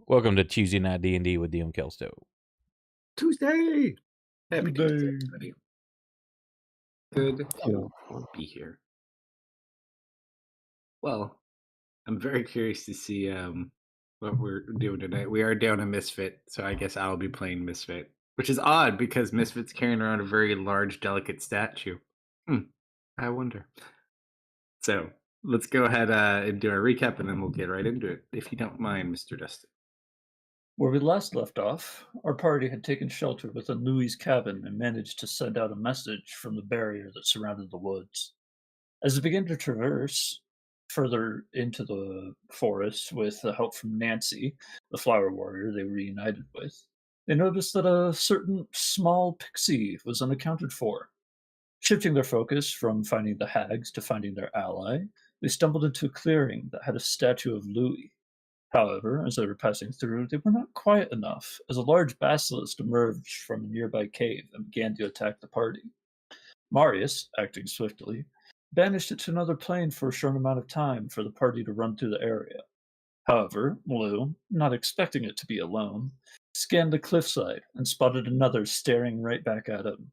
Welcome to Tuesday Night D&D with DM Kalsto. Tuesday! Happy Tuesday. Tuesday, everybody. Good to be here. Well, I'm very curious to see what we're doing tonight. We are down a Misfit, so I guess I'll be playing Misfit, which is odd because Misfit's carrying around a very large, delicate statue. I wonder. So let's go ahead and do our recap, and then we'll get right into it, if you don't mind, Mr. Dustin. Where we last left off, our party had taken shelter within Louis's cabin and managed to send out a message from the barrier that surrounded the woods. As they began to traverse further into the forest with the help from Nancy, the flower warrior they were reunited with, they noticed that a certain small pixie was unaccounted for. Shifting their focus from finding the hags to finding their ally, they stumbled into a clearing that had a statue of Louis. However, as they were passing through, they were not quiet enough, as a large basilisk emerged from a nearby cave and began to attack the party. Marius, acting swiftly, banished it to another plane for a short amount of time for the party to run through the area. However, Lou, not expecting it to be alone, scanned the cliffside and spotted another staring right back at him.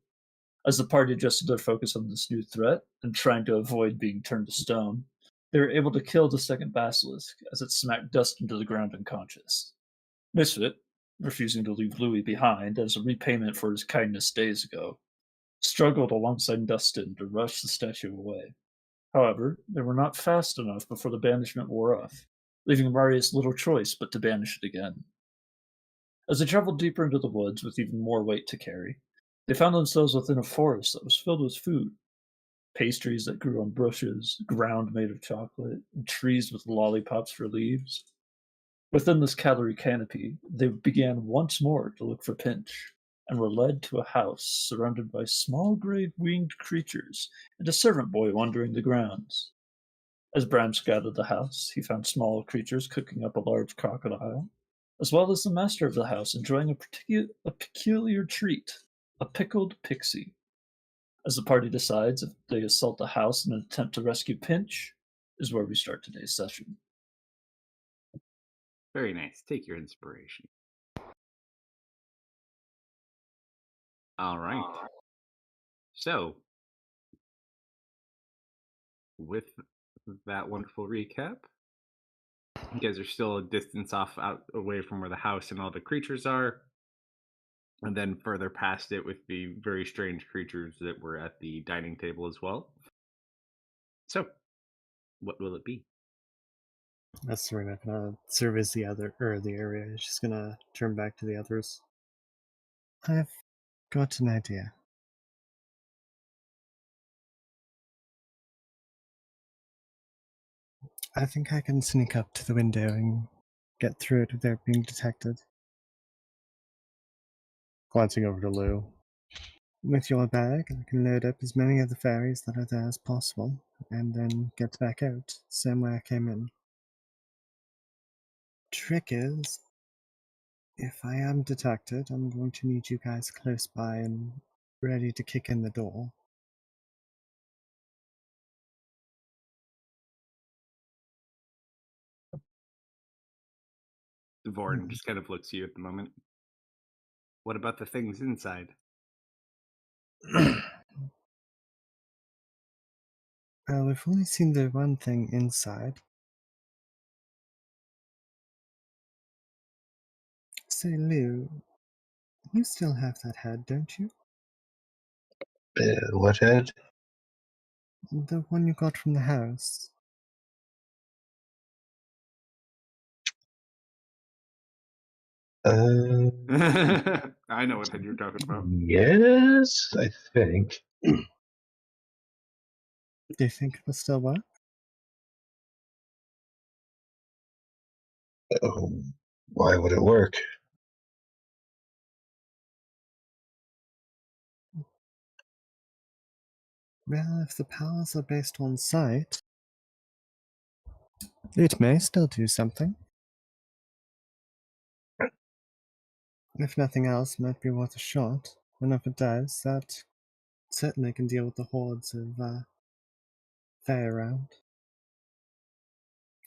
As the party adjusted their focus on this new threat and trying to avoid being turned to stone, they were able to kill the second basilisk as it smacked Dustin to the ground unconscious. Misfit, refusing to leave Louis behind as a repayment for his kindness days ago, struggled alongside Dustin to rush the statue away. However, they were not fast enough before the banishment wore off, leaving Marius little choice but to banish it again. As they traveled deeper into the woods with even more weight to carry, they found themselves within a forest that was filled with food. Pastries that grew on bushes, ground made of chocolate, and trees with lollipops for leaves. Within this calorie canopy, they began once more to look for Pinch, and were led to a house surrounded by small gray winged creatures and a servant boy wandering the grounds. As Bram scouted the house, he found small creatures cooking up a large crocodile, as well as the master of the house enjoying a peculiar treat, a pickled pixie. As the party decides if they assault the house in an attempt to rescue Pinch, is where we start today's session. Very nice. Take your inspiration. All right. So, with that wonderful recap, you guys are still a distance off out away from where the house and all the creatures are, and then further past it with the very strange creatures that were at the dining table as well. So, what will it be? That's we're not gonna service the other or the area. She's gonna turn back to the others. I've got an idea. I think I can sneak up to the window and get through it without being detected. Glancing over to Lou. With your bag, I can load up as many of the fairies that are there as possible, and then get back out, same way I came in. Trick is, if I am detected, I'm going to need you guys close by and ready to kick in the door. Vorin just kind of looks at you at the moment. What about the things inside? We've only seen the one thing inside. Say, Lou, you still have that head, don't you? What head? The one you got from the house. I know what head you're talking about. Yes, I think. Do you think it will still work? Why would it work? Well, if the powers are based on sight, it may still do something. If nothing else, it might be worth a shot. And if it does, that certainly can deal with the hordes of fae around.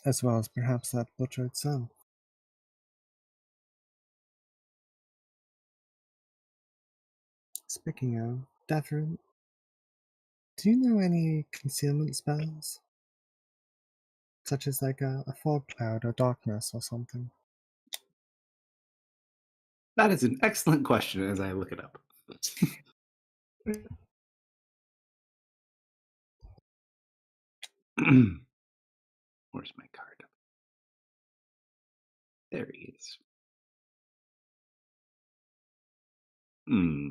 As well as perhaps that butcher itself. Speaking of, Devon, do you know any concealment spells? Such as like a fog cloud or darkness or something? That is an excellent question as I look it up. Where's my card? There he is. Hmm.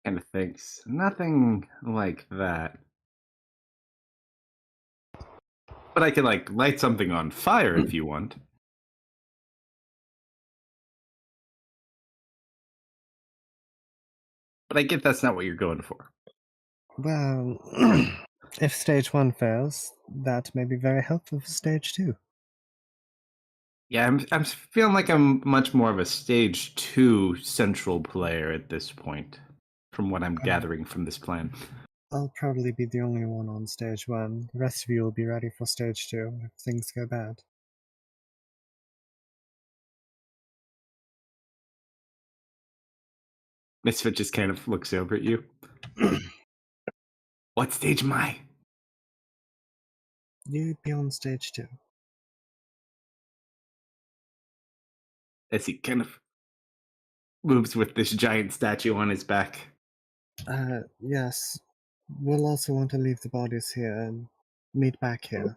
Kind of thinks. Nothing like that. But I could like light something on fire if you want. But I get that's not what you're going for. Well, if stage 1 fails, that may be very helpful for stage 2. Yeah, I'm feeling like I'm much more of a stage 2 central player at this point, from what I'm gathering from this plan. I'll probably be the only one on stage 1. The rest of you will be ready for stage 2 if things go bad. Misfit just kind of looks over at you. What stage am I? You'd be on stage 2. As he kind of moves with this giant statue on his back. Yes. We'll also want to leave the bodies here and meet back here.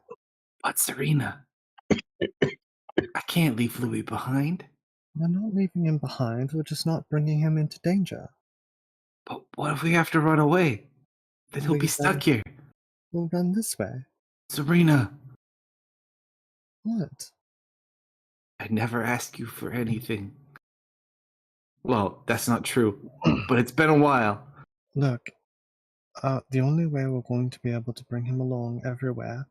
But Serena, I can't leave Louis behind. We're not leaving him behind, we're just not bringing him into danger. But what if we have to run away? Then he'll be stuck here. We'll run this way. Serena, What? I never ask you for anything. Well, that's not true, but it's been a while. Look, the only way we're going to be able to bring him along everywhere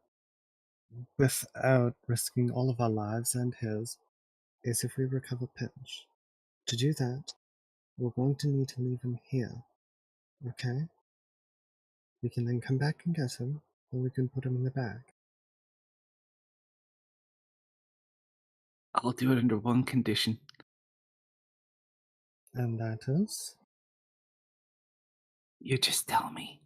without risking all of our lives and his is if we recover Pinch. To do that, we're going to need to leave him here. Okay? We can then come back and get him, or we can put him in the bag. I'll do it under one condition. And that is? You just tell me.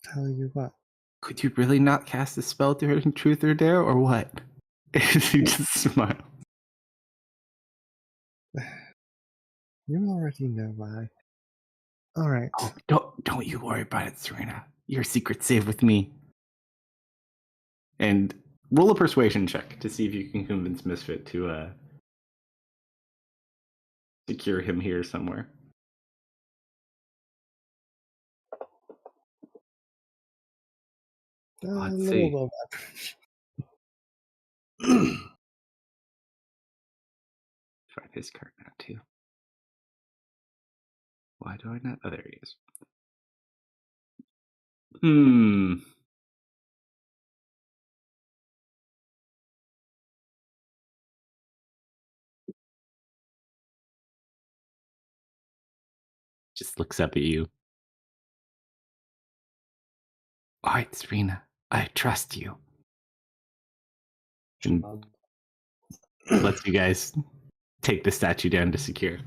Tell you what. Could you really not cast a spell during Truth or Dare, or what? He just smiles. You already know why. Alright. Oh, don't you worry about it, Serena. Your secret's safe with me. And roll a persuasion check to see if you can convince Misfit to secure him here somewhere. Let's see. Find his card now too. Why do I not? Oh, there he is. Just looks up at you. All right, Serena, I trust you. And lets you guys take the statue down to secure.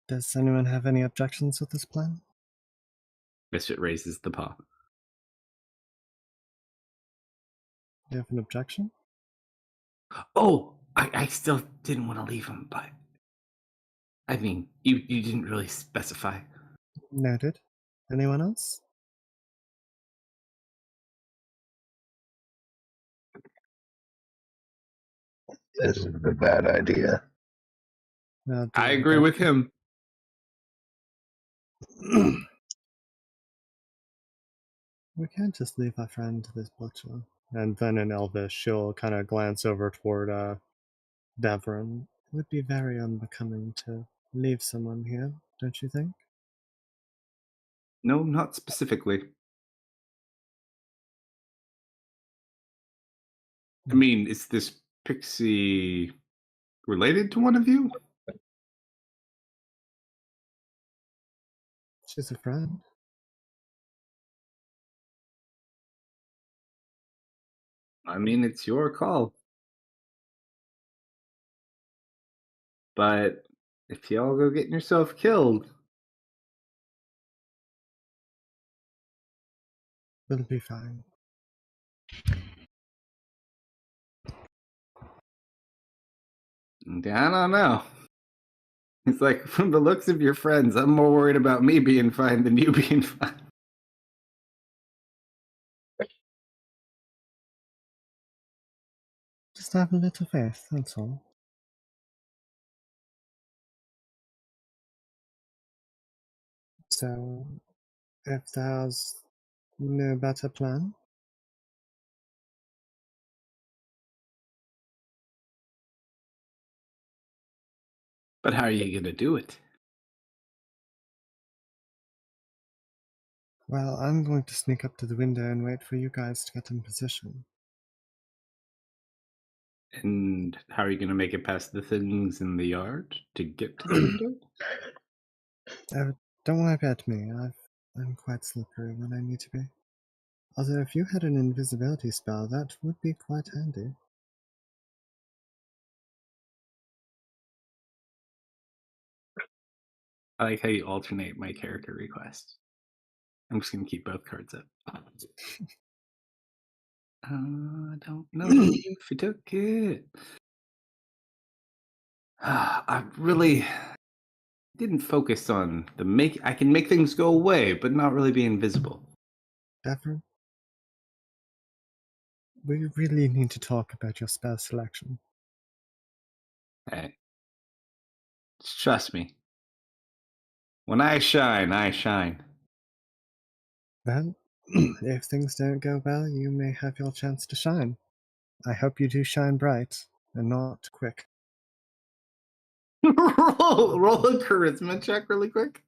Does anyone have any objections with this plan? Misfit raises the paw. Do you have an objection? Oh, I still didn't want to leave him, but I mean, you didn't really specify. Noted. Anyone else? This is a bad idea. I agree with him. We can't just leave our friend to this butcher. And then in Elvish, she'll kind of glance over toward Devon. It would be very unbecoming to leave someone here, don't you think? No, not specifically. I mean, is this pixie related to one of you? She's a friend. I mean, it's your call. But if y'all go getting yourself killed, It'll be fine. I don't know. It's like, from the looks of your friends, I'm more worried about me being fine than you being fine. Just have a little faith, that's all. So, if there's no better plan, But how are you going to do it? well, I'm going to sneak up to the window and wait for you guys to get in position. And how are you going to make it past the things in the yard to get to the window? Don't worry about me. I'm quite slippery when I need to be. Although if you had an invisibility spell, that would be quite handy. I like how you alternate my character requests. I'm just going to keep both cards up. I don't know if you took it. I really didn't focus on the make. I can make things go away, but not really be invisible. Ever? We really need to talk about your spell selection. Hey, just trust me. When I shine, I shine. Well, if things don't go well, you may have your chance to shine. I hope you do shine bright, and not quick. roll a charisma check really quick.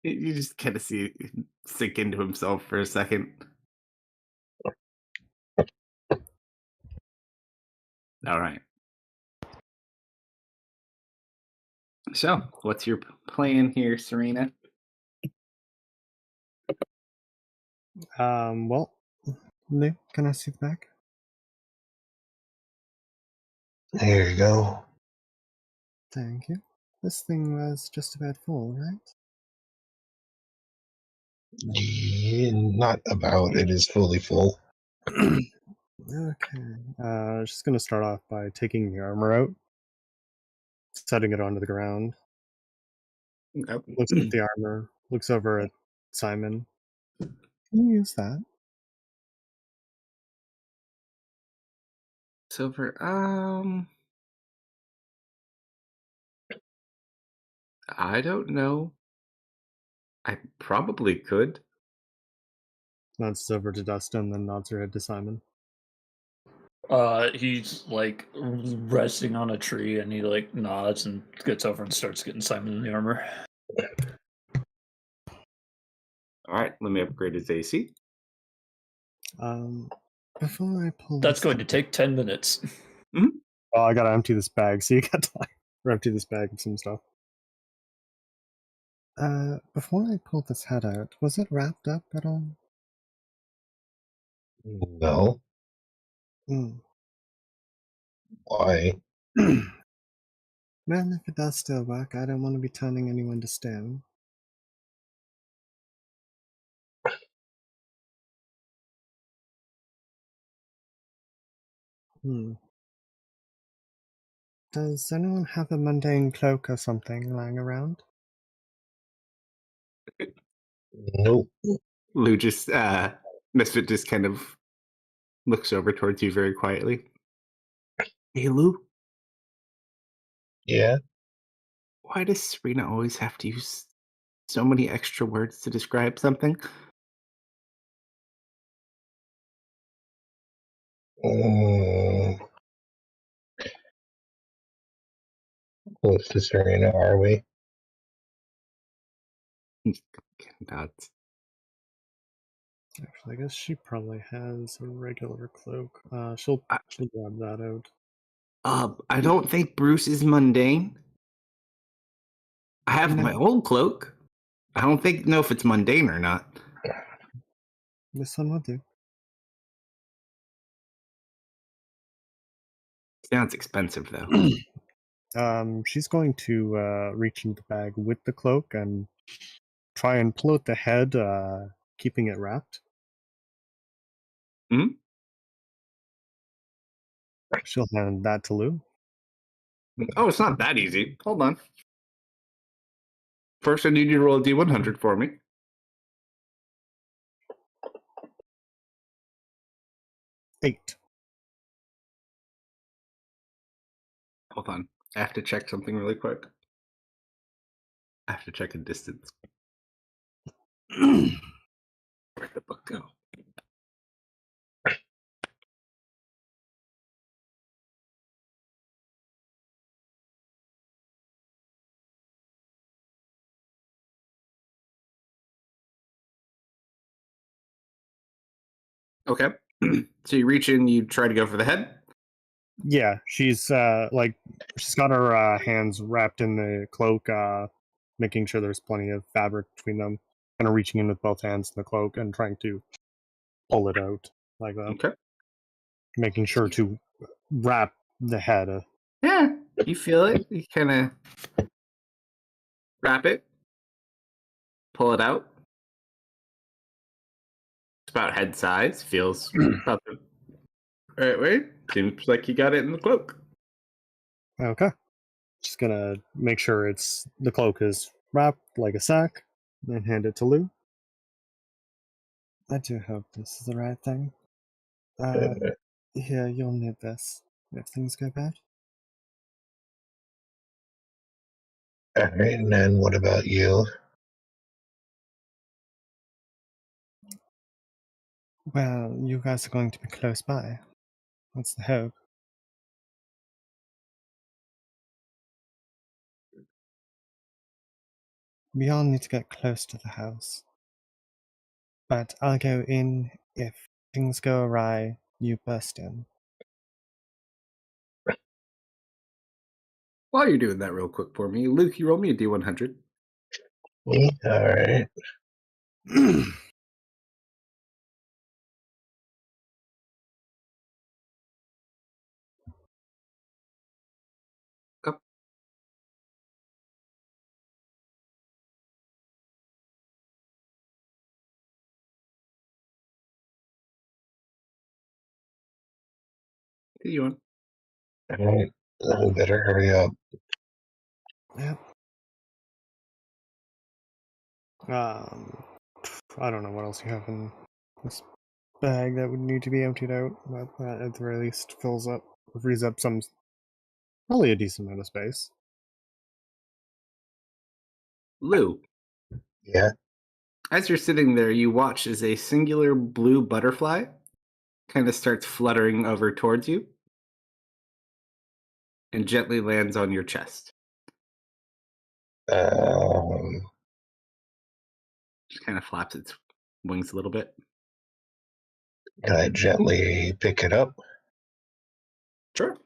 You just kind of see it sink into himself for a second. All right. So, what's your plan here, Serena? Well, Lou, can I see the bag? There you go. Thank you. This thing was just about full, right? Not about. It is fully full. Okay. Just gonna start off by taking the armor out, setting it onto the ground. Nope. Looks at the armor, looks over at Simon. Can you use that? Silver. I don't know. I probably could. Nods over to Dustin, then nods her head to Simon. He's like resting on a tree, and he like nods and gets over and starts getting Simon in the armor. All right, let me upgrade his AC. Before I pull That's this going to take 10 minutes. Oh, I gotta empty this bag, so you got time. Or empty this bag of some stuff. Before I pull this head out, was it wrapped up at all? No. Hmm. Why? Well, if it does still work, I don't want to be turning anyone to stone. Does anyone have a mundane cloak or something lying around? Nope. Lou just, Misfit just kind of looks over towards you very quietly. Hey, Lou, Yeah. why does Serena always have to use so many extra words to describe something? Mm, close to Serena, are we? Nuts. Actually, I guess she probably has a regular cloak. She'll grab that out. I don't think Bruce is mundane. I have my No. old cloak. I don't know if it's mundane or not. This one will do. Sounds expensive though. She's going to reach into the bag with the cloak and try and pull out the head, keeping it wrapped. Hmm? She'll hand that to Lou. Oh, it's not that easy. Hold on. First, I need you to roll a D100 for me. Eight. Hold on. I have to check something really quick. I have to check a distance. Where'd the book go? Okay. So you reach in, you try to go for the head. Yeah, she's she's got her hands wrapped in the cloak, making sure there's plenty of fabric between them. Kind of reaching in with both hands in the cloak and trying to pull it out like that. Okay. Making sure to wrap the head. Yeah, you feel it. You kind of wrap it, pull it out. It's about head size. Feels about the right way. Seems like you got it in the cloak. Okay. Just gonna make sure the cloak is wrapped like a sack, then hand it to Lou. I do hope this is the right thing. Here, you'll need this if things go bad. Alright, and then what about you? Well, you guys are going to be close by. That's the hope. We all need to get close to the house. But I'll go in if things go awry, you burst in. While you're doing that real quick for me, Luke, you roll me a D100. Me? Alright. Go. You on? Alright. We better hurry up. Yep. I don't know what else you have in this bag that would need to be emptied out, but that at the very least frees up probably a decent amount of space. Lou, Yeah. as you're sitting there, you watch as a singular blue butterfly kind of starts fluttering over towards you and gently lands on your chest. Just kind of flaps its wings a little bit. Can I gently pick it up? Sure.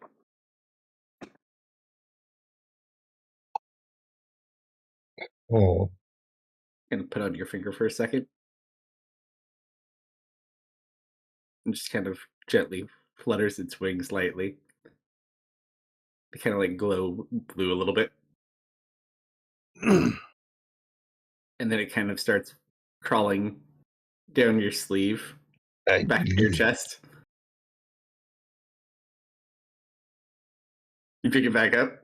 Oh. Kind of put on your finger for a second. And just kind of gently flutters its wings lightly. They kind of like glow blue a little bit. And then it kind of starts crawling down your sleeve, back to your chest. You pick it back up.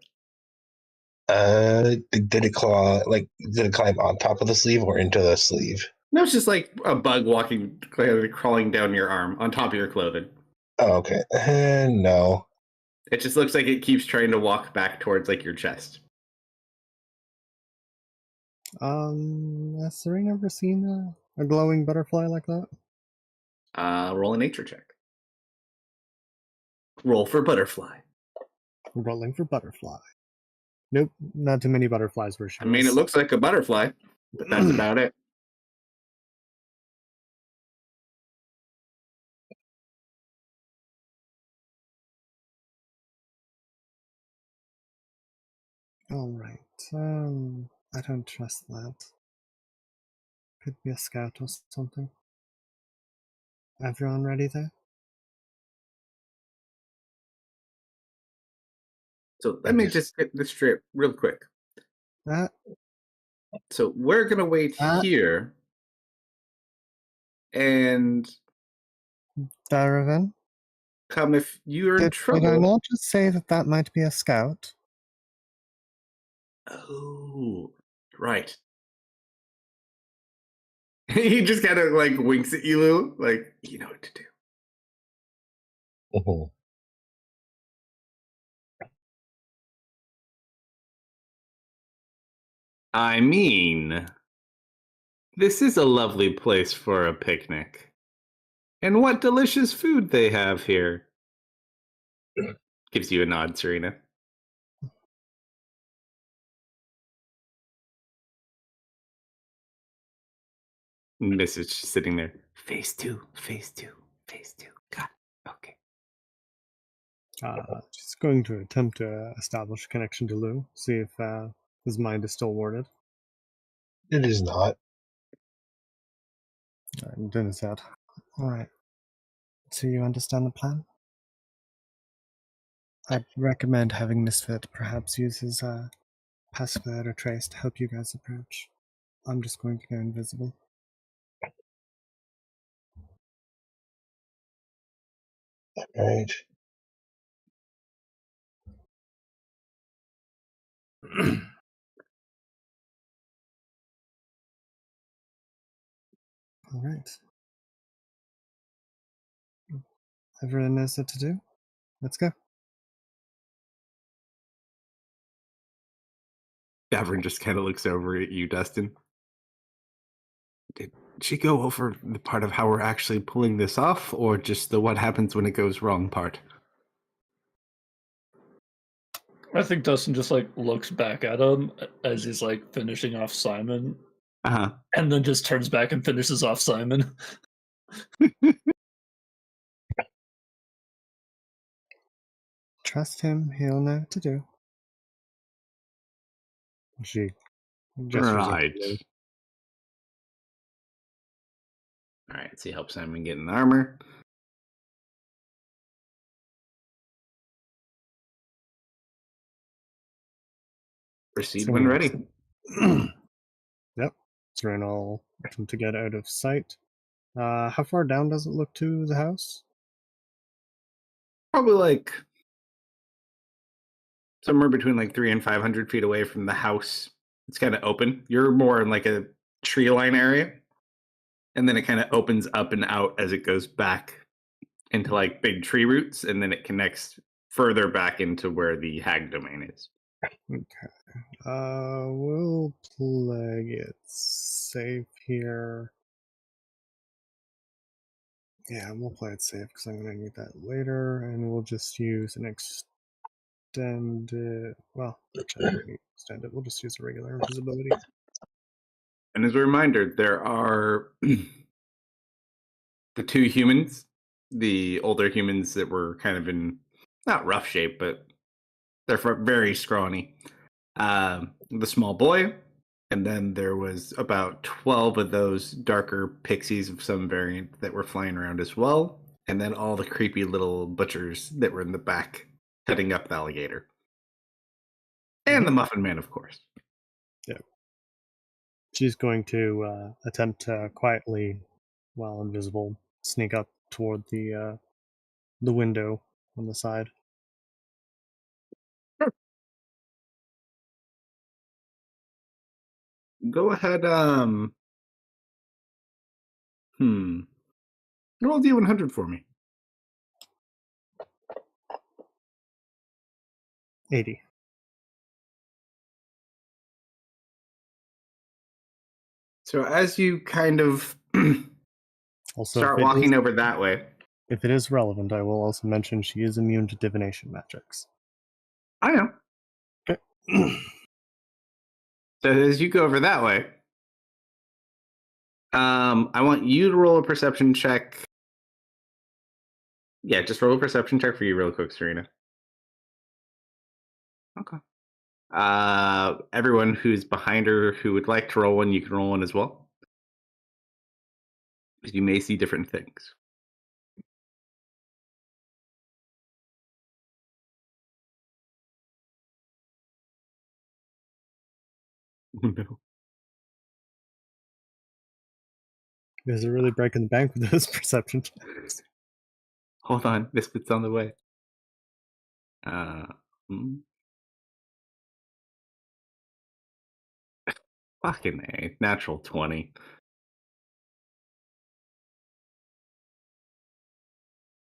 Did it climb on top of the sleeve or into the sleeve? No, it's just like a bug crawling down your arm on top of your clothing. Oh, okay. No. It just looks like it keeps trying to walk back towards like your chest. Has Serene ever seen a glowing butterfly like that? Roll a nature check. Roll for butterfly. Rolling for butterfly. Nope, not too many butterflies where she I mean, it looks like a butterfly, but that's about it. Alright, I don't trust that. Could be a scout or something. Everyone ready there? So let me just get this straight real quick. That, So we're gonna wait here, and Daravan? come if you're in Did I trouble. not just say that that might be a scout? Oh, right. He just kind of like winks at you, Lou, like you know what to do. Mhm. I mean, this is a lovely place for a picnic. And what delicious food they have here. Gives you a nod, Serena. Mrs. just sitting there. Phase two, phase two, phase two. Got it. Okay. She's going to attempt to establish a connection to Lou, see if his mind is still warded. It is not. And then is that. Alright. So you understand the plan? I'd recommend having Misfit perhaps use his pacifier or trace to help you guys approach. I'm just going to go invisible. Right. Alright. Everyone knows what to do? Let's go. Davern just kind of looks over at you, Dustin. Did she go over the part of how we're actually pulling this off, or just the what happens when it goes wrong part? I think Dustin just like looks back at him as he's like finishing off Simon, Uh-huh. and then just turns back and finishes off Simon. Trust him, he'll know what to do. She gestures Right. at Lou. Alright, so you help Simon get in armor. Proceed when ready. Yep. Serena will attempt to get out of sight. How far down does it look to the house? Probably like somewhere between like 300 and 500 feet away from the house. It's kind of open. You're more in like a tree line area, and then it kind of opens up and out as it goes back into like big tree roots, and then it connects further back into where the hag domain is. Okay. We'll play it safe here. Yeah, we'll play it safe because I'm going to need that later, and we'll just use an extended. Well, actually, I don't need extended. We'll just use a regular invisibility. And as a reminder, there are the two humans, the older humans that were kind of in not rough shape, but they're very scrawny. The small boy, and then there was about 12 of those darker pixies of some variant that were flying around as well, and then all the creepy little butchers that were in the back cutting up the alligator. And the Muffin Man, of course. Yeah. She's going to attempt to quietly, while invisible, sneak up toward the window on the side. Go ahead, roll D100 for me. 80. So as you kind of Also, start walking over that way. If it is relevant, I will also mention she is immune to divination magics. I know. Okay. So as you go over that way, I want you to roll a perception check. Yeah, just roll a perception check for you real quick, Serena. Okay. Everyone who's behind her who would like to roll one, you can roll one as well. You may see different things. No. You guys are really breaking the bank with those perception checks. Hold on, Misfit's on the way. Uh, hmm. Fucking A. Natural 20.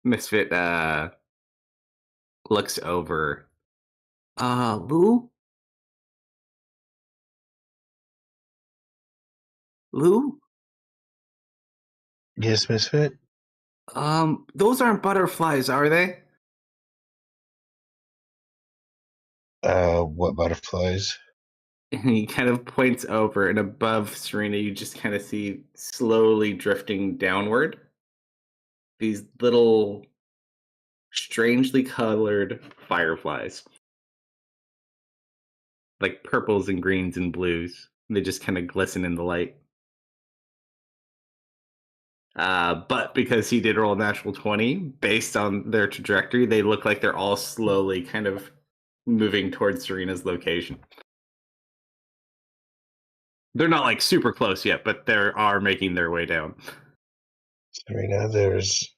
Misfit looks over. Lou? Lou? Yes, Misfit? Those aren't butterflies, are they? What butterflies? And he kind of points over, and above Serena, you just kind of see slowly drifting downward these little strangely colored fireflies, like purples and greens and blues. They just kind of glisten in the light. But because he did roll a natural 20, based on their trajectory, they look like they're all slowly kind of moving towards Serena's location. They're not like super close yet, but they are making their way down. Serena, there's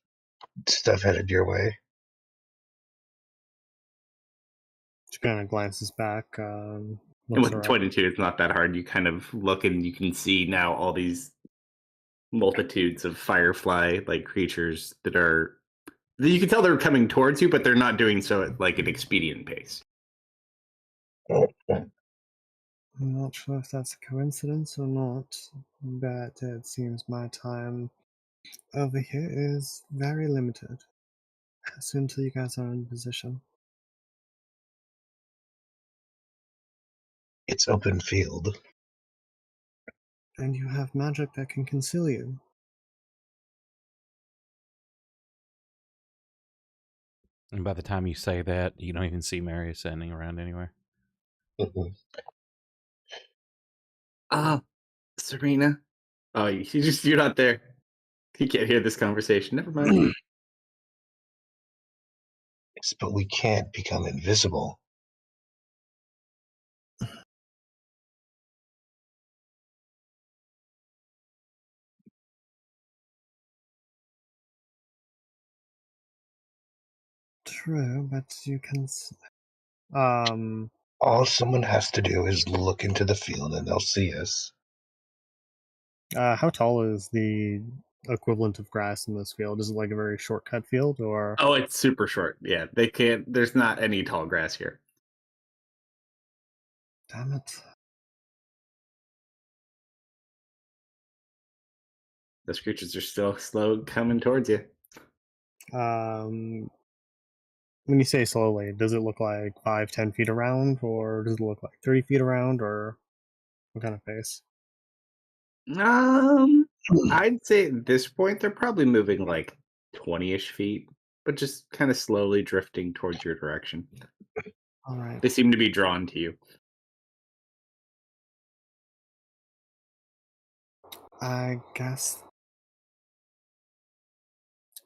stuff headed your way. She kind of glances back. And Looks with around. 22, it's not that hard. You kind of look and you can see now all these multitudes of firefly like creatures that are. You can tell they're coming towards you, but they're not doing so at like an expedient pace. I'm not sure if that's a coincidence or not, but it seems my time over here is very limited. So until you guys are in position. It's open field. And you have magic that can conceal you. And by the time you say that, you don't even see Marius standing around anywhere. Mhm. Serena. Oh, you're not there. You can't hear this conversation. Never mind. Yes, but we can't become invisible. True, but you can. All someone has to do is look into the field and they'll see us. How tall is the equivalent of grass in this field? Is it like a very shortcut field, or? Oh, it's super short. Yeah, they can't. There's not any tall grass here. Damn it. Those creatures are still slow coming towards you. When you say slowly, does it look like 5-10 feet around, or does it look like 30 feet around, or what kind of pace? I'd say at this point they're probably moving like 20-ish feet, but just kind of slowly drifting towards your direction. All right. They seem to be drawn to you. I guess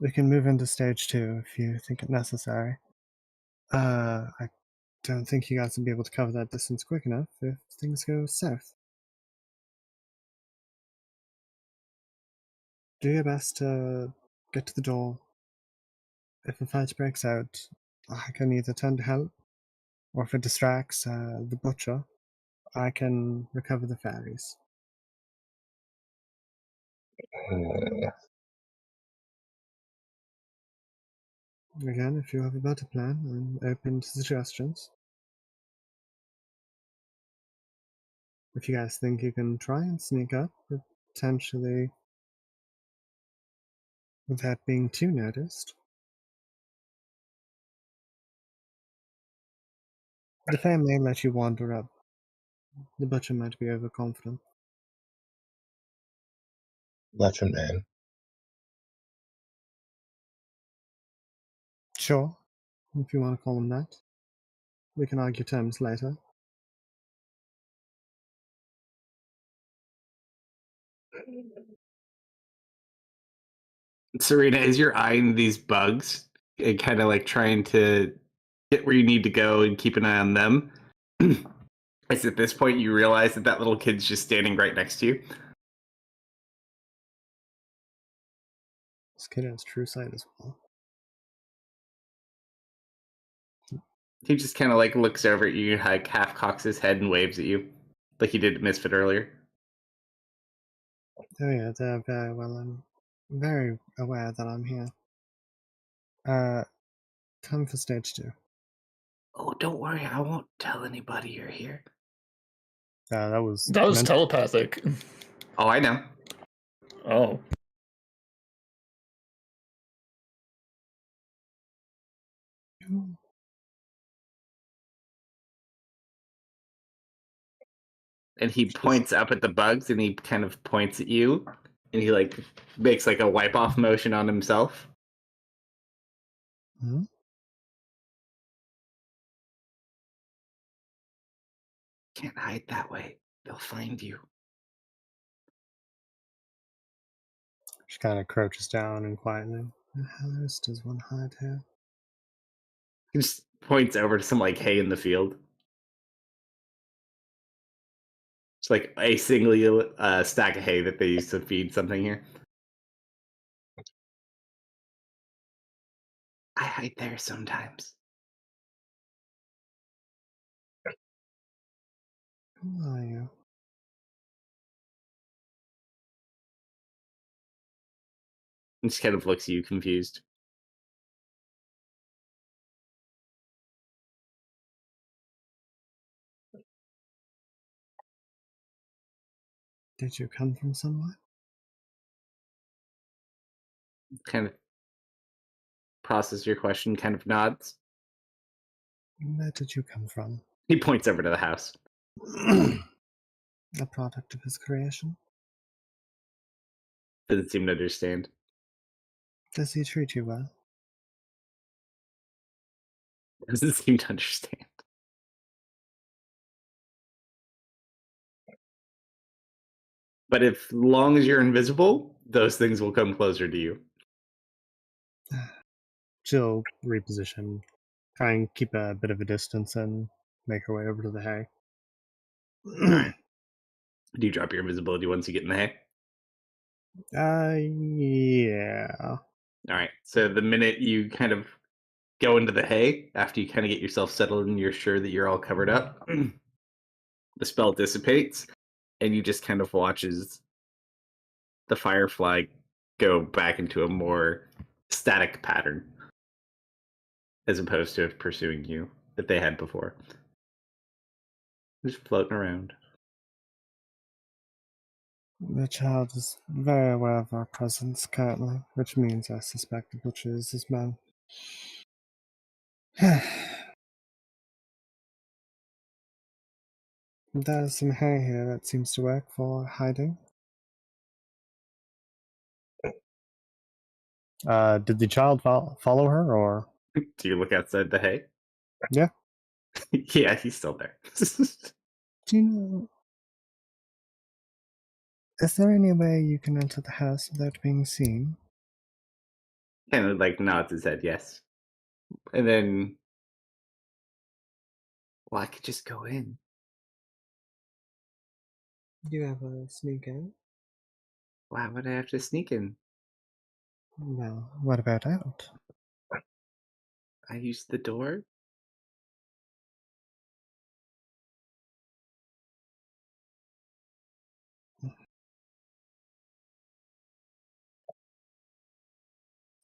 we can move into stage 2 if you think it necessary. I don't think you guys will be able to cover that distance quick enough if things go south. Do your best to get to the door. If a fight breaks out, I can either turn to help, or if it distracts the butcher, I can recover the fairies. Uh, Again, if you have a better plan, I'm open to suggestions. If you guys think you can try and sneak up, potentially without being too noticed. The fair may let you wander up. The butcher might be overconfident. Let him in. Sure, if you want to call him that. We can argue terms later. Serena, as you're eyeing these bugs and kind of like trying to get where you need to go and keep an eye on them, it's at this point you realize that that little kid's just standing right next to you. This kid has true sight as well. He just kind of like looks over at you, like half cocks his head and waves at you, like he did at Misfit earlier. Oh yeah, they're very well. I'm very aware that I'm here. Time for stage 2. Oh, don't worry, I won't tell anybody you're here. That was That was meant- telepathic. Oh, I know. Oh. And he points up at the bugs and he kind of points at you and he like makes like a wipe off motion on himself. Hmm? Can't hide that way. They'll find you. She kind of crouches down and quietly. How else does one hide here? He just points over to some like hay in the field. It's like a single stack of hay that they used to feed something here. I hide there sometimes. Who are you? And just kind of looks at you confused. Did you come from somewhere? Kind of processes your question, kind of nods. Where did you come from? He points over to the house. A product of his creation? Doesn't seem to understand. Does he treat you well? Doesn't seem to understand. But if long as you're invisible, those things will come closer to you. She'll reposition, try and keep a bit of a distance and make her way over to the hay. Alright. Do you drop your invisibility once you get in the hay? Yeah. Alright. So the minute you kind of go into the hay, after you kind of get yourself settled and you're sure that you're all covered up, the spell dissipates, and you just kind of watch as the firefly go back into a more static pattern as opposed to pursuing you that they had before. Just floating around. The child is very aware of our presence currently, which means I suspect the butcher is his man. There's some hay here that seems to work for hiding. Did the child follow her, or? Do you look outside the hay? Yeah. Yeah, he's still there. Do you know? Is there any way you can enter the house without being seen? Kind of like nods his head, yes. And then, well, I could just go in. Do you ever sneak out? Why would I have to sneak in? Well, what about out? I use the door.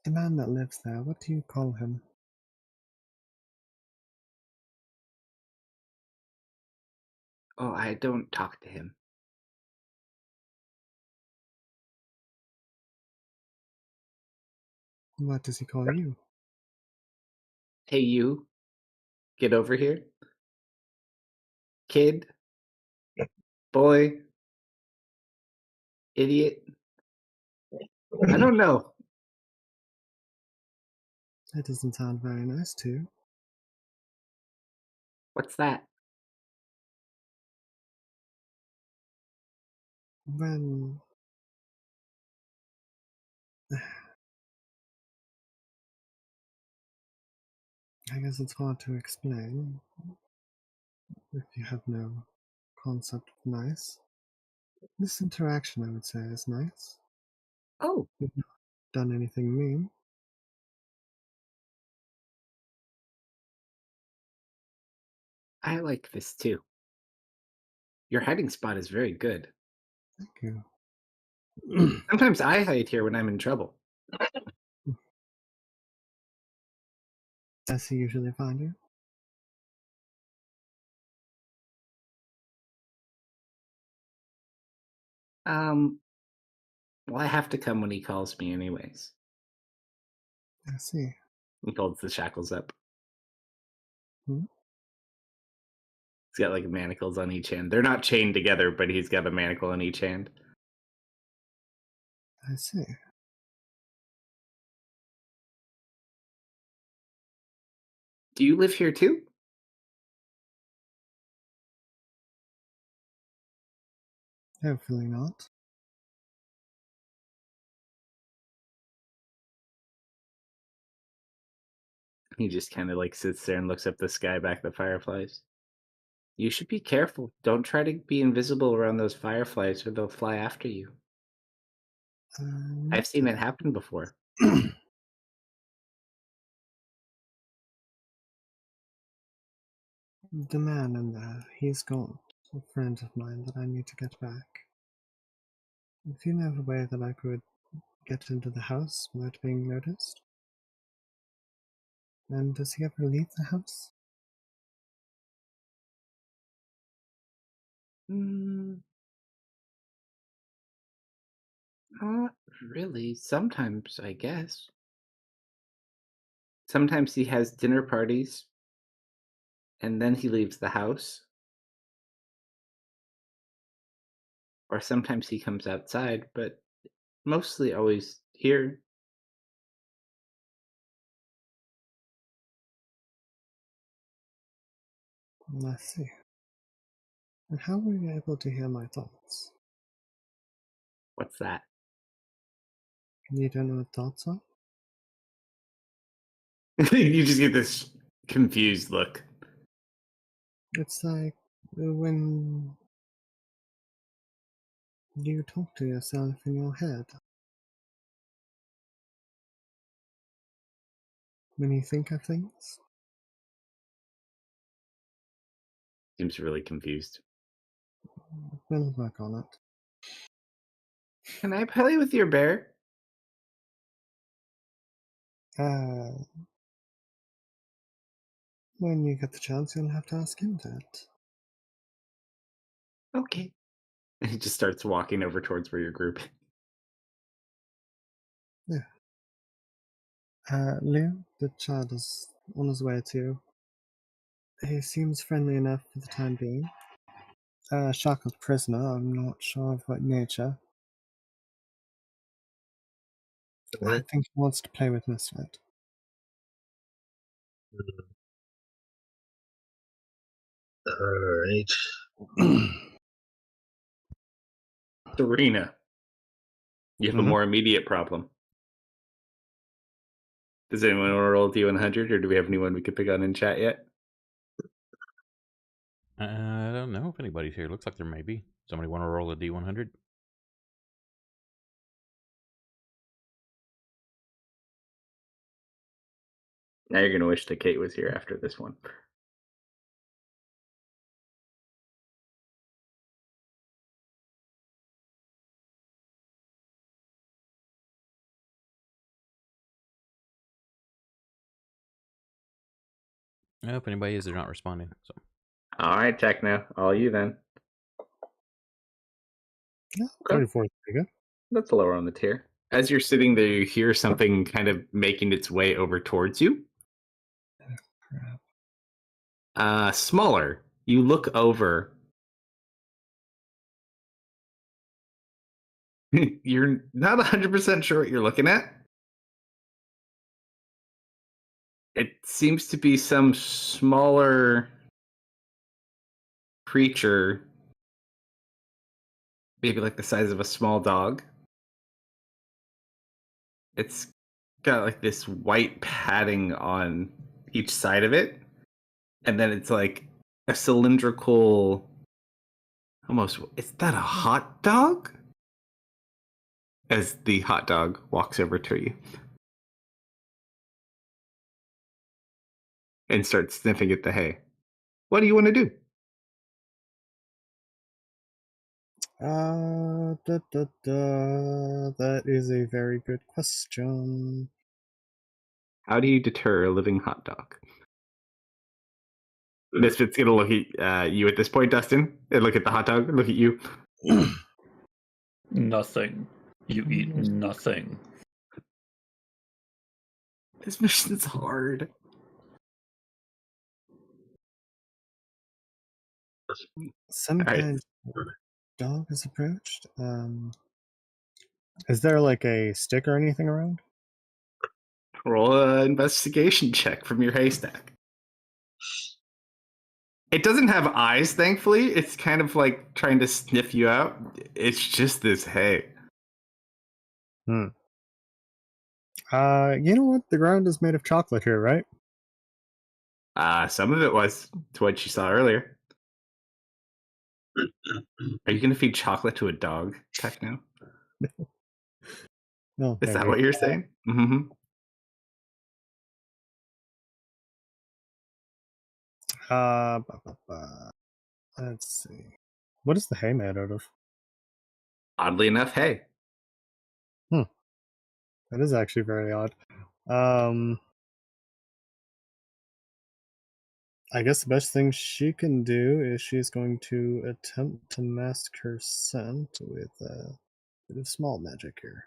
The man that lives there, what do you call him? Oh, I don't talk to him. What does he call you? Hey, you, get over here. Kid, boy, idiot. I don't know. That doesn't sound very nice to you. What's that? When I guess it's hard to explain if you have no concept of nice. This interaction, I would say, is nice. Oh, You've not done anything mean. I like this too. Your hiding spot is very good. Thank you. Sometimes I hide here when I'm in trouble. Does he usually find you? Um, well, I have to come when he calls me, anyways. I see. He holds the shackles up. Hmm? He's got like manacles on each hand. They're not chained together, but he's got a manacle on each hand. I see. Do you live here too? Hopefully not. He just kind of like sits there and looks up the sky back at the fireflies. You should be careful. Don't try to be invisible around those fireflies or they'll fly after you. I've seen it happen before. The man in there, he's gone. A friend of mine that I need to get back. If you know of a way that I could get into the house without being noticed? And does he ever leave the house? Mm, not really. Sometimes, I guess. Sometimes he has dinner parties and then he leaves the house. Or sometimes he comes outside, but mostly always here. I see. And how were you able to hear my thoughts? What's that? You don't know what thoughts are? You just get this confused look. It's like when you talk to yourself in your head. When you think of things. Seems really confused. We'll work on it. Can I play with your bear? When you get the chance, you'll have to ask him that. Okay. And he just starts walking over towards where your group. Yeah. Leo, the child is on his way to you. He seems friendly enough for the time being. Shackled prisoner, I'm not sure of what nature. I Alright. think he wants to play with Misfit. Alright. Serena, you have a Mhm. more immediate problem. Does anyone want to roll a D100, or do we have anyone we could pick on in chat yet? I don't know if anybody's here. Looks like there may be. Somebody want to roll a D100? Now you're going to wish that Kate was here after this one. No, if anybody is, they're not responding. So All right, Techno. All you then. Yeah, Okay. 34 is pretty good. That's lower on the tier. As you're sitting there, you hear something kind of making its way over towards you. Crap. Smaller. You look over. You're not 100% sure what you're looking at. It seems to be some smaller creature, maybe like the size of a small dog. It's got like this white padding on each side of it, and then it's like a cylindrical. Almost, is that a hot dog? As the hot dog walks over to you and starts sniffing at the hay. What do you want to do? That is a very good question. How do you deter a living hot dog? Misfit's gonna look at you at this point, Dustin, and look at the hot dog, and look at you. Nothing. You eat nothing. This mission's hard. Some All right. kind of dog is approached. Is there like a stick or anything around? Roll an investigation check from your haystack. It doesn't have eyes, thankfully. It's kind of like trying to sniff you out. It's just this hay. You know what? The ground is made of chocolate here, right? Some of it was to what you saw earlier. Are you going to feed chocolate to a dog, Techno? No. Is that what you're saying? Mm-hmm. Let's see. What is the hay made out of? Oddly enough, hay. That is actually very odd. I guess the best thing she can do is she's going to attempt to mask her scent with a bit of small magic here.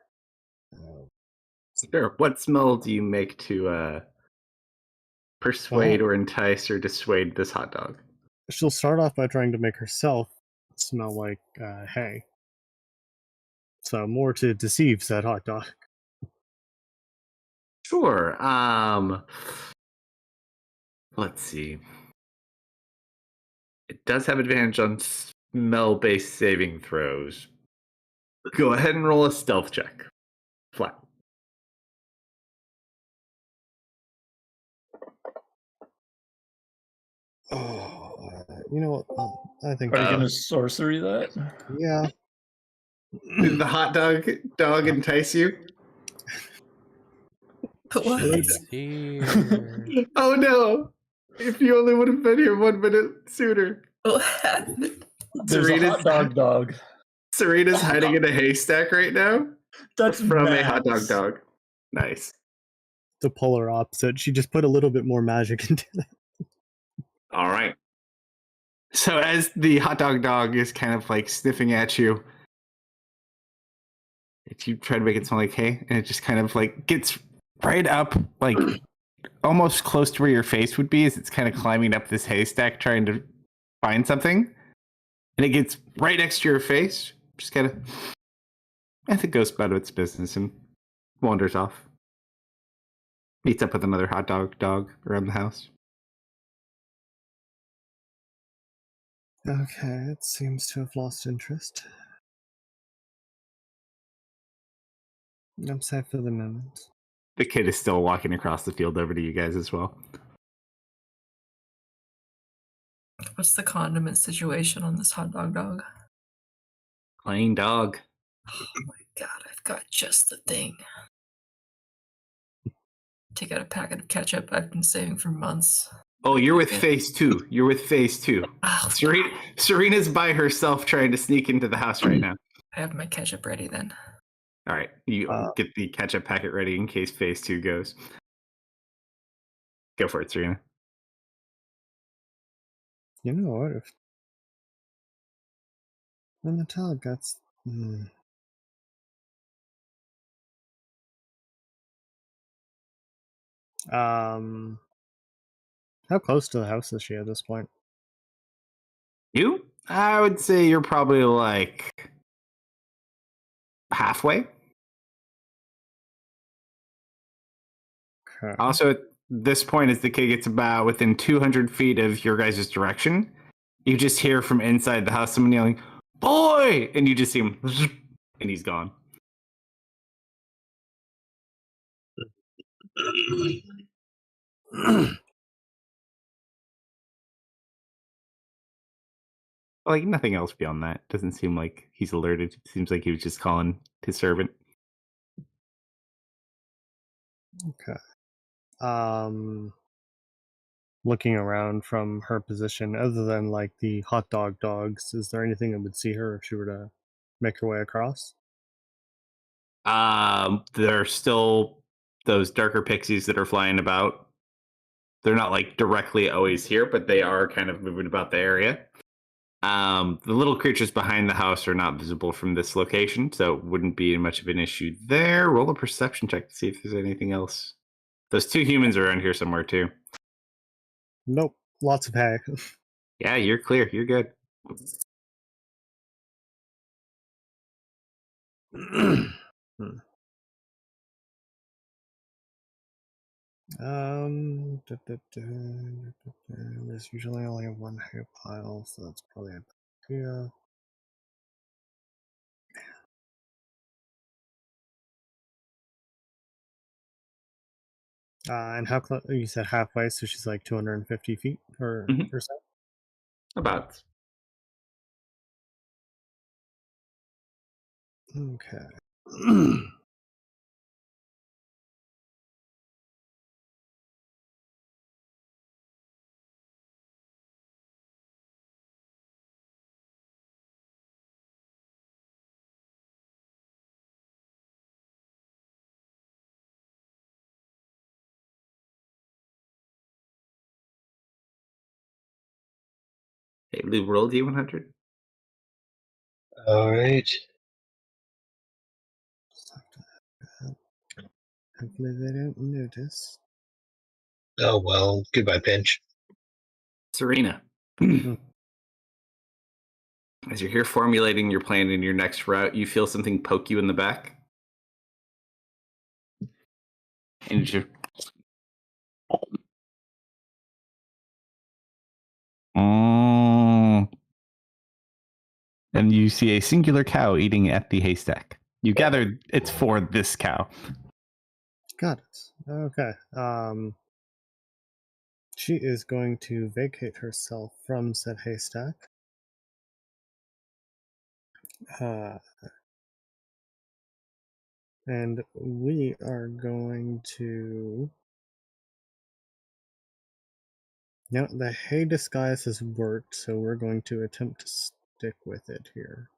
Sure. What smell do you make to persuade or entice or dissuade this hot dog? She'll start off by trying to make herself smell like hay. So more to deceive said hot dog. Sure. Let's see. It does have advantage on smell-based saving throws. Go ahead and roll a stealth check. Flat. You know what? I think. Are you gonna sorcery that? Yeah. Did the hot dog entice you? What? Here. Oh no! If you only would have been here 1 minute sooner. What happened? There's a hot dog. Serena's hiding in a haystack right now. That's from Max. a hot dog. Nice. The polar opposite. She just put a little bit more magic into it. All right. So as the hot dog is kind of like sniffing at you, if you try to make it smell like hay, and it just kind of like gets right up, like almost close to where your face would be, as it's kind of climbing up this haystack trying to find something, and it gets right next to your face. Just kind of, I think, goes about its business and wanders off. Meets up with another hot dog around the house. Okay, it seems to have lost interest. I'm safe for the moment. The kid is still walking across the field over to you guys as well. What's the condiment situation on this hot dog? Plain dog. Oh my god, I've got just the thing. Take out a packet of ketchup I've been saving for months. Oh, you're with phase 2. You're with phase 2. Oh, Serena's by herself trying to sneak into the house right now. I have my ketchup ready then. All right, you get the ketchup packet ready in case phase 2 goes. Go for it, Serena. You know what? If when the dog gets. How close to the house is she at this point? You? I would say you're probably like halfway. Okay. Also, at this point, as the kid gets about within 200 feet of your guys' direction, you just hear from inside the house someone yelling, "Boy!" And you just see him, and he's gone. Like nothing else beyond that. Doesn't seem like he's alerted. Seems like he was just calling his servant. Okay. Looking around from her position, other than like the hot dog dogs, is there anything that would see her if she were to make her way across? There are still those darker pixies that are flying about. They're not like directly always here, but they are kind of moving about the area. The little creatures behind the house are not visible from this location, so it wouldn't be much of an issue there. Roll a perception check to see if there's anything else. Those 2 humans are around here somewhere too. Nope. Lots of hay. Yeah, you're clear. You're good. Hmm. There's usually only one hay pile, so that's probably a bad idea. And how close? You said halfway, so she's like 250 feet or so. About. Okay. Hey, Lou, roll D100. All right. Hopefully they don't notice. Oh well. Goodbye, Pinch. Serena. As you're here formulating your plan in your next route, you feel something poke you in the back. And you and you see a singular cow eating at the haystack. You gather it's for this cow. Got it. Okay. She is going to vacate herself from said haystack. And we are going to... Now, the hay disguise has worked, so we're going to attempt to stick with it here.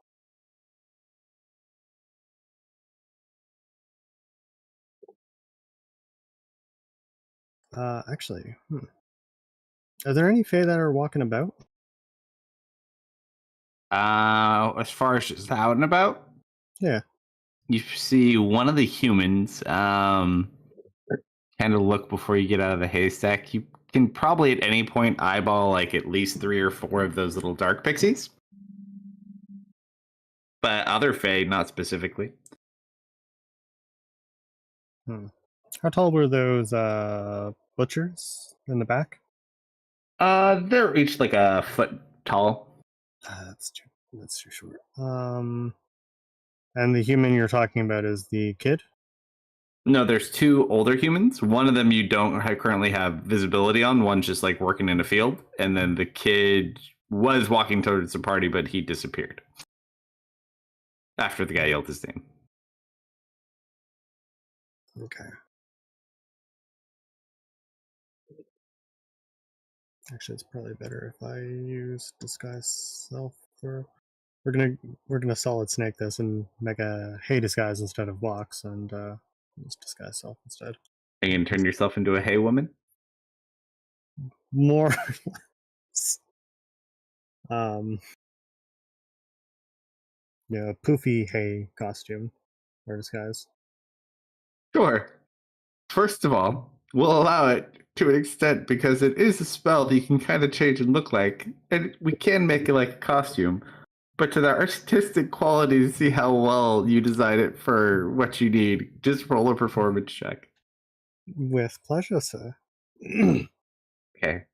Actually, are there any Fae that are walking about? As far as just out and about, Yeah. you see one of the humans kind of look before you get out of the haystack. You can probably at any point eyeball like at least 3 or 4 of those little dark pixies. But other Fae, not specifically. How tall were those butchers in the back? They're each like a foot tall. That's too short. And the human you're talking about is the kid? No, there's 2 older humans. One of them you don't currently have visibility on. One's just like working in a field. And then the kid was walking towards the party, but he disappeared after the guy yelled his name. Okay. Actually, it's probably better if I use disguise self for... We're gonna solid snake this and make a hay disguise instead of walks, and use disguise self instead. Are you gonna turn yourself into a hay woman? More or less. Yeah, poofy hay costume or disguise. Sure. First of all, we'll allow it to an extent because it is a spell that you can kind of change and look like, and we can make it like a costume. But to the artistic quality, to see how well you design it for what you need, just roll a performance check. With pleasure, sir. Okay.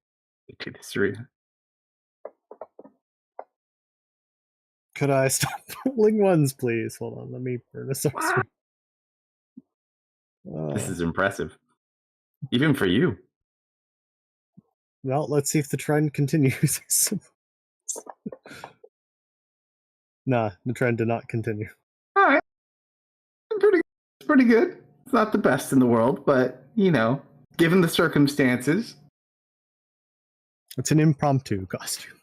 To the Serena. Could I stop rolling ones, please? Hold on, let me burn a source. This is impressive. Even for you. Well, let's see if the trend continues. Nah, the trend did not continue. All right, it's pretty good. It's not the best in the world, but given the circumstances. It's an impromptu costume.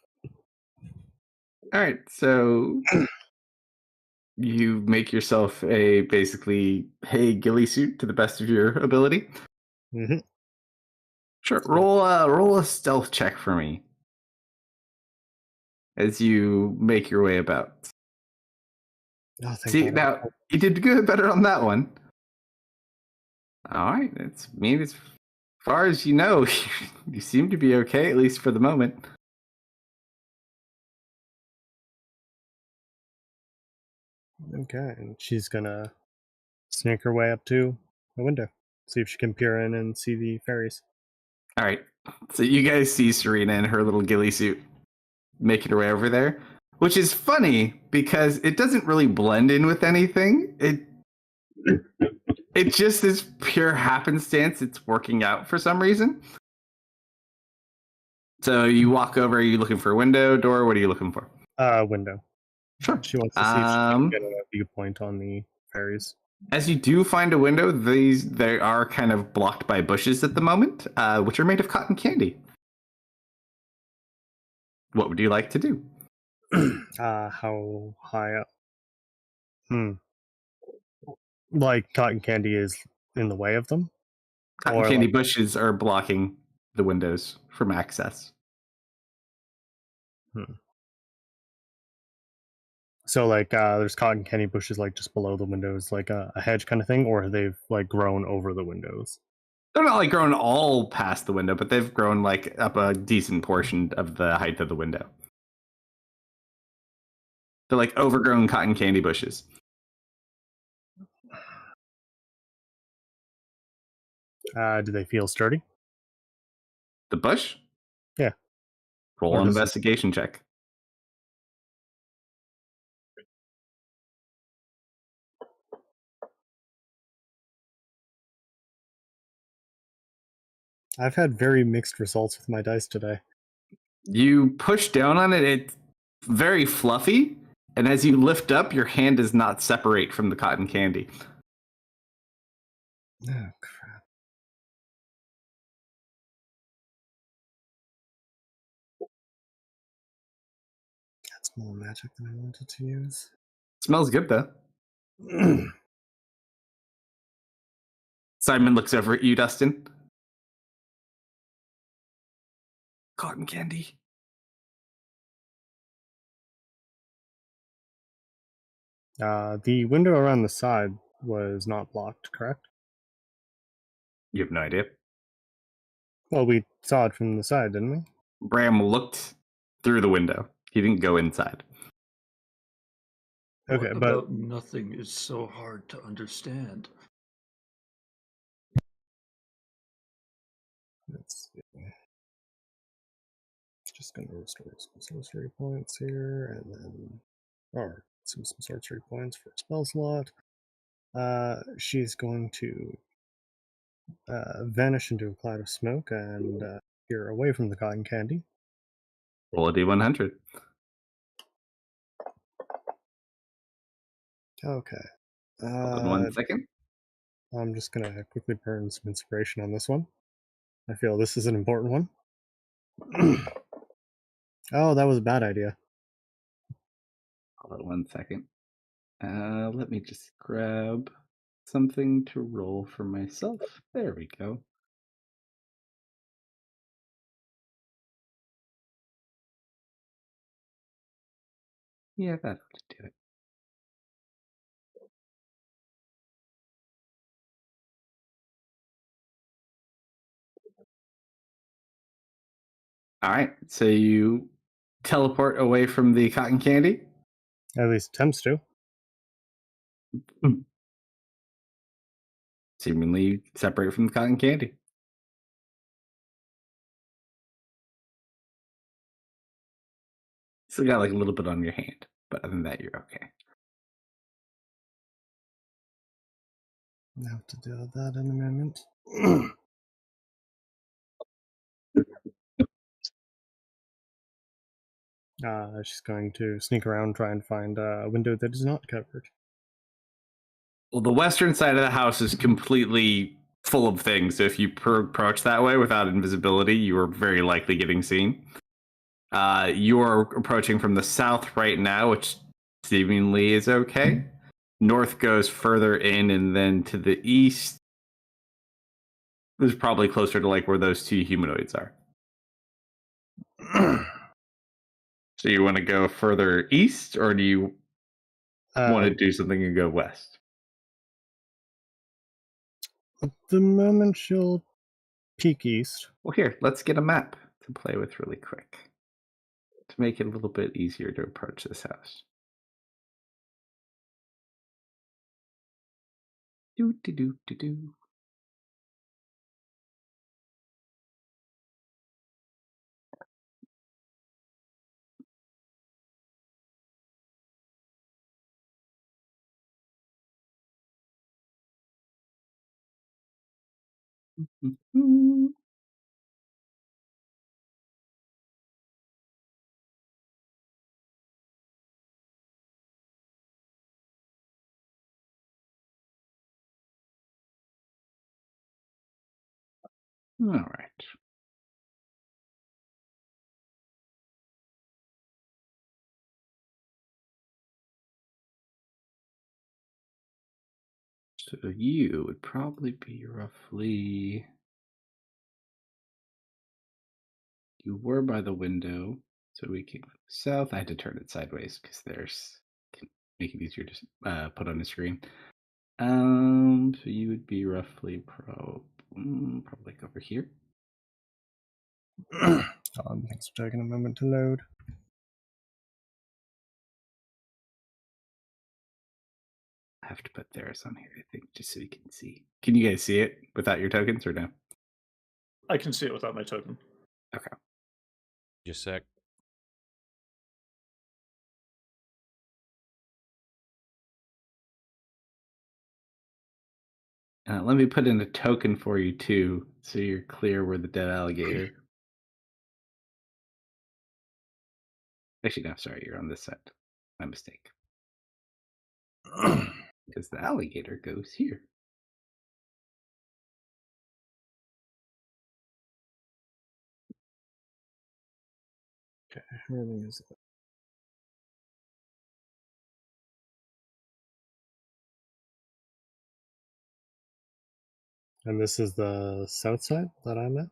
All right, so you make yourself a basically hey ghillie suit to the best of your ability. Mm-hmm. Sure. Roll a stealth check for me as you make your way about. Oh, thank See, God. now you did good, better on that one. All right, as far as you know, you seem to be okay, at least for the moment. Okay, and she's gonna sneak her way up to the window, see if she can peer in and see the fairies. All right, so you guys see Serena in her little ghillie suit making her way over there, which is funny because it doesn't really blend in with anything. It just is pure happenstance. It's working out for some reason. So you walk over. Are you looking for a window, door? What are you looking for? Window. Sure. She wants to see if she can get a viewpoint on the fairies. As you do find a window, they are kind of blocked by bushes at the moment, which are made of cotton candy. What would you like to do? How high up? Like cotton candy is in the way of them? Cotton Or candy like, bushes are blocking the windows from access. so like there's cotton candy bushes like just below the windows, like a hedge kind of thing, or they've like grown over the windows? They're not like grown all past the window, but they've grown like up a decent portion of the height of the window. They're like overgrown cotton candy bushes. Do they feel sturdy? The bush? Yeah. Roll Or an does it- investigation check. I've had very mixed results with my dice today. You push down on it, it's very fluffy, and as you lift up, your hand does not separate from the cotton candy. Oh crap. That's more magic than I wanted to use. Smells good though. Simon looks over at you, Dustin. Cotton candy. The window around the side was not blocked, correct? You have no idea. Well, we saw it from the side, didn't we? Bram looked through the window. He didn't go inside. Okay, What but about nothing is so hard to understand? let's see. Just gonna restore some sorcery points here, and then or some sorcery points for a spell slot. She's going to vanish into a cloud of smoke and peer away from the cotton candy. Roll a d100. Okay. Hold on 1 second. I'm just gonna quickly burn some inspiration on this one. I feel this is an important one. Oh, that was a bad idea. Hold on 1 second. Let me just grab something to roll for myself. There we go. Yeah, that ought to do it. All right, so you teleport away from the cotton candy. At least attempts to. Seemingly separate from the cotton candy. Still got like a little bit on your hand, but other than that, you're okay. I'll have to deal with that in a moment. She's going to sneak around, try and find a window that is not covered. Well, the western side of the house is completely full of things. So if you approach that way without invisibility, you are very likely getting seen. You're approaching from the south right now, which seemingly is okay. North goes further in, and then to the east is probably closer to like where those two humanoids are. So you want to go further east, or do you want to do something and go west? At the moment, she'll peek east. Well, here, let's get a map to play with really quick to make it a little bit easier to approach this house. Do do do do do. Mhm. All right. So you would probably be roughly. You were by the window, so we came from the south. I had to turn it sideways because there's can make it easier to put on the screen. So you would be roughly probably like over here. Thanks for taking a moment to load. I have to put theirs on here, I think, just so you can see. Can you guys see it without your tokens or no? I can see it without my token. Okay. Just a sec. Let me put in a token for you too, so you're clear where the dead alligator. Actually, no, sorry, you're on this side. My mistake. Because the alligator goes here. Okay, where is it? And this is the south side that I'm at?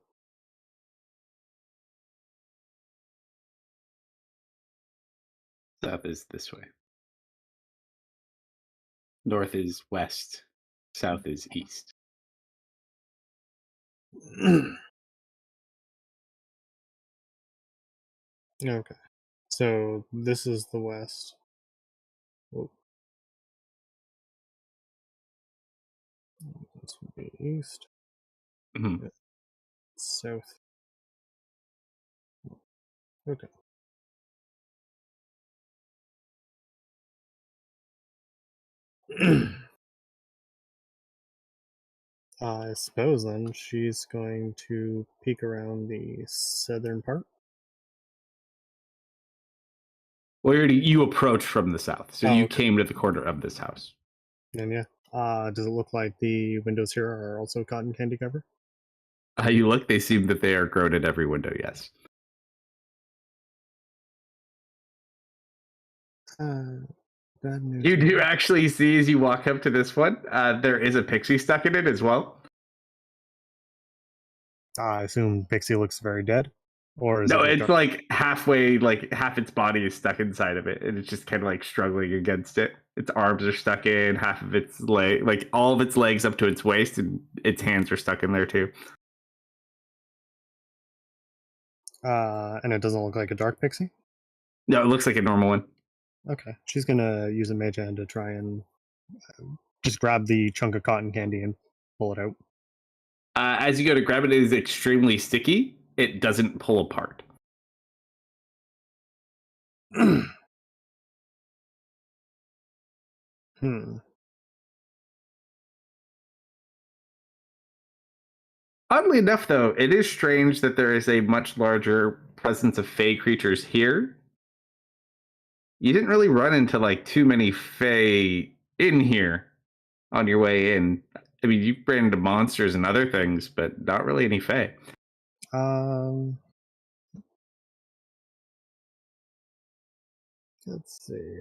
South is this way. North is west. South is east. Okay. So this is the west. Oh. This would be east. Mm-hmm. South. Okay. I suppose then she's going to peek around the southern part. Well, you approach from the south, so Oh, you okay. came to the corner of this house. And yeah. Does it look like the windows here are also cotton candy cover? How you look, they seem that they are grown at every window, yes. Bad news. You do actually see as you walk up to this one, there is a pixie stuck in it as well. I assume Pixie looks very dead? Or is No, it it's like halfway, like half its body is stuck inside of it, and it's just kind of like struggling against it. Its arms are stuck in, half of its leg, like all of its legs up to its waist, and its hands are stuck in there too. and it doesn't look like a dark pixie? No, it looks like a normal one. Okay. She's gonna use a mage hand to try and just grab the chunk of cotton candy and pull it out. As you go to grab it, it is extremely sticky. It doesn't pull apart. Hmm. Oddly enough, though, it is strange that there is a much larger presence of fey creatures here you didn't really run into like too many Fae in here on your way in. I mean, you ran into monsters and other things, but not really any Fae. Let's see.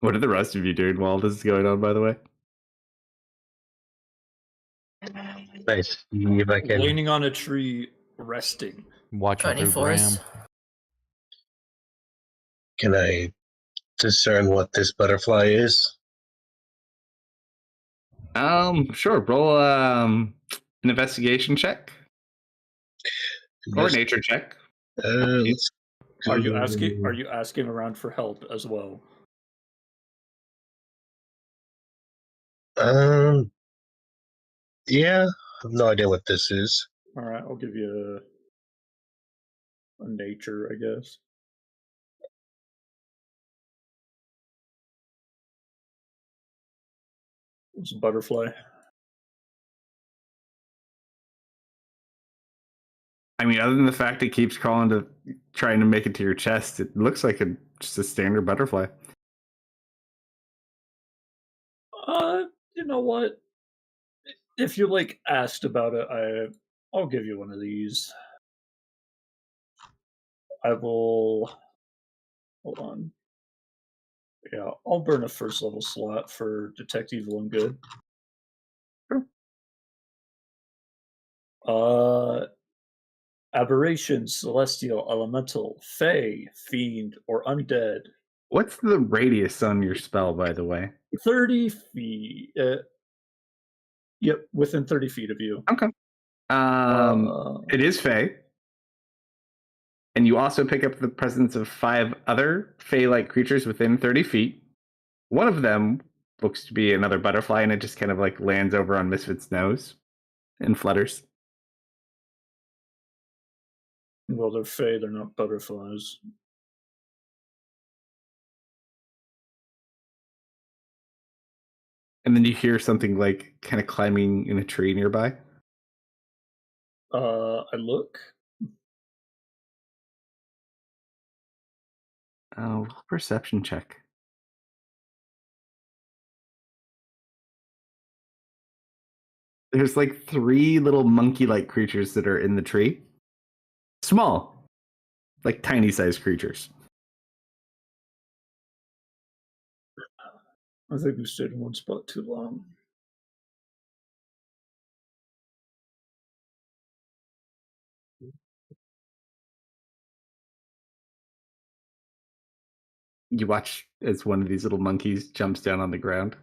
What are the rest of you doing while this is going on, by the way? Nice. If I can, Leaning on a tree, resting. Watching Trying through Graham. force. can I discern what this butterfly is? Sure. Roll an investigation check or a nature check. Let's Are you go- asking around for help as well? Yeah, I have no idea what this is. All right, I'll give you a nature, I guess. It's a butterfly. I mean, other than the fact it keeps crawling to trying to make it to your chest, it looks like just a standard butterfly. You know what? If you like asked about it, I'll give you one of these. I will. Hold on. Yeah, I'll burn a first level slot for detect evil and good. Sure. Aberration, celestial, elemental, fey, fiend, or undead. What's the radius on your spell, by the way? 30 feet. Yep, within 30 feet of you. Okay. It is Fey. And you also pick up the presence of 5 other Fey-like creatures within 30 feet. One of them looks to be another butterfly, and it just kind of like lands over on Misfit's nose and flutters. Well, they're fey, they're not butterflies. And then you hear something like kind of climbing in a tree nearby. I look. Oh, perception check. There's like 3 little monkey-like creatures that are in the tree. Small, like tiny-sized creatures. I think we stayed in one spot too long. You watch as one of these little monkeys jumps down on the ground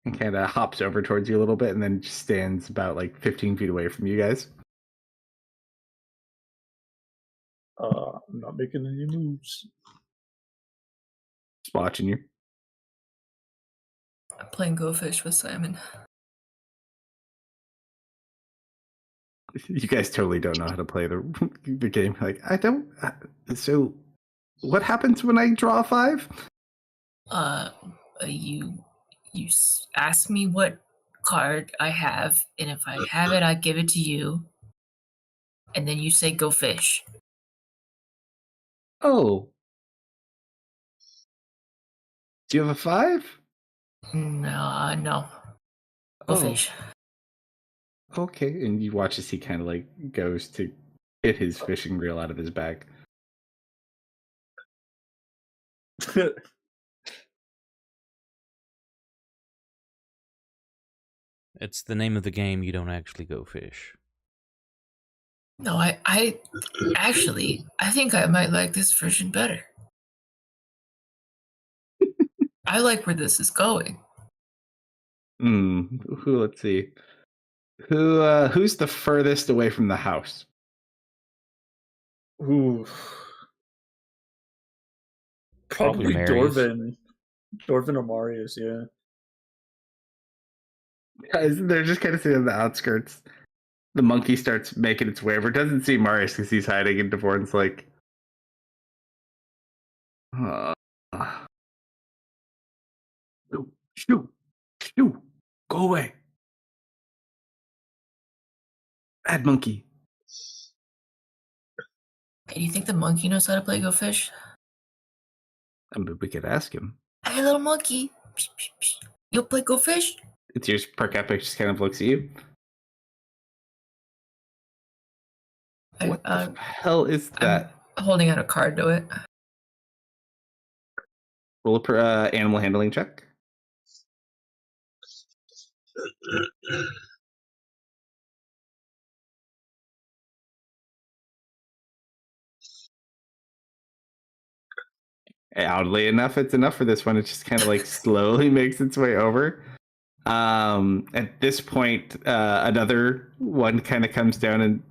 and kind of hops over towards you a little bit and then just stands about like 15 feet away from you guys. I'm not making any moves. Just watching you. I'm playing Go Fish with Simon. You guys totally don't know how to play the game. Like, I don't. So, what happens when I draw a 5? You ask me what card I have, and if I have it, I give it to you. And then you say go fish. Oh. Do you have a 5? No. Go Oh. fish. Okay. And you watch as he kind of like goes to get his fishing reel out of his bag. It's the name of the game. You don't actually go fish. No, I actually, I think I might like this version better. I like where this is going. Let's see. Who's the furthest away from the house? Ooh. Probably Marius. Dorvin or Marius, yeah. Guys, they're just kind of sitting on the outskirts. The monkey starts making its way over. It doesn't see Marius because he's hiding, and Devorn's like, shoo, go away. Bad monkey. Do you think the monkey knows how to play Go Fish? I mean, we could ask him. Hey, little monkey. Psh, psh, psh. You'll play Go Fish? It's your Park Epic just kind of looks at you. What the hell is that? I'm holding out a card to it. Roll a animal handling check. Oddly enough, it's enough for this one. It just kind of like slowly makes its way over. At this point, another one kind of comes down and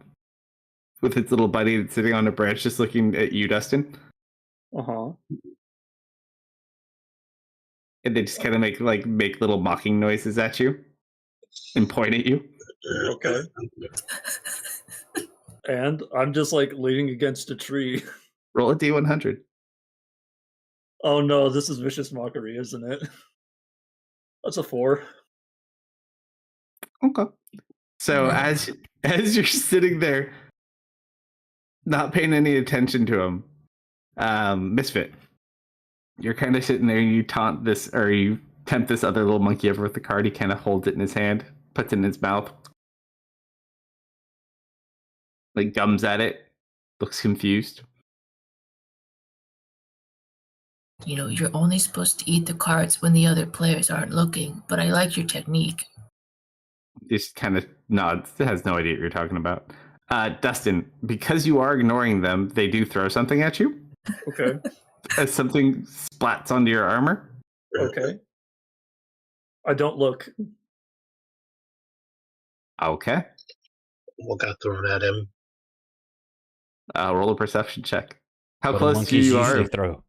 with its little buddy that's sitting on a branch, just looking at you, Dustin. Uh-huh. And they just kind of make little mocking noises at you and point at you. Okay. And I'm just like leaning against a tree. Roll a D100. Oh no, this is vicious mockery, isn't it? That's a 4. Okay. So as you're sitting there, not paying any attention to him, Misfit, you're kind of sitting there and you taunt this, or you tempt this other little monkey over with the card. He kind of holds it in his hand, puts it in his mouth, like gums at it, looks confused. You know, you're only supposed to eat the cards when the other players aren't looking, but I like your technique. Just kind of nods, has no idea what you're talking about. Dustin, because you are ignoring them, they do throw something at you. Okay. As something splats onto your armor. Okay. I don't look. Okay. What got thrown at him? Roll a perception check. How What do close to monkeys you usually are? throw?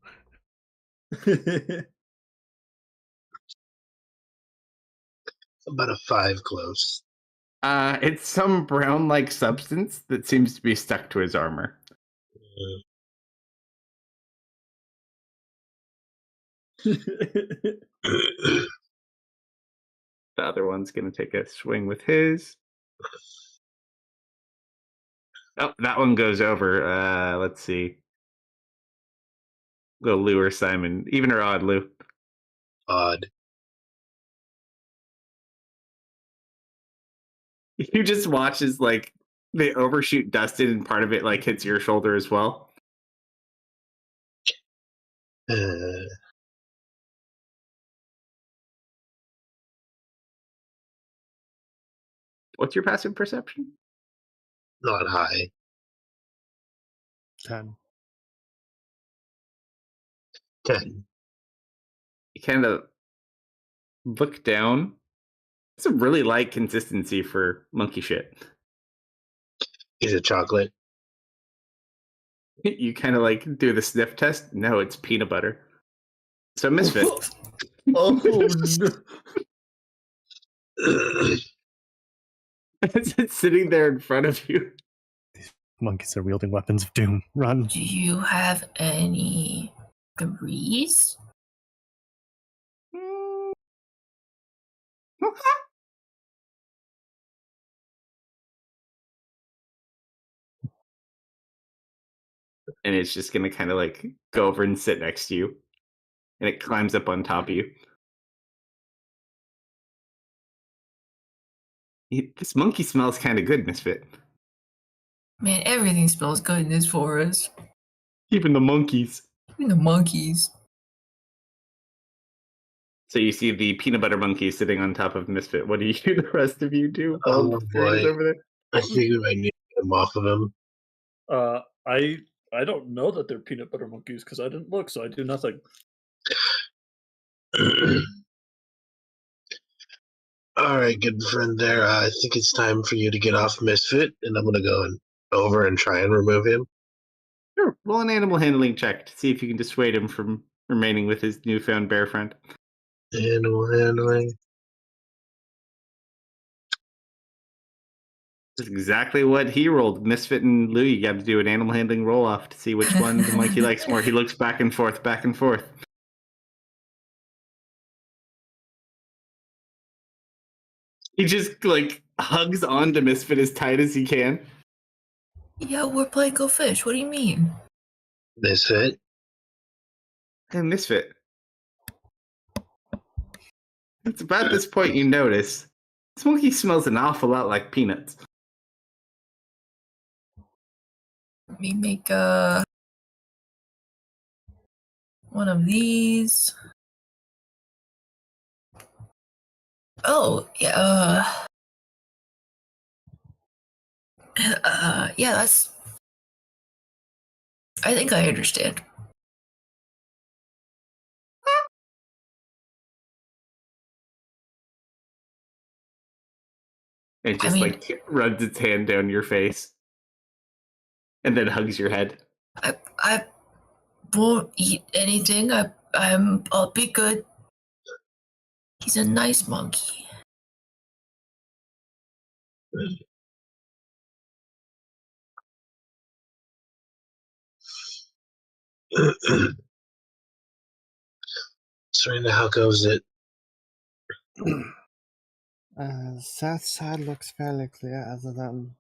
About a 5 close. It's some brown-like substance that seems to be stuck to his armor. Mm. The other one's going to take a swing with his. Oh, that one goes over. Let's see. Go Lou or Simon. Even or odd, Lou? Odd. You just watch as like they overshoot Dustin and part of it like hits your shoulder as well. What's your passive perception? Not high. 10. 10. You kind of look down. It's a really light consistency for monkey shit. Is it chocolate? You kind of like do the sniff test. No, it's peanut butter. So Misfit. Oh no. It's sitting there in front of you. Monkeys are wielding weapons of doom. Run. Do you have any threes? And it's just gonna kind of like go over and sit next to you. And it climbs up on top of you. This monkey smells kind of good, Misfit. Man, everything smells good in this forest. Even the monkeys. Even the monkeys. So you see the peanut butter monkey sitting on top of Misfit. What do the rest of you do? Oh, While Spirit is boy. over there? I figured I need to get him off of him. I don't know that they're peanut butter monkeys because I didn't look, so I do nothing. All right, good friend there. I think it's time for you to get off Misfit, and I'm going to go over and try and remove him. Sure. Roll an animal handling check to see if you can dissuade him from remaining with his newfound bear friend. Animal handling. That's exactly what he rolled. Misfit and Lou, you got to do an animal handling roll off to see which one the monkey likes more. He looks back and forth, back and forth. He just like hugs on to Misfit as tight as he can. Yeah, we're playing Go Fish. What do you mean? Misfit? Hey, Misfit. It's about this point you notice this monkey smells an awful lot like peanuts. Let me make one of these. Oh, yeah. Yeah, that's. I think I understand. It just like runs its hand down your face and then hugs your head. I won't eat anything. I'll be good. He's a nice monkey. Serena, how goes it? South side looks fairly clear, other than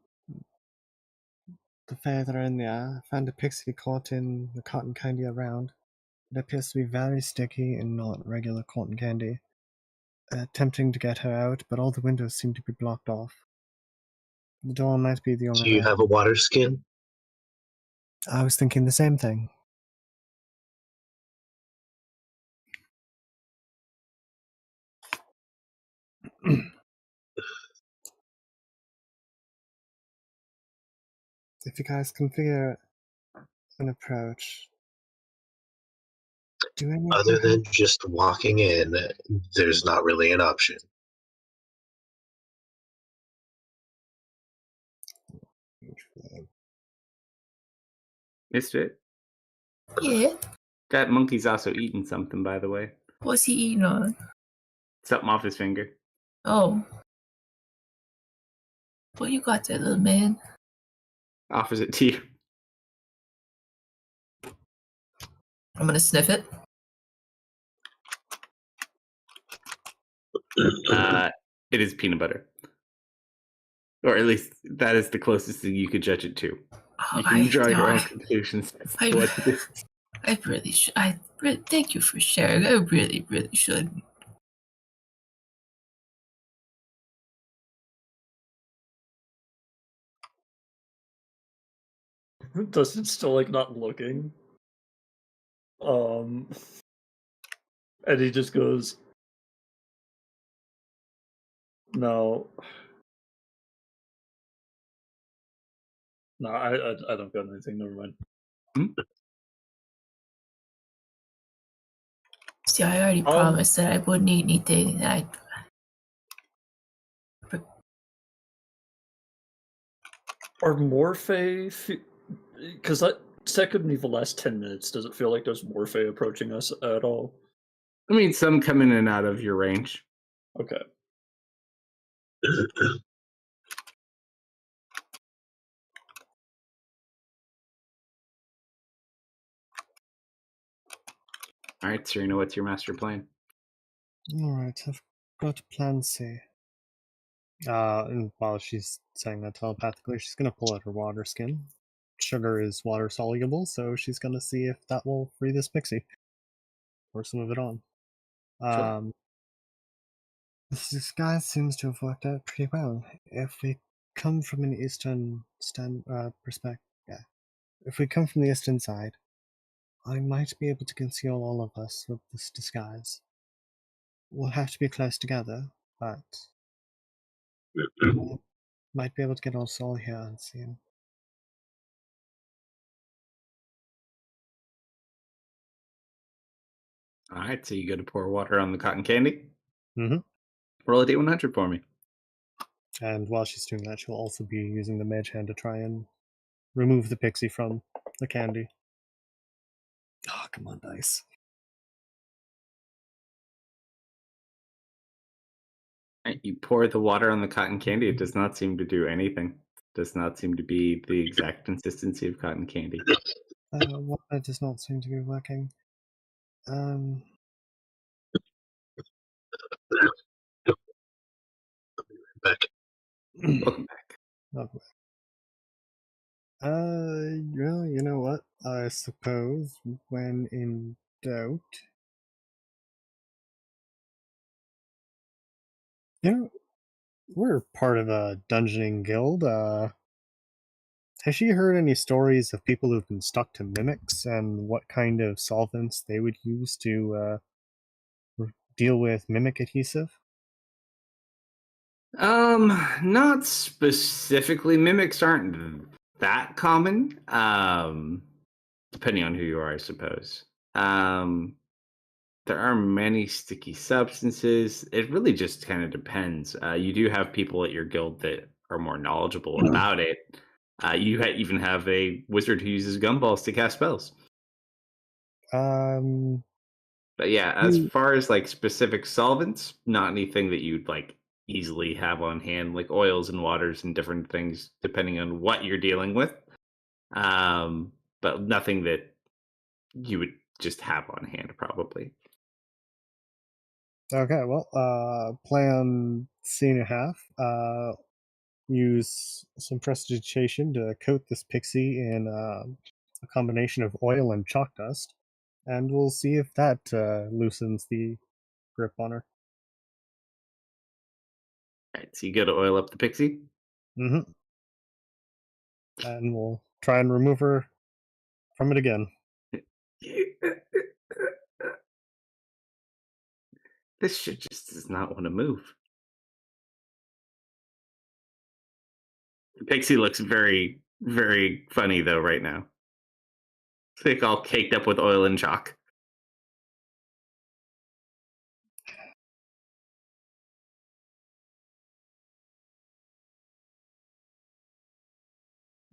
the further in there. I found a pixie caught in the cotton candy around. It appears to be very sticky and not regular cotton candy. Attempting to get her out, but all the windows seem to be blocked off. The door might be the only Do you way. have a water skin? I was thinking the same thing. If you guys can figure an approach, do any of Other you than just walking in, there's not really an option. have... Misfit. Yeah. That monkey's also eating something, by the way. What's he eating on? Something off his finger. Oh. What you got there, little man? Offers it to you. I'm gonna sniff it. It is peanut butter. Or at least that is the closest thing you could judge it to. Oh, You can draw your own conclusions as to what it is. I really should. Thank you for sharing. I really, really should. Dustin's still like not looking. And he just goes, "No, no, I don't got anything. Never mind." See, I already promised that I wouldn't eat anything. Are Morphe? Because that couldn't even last 10 minutes. Does it feel like there's Morphe approaching us at all? I mean, some come in and out of your range. Okay. All right, Serena, what's your master plan? Alright, I've got plan C. And while she's saying that telepathically, she's gonna pull out her water skin. Sugar is water soluble, so she's gonna see if that will free this pixie. Pour some of it on. Sure. This disguise seems to have worked out pretty well. If we come from an eastern perspective, if we come from the eastern side, I might be able to conceal all of us with this disguise. We'll have to be close together, but might be able to get us all here unseen. All right, so you go to pour water on the cotton candy. Mm-hmm. Roll a D100 for me. And while she's doing that, she'll also be using the mage hand to try and remove the pixie from the candy. Oh, come on, dice. You pour the water on the cotton candy. It does not seem to do anything. Does not seem to be the exact consistency of cotton candy. Water does not seem to be working. Back. Welcome back. Okay. Well, you know what? I suppose when in doubt. You know, we're part of a dungeoning guild. Has she heard any stories of people who've been stuck to mimics and what kind of solvents they would use to deal with mimic adhesive? Not specifically. Mimics aren't that common. Depending on who you are, I suppose. There are many sticky substances. It really just kind of depends. You do have people at your guild that are more knowledgeable about it. You even have a wizard who uses gumballs to cast spells. Um, But yeah, as Hmm. far as like specific solvents, not anything that you'd like easily have on hand, like oils and waters and different things, depending on what you're dealing with. But nothing that you would just have on hand, probably. Okay, well, plan scene and a half. Use some prestidigitation to coat this pixie in a combination of oil and chalk dust, and we'll see if that loosens the grip on her. All right, so you go to oil up the pixie. Mm-hmm. And we'll try and remove her from it again. This shit just does not want to move. The pixie looks very, very funny though right now. It's like all caked up with oil and chalk.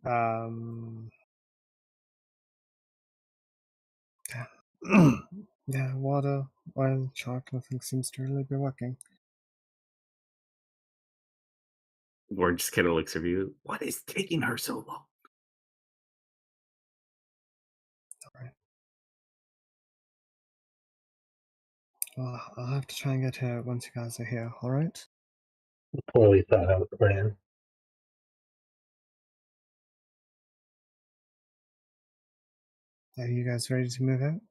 Um, yeah, water, oil, chalk, nothing seems to really be working. Ward just kind of looks at you. What is taking her so long? Well, I'll have to try and get her once you guys are here, alright? Poorly thought out plan. Are you guys ready to move out?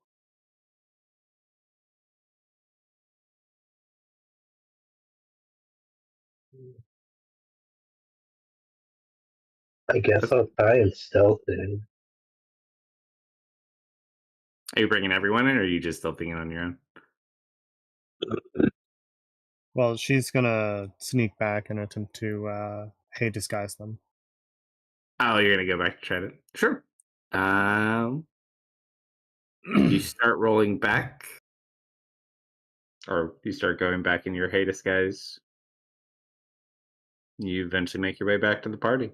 I guess I'll try and stealth in. Are you bringing everyone in, or are you just stealthing in on your own? Well, she's gonna sneak back and attempt to, disguise them. Oh, you're gonna go back to try to. Sure. You start rolling back, or you start going back in your hey disguise. You eventually make your way back to the party.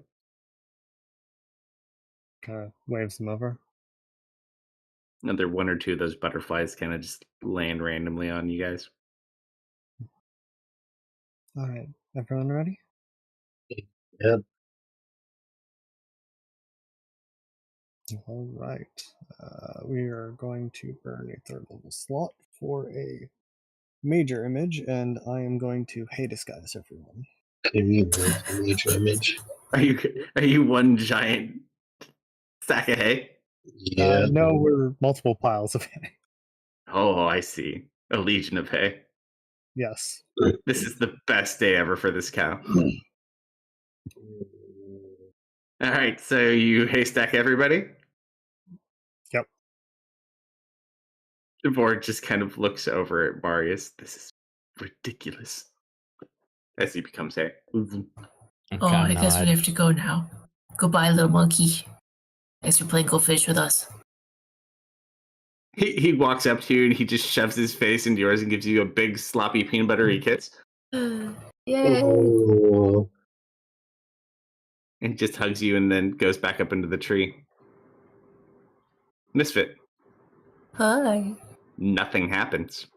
Waves them over. Another one or two of those butterflies kind of just land randomly on you guys. Alright, everyone ready? Yep. Alright, we are going to burn a third level slot for a major image, and I am going to disguise everyone. Can you move the major image? Are you one giant sack of hay? Yeah. No, we're multiple piles of hay. Oh, I see. A legion of hay. Yes. This is the best day ever for this cow. All right, so you haystack everybody? Yep. The board just kind of looks over at Marius. This is ridiculous. As he becomes hay. Oh, I guess we have to go now. Goodbye, little monkey. Thanks for playing Go Fish with us. He walks up to you and he just shoves his face into yours and gives you a big sloppy peanut buttery kiss. Yay! Oh, And just hugs you and then goes back up into the tree. Misfit. Hi. Nothing happens.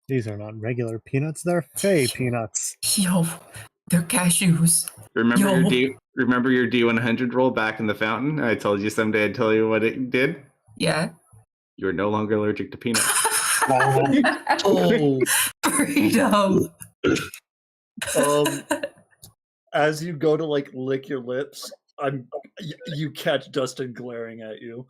These are not regular peanuts, they're fey peanuts. Yo, they're cashews. Remember your D100 roll back in the fountain? I told you someday I'd tell you what it did? Yeah. You're no longer allergic to peanuts. Oh, freedom. As you go to like lick your lips, you catch Dustin glaring at you.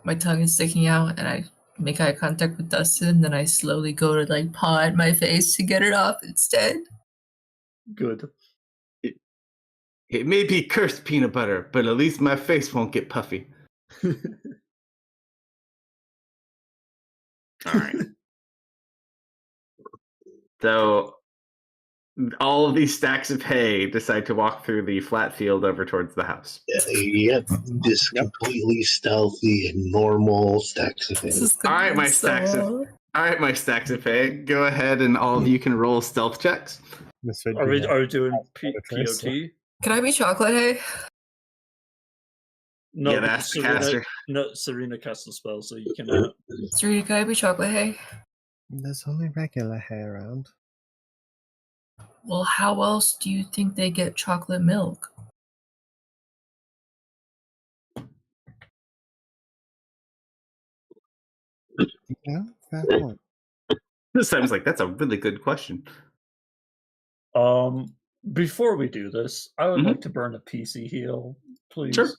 My tongue is sticking out, and I make eye contact with Dustin. Then I slowly go to like paw at my face to get it off instead. Good. It may be cursed peanut butter, but at least my face won't get puffy. All right. So all of these stacks of hay decide to walk through the flat field over towards the house. Yep, just completely stealthy and normal stacks of hay. This is All right, gonna my be stacks of so. all right, my stacks of hay. Go ahead, and all of you can roll stealth checks. Misfit, Are do we not doing have a trace. POT? Can I be chocolate hay? No, Yeah, because that's the caster. Serena casts the spell, so you cannot. Serena, can I be chocolate hay? There's only regular hay around. Well, how else do you think they get chocolate milk? Yeah, fair point. This time's like, that's a really good question. Before we do this, I would Mhm. like to burn a PC heal, please. Sure.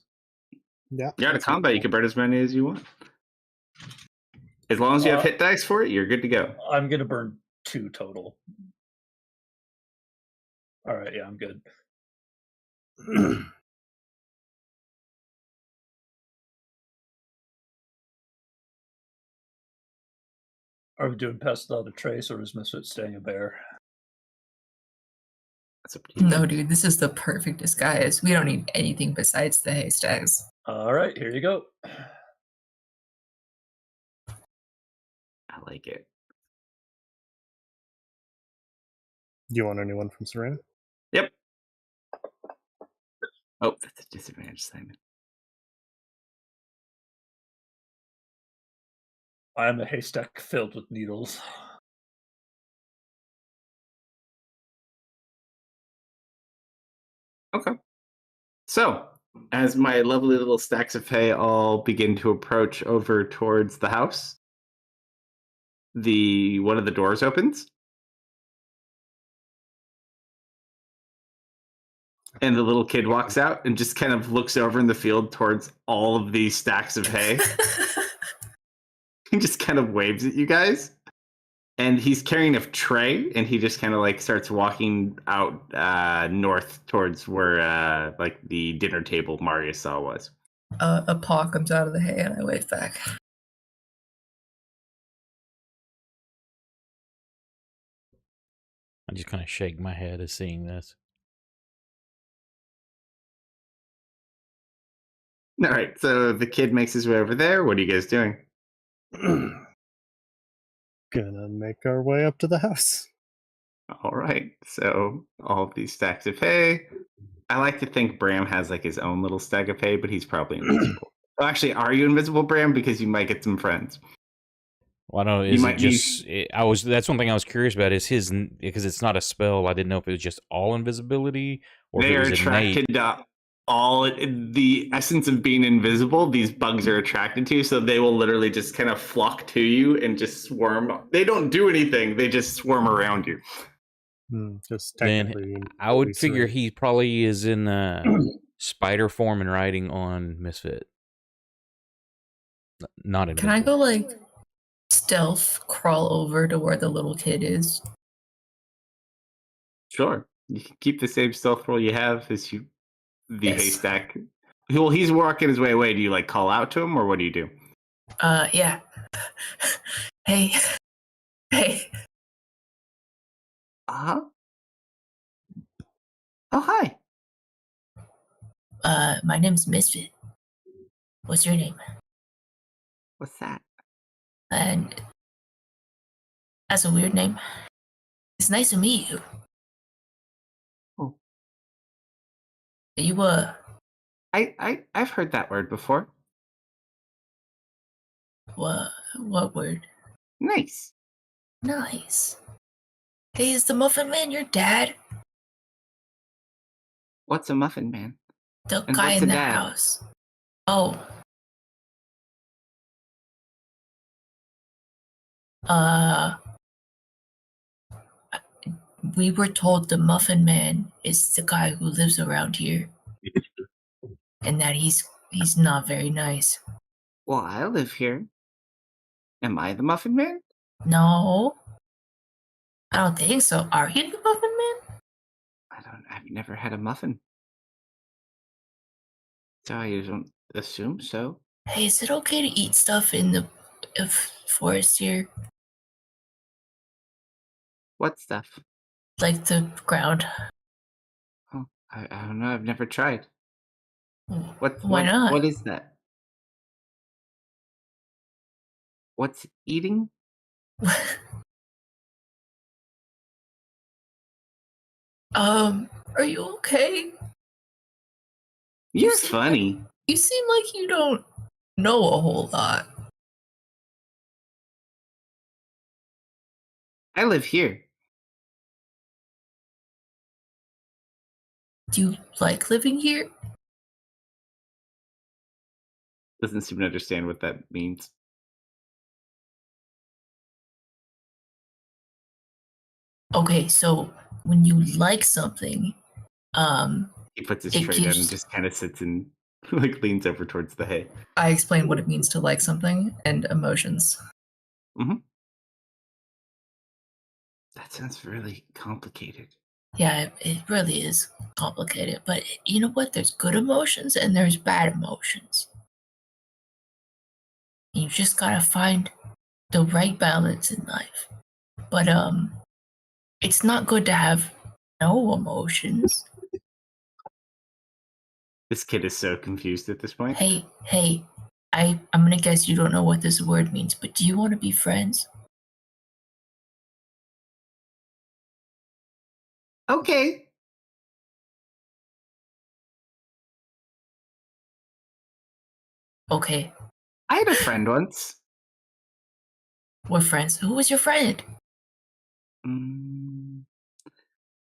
Yeah. You're out of that's combat, you can burn as many as you want. As long as you have hit dice for it, you're good to go. I'm gonna burn 2 total. All right, yeah, I'm good. Are we doing pest without a trace, or is Misfit staying a bear? That's up to you. No, dude, this is the perfect disguise. We don't need anything besides the haystacks. All right, here you go. I like it. You want a new one from Serena? Yep. Oh, that's a disadvantage, Simon. I am a haystack filled with needles. Okay. So, as my lovely little stacks of hay all begin to approach over towards the house, one of the doors opens, and the little kid walks out and just kind of looks over in the field towards all of these stacks of hay. He just kind of waves at you guys. And he's carrying a tray, and he just kind of like starts walking out north towards where like the dinner table Marius saw was. A paw comes out of the hay, and I wave back. I just kind of shake my head as seeing this. All right, so the kid makes his way over there. What are you guys doing? Gonna make our way up to the house. All right, so all of these stacks of hay. I like to think Bram has like his own little stack of hay, but he's probably invisible. Oh, actually, are you invisible, Bram? Because you might get some friends. Well, I don't know. You Is it might be- just? That's one thing I was curious about. Is his because it's not a spell? I didn't know if it was just all invisibility or They if are it was attracted innate. to all the essence of being invisible. These bugs are attracted to, so they will literally just kind of flock to you and just swarm. They don't do anything; they just swarm around you. Just Then technically. I would figure he probably is in spider form and riding on Misfit. Not invisible. Can I go like stealth crawl over to where the little kid is? Sure, you can keep the same stealth roll you have as the Yes. haystack. Well, he's walking his way away. Do you like call out to him, or what do you do? Yeah. Hey. Hey. Uh-huh. Oh, hi. My name's Misfit. What's your name? What's that? And that's a weird name. It's nice to meet you. Oh. You I've heard that word before. what word? Nice. Nice. Hey, is the Muffin Man your dad? What's a muffin man? The And guy what's in a the dad? house. Oh. We were told the Muffin Man is the guy who lives around here, and that he's not very nice. Well, I live here. Am I the Muffin Man? No, I don't think so. Are you the Muffin Man? I've never had a muffin. So I don't assume so. Hey, is it okay to eat stuff in the forest here? What stuff? Like the ground? Oh, I don't know. I've never tried. Why not? What is that? What's eating? Are you okay? You're seem funny. You seem like you don't know a whole lot. I live here. Do you like living here? Doesn't seem to understand what that means. Okay, so when you like something, He puts his it tray down and gives. just kind of sits and like leans over towards the hay. I explain what it means to like something and emotions. That sounds really complicated. Yeah, it really is complicated, but you know what? There's good emotions and there's bad emotions. You just gotta find the right balance in life. But it's not good to have no emotions. This kid is so confused at this point. Hey, I'm gonna guess you don't know what this word means, but do you want to be friends? Okay. Okay, I had a friend once. we're friends. Who was your friend? Don't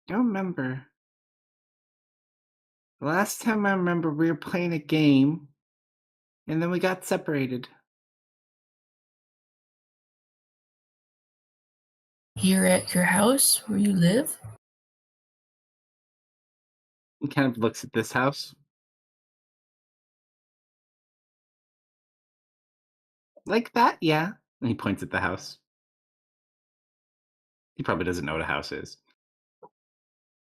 remember. The last time I remember, we were playing a game, and then we got separated. Here at your house where you live? He kind of looks at this house. Like that, yeah. And he points at the house. He probably doesn't know what a house is.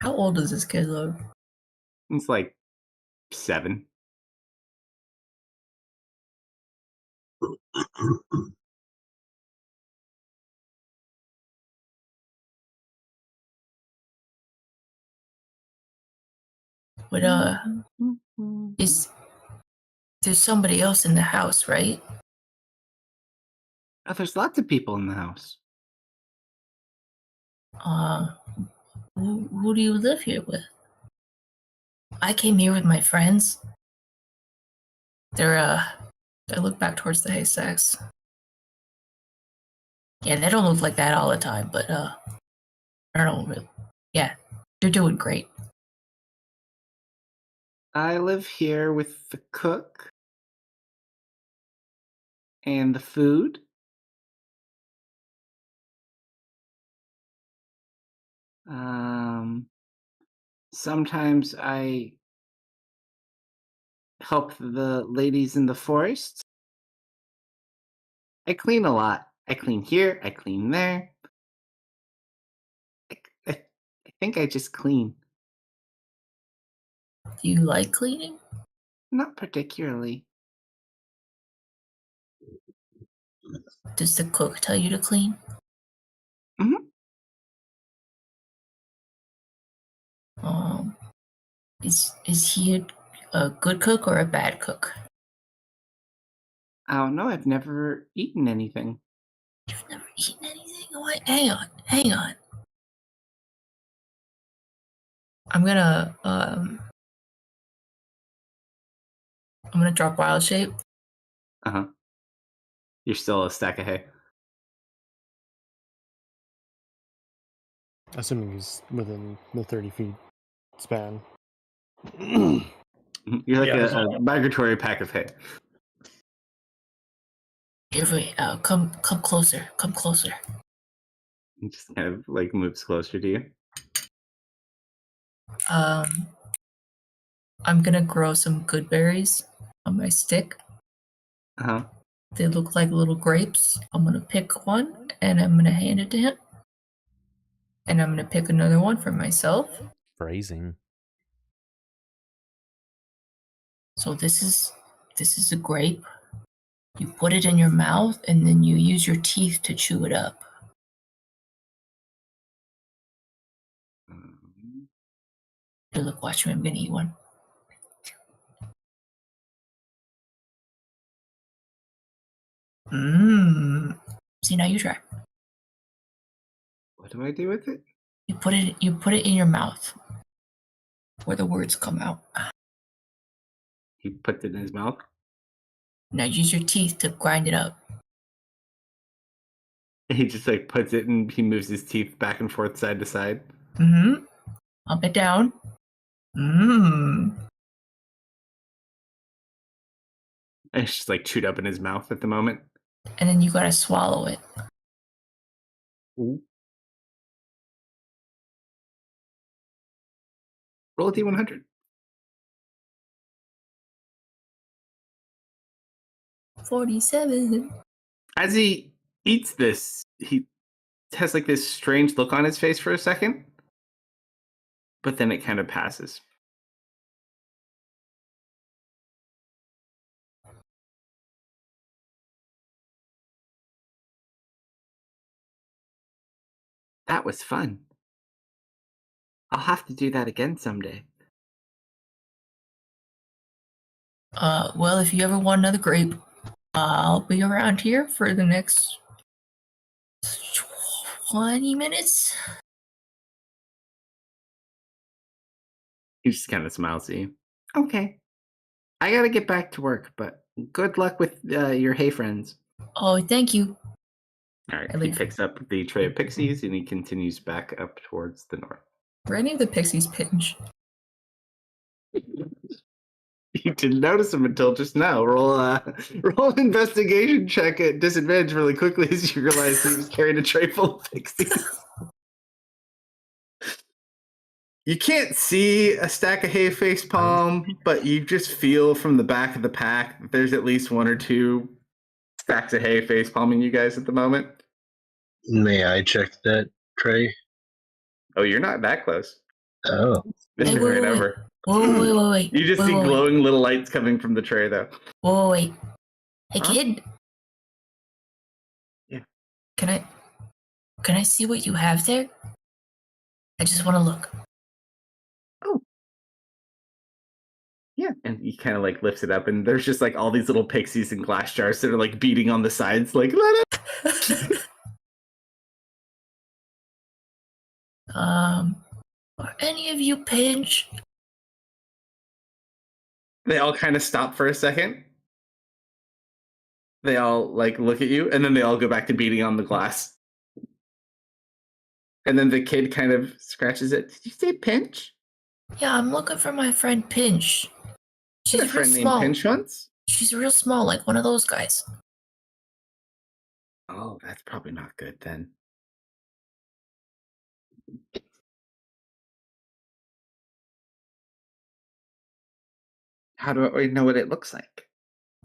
How old does this kid look? He's like 7. But is there's somebody else in the house, right? Oh, there's lots of people in the house. Uh, who do you live here with? I came here with my friends. They're I look back towards the haystacks. Yeah, they don't look like that all the time, but I don't know. Yeah, they're doing great. I live here with the cook and the food. Sometimes I help the ladies in the forest. I clean a lot. I clean here, I clean there. I think I just clean. Do you like cleaning? Not particularly. Does the cook tell you to clean? Mhm. Um, is he a good cook or a bad cook? I don't know. I've never eaten anything. You've never eaten anything? Oh, wait, hang on. I'm gonna drop wild shape. Uh-huh. You're still a stack of hay. Assuming he's within the 30 feet span. Mhm. You're like Yeah, a migratory pack of hay. Here, come closer. Come closer. He just kind of like moves closer to you. I'm gonna grow some good berries on my stick. Uh-huh. They look like little grapes. I'm gonna pick one and I'm gonna hand it to him. And I'm gonna pick another one for myself. Phrasing. So this is a grape. You put it in your mouth and then you use your teeth to chew it up. Here, look, watch me. I'm gonna eat one. Mmm. See, now you try. What do I do with it? You put it in your mouth where the words come out. He puts it in his mouth. Now use your teeth to grind it up. He just like puts it and he moves his teeth back and forth side to side. Mm-hmm. Up it down. Mmm. And it's just like chewed up in his mouth at the moment. And then you gotta swallow it. Ooh. Roll a D100. 47. As he eats this, he has like this strange look on his face for a second, but then it kind of passes. That was fun. I'll have to do that again someday. Well, if you ever want another grape, I'll be around here for the next 20 minutes. He just kind of smiles at you. Okay. I gotta get back to work, but good luck with your hay friends. Oh, thank you. All right. I He leave. picks up the tray of pixies and he continues back up towards the north. Were any of the pixies pinch? You didn't notice him until just now. Roll an investigation check at disadvantage really quickly as you realize he was carrying a tray full of pixies. You can't see a stack of hay face palm, but you just feel from the back of the pack that there's at least one or two stacks of hay face palming you guys at the moment. May I check that tray? Oh, you're not that close. Oh. This Hey, is wait, right wait, over. Wait. You just see glowing little lights coming from the tray, though. Wait. Hey, Huh? kid. Yeah. Can I see what you have there? I just want to look. Oh. Yeah. And he kind of like lifts it up, and there's just like all these little pixies in glass jars that are like beating on the sides, like, let it. Are any of you pinch? They all kind of stop for a second. They all like look at you, and then they all go back to beating on the glass. And then the kid kind of scratches it. Did you say Pinch? Yeah, I'm looking for my friend Pinch. You had She's a real friend named small. Pinch once? She's real small, like one of those guys. Oh, that's probably not good then. How do I know what it looks like?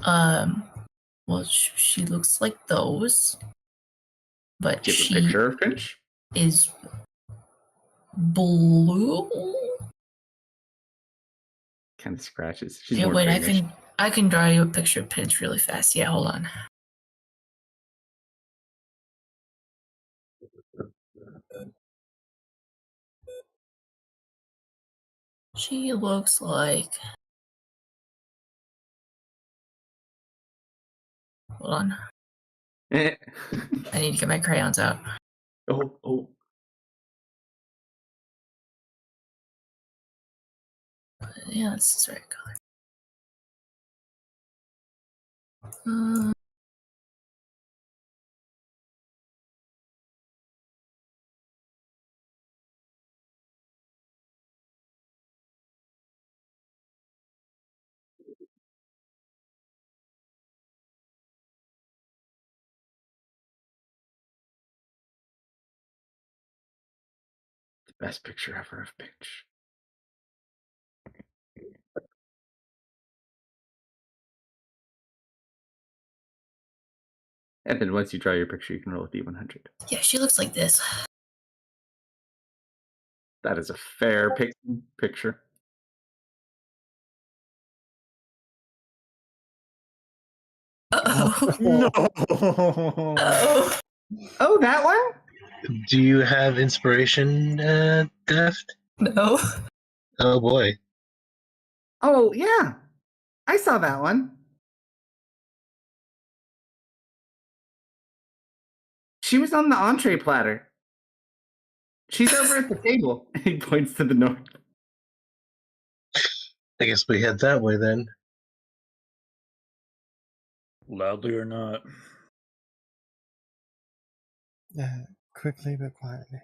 Well, she looks like those, but Do you have a she picture of Pinch? is blue. Kind of scratches. She's Yeah, more wait, greenish. I can draw you a picture of Pinch really fast. Yeah, hold on. She looks like. Hold on. Eh. I need to get my crayons out. Oh. Yeah, this is the right color. The best picture ever of Pinch. And then once you draw your picture, you can roll a D100. Yeah, she looks like this. That is a fair picture. Uh-oh. No. Uh-oh. Oh, that one? Do you have inspiration, Deft? No. Oh boy. Oh, yeah. I saw that one. She was on the entree platter. She's over at the table. He points to the north. I guess we head that way then. Loudly or not. Quickly but quietly.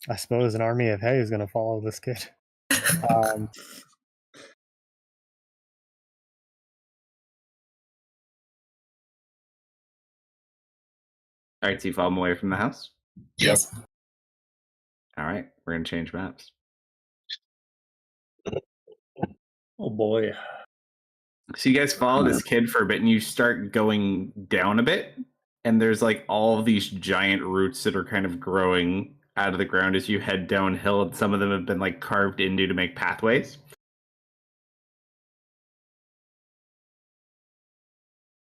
I suppose an army of hay is going to follow this kid. All right, so you follow him away from the house? Yes. All right, we're going to change maps. Oh boy. So you guys follow this kid for a bit, and you start going down a bit, and there's like all of these giant roots that are kind of growing out of the ground as you head downhill, and some of them have been like carved into to make pathways.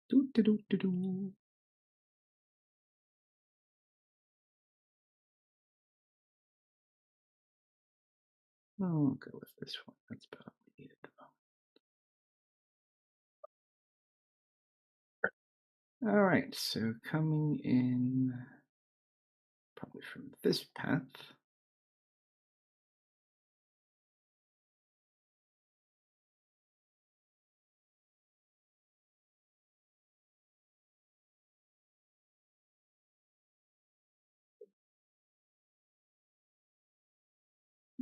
Doo-doo-doo-doo-doo. I'll go with this one. That's about what we need at the moment. All right, so coming in probably from this path.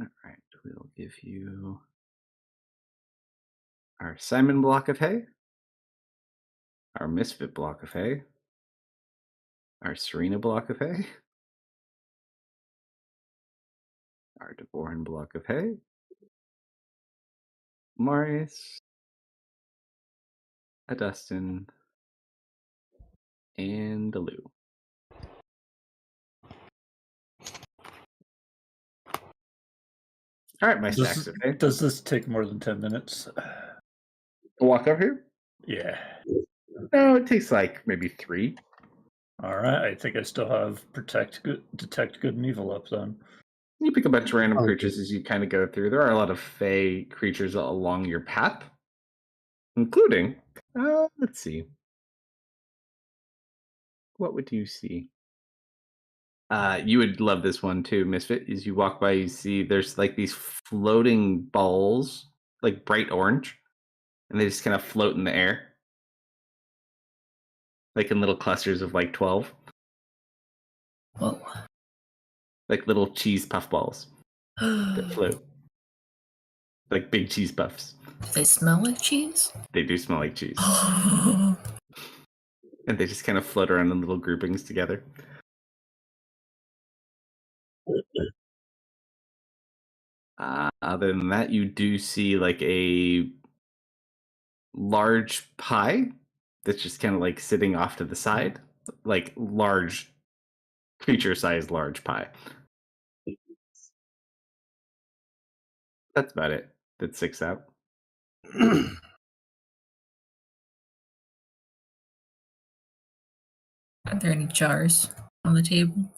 All right, we'll give you our Simon block of hay, our Misfit block of hay, our Serena block of hay, our Devoran block of hay, Marius, a Dustin, and a Lou. All right, my stacks of hay. Does this take more than 10 minutes? Walk over here? Yeah. No, it takes like maybe 3. All right. I think I still have detect good and evil up then. You pick a bunch of random Oh, creatures as you kind of go through. There are a lot of fey creatures along your path, including, let's see. What would you see? You would love this one too, Misfit. As you walk by, you see there's like these floating balls, like bright orange, and they just kind of float in the air, like in little clusters of like 12, Whoa. like little cheese puff balls that float, like big cheese puffs. Do they smell like cheese? They do smell like cheese, Oh. and they just kind of float around in little groupings together. Other than that, you do see like a large pie that's just kind of like sitting off to the side, like large creature-sized large pie. That's about it. That sticks out. Are there any jars on the table?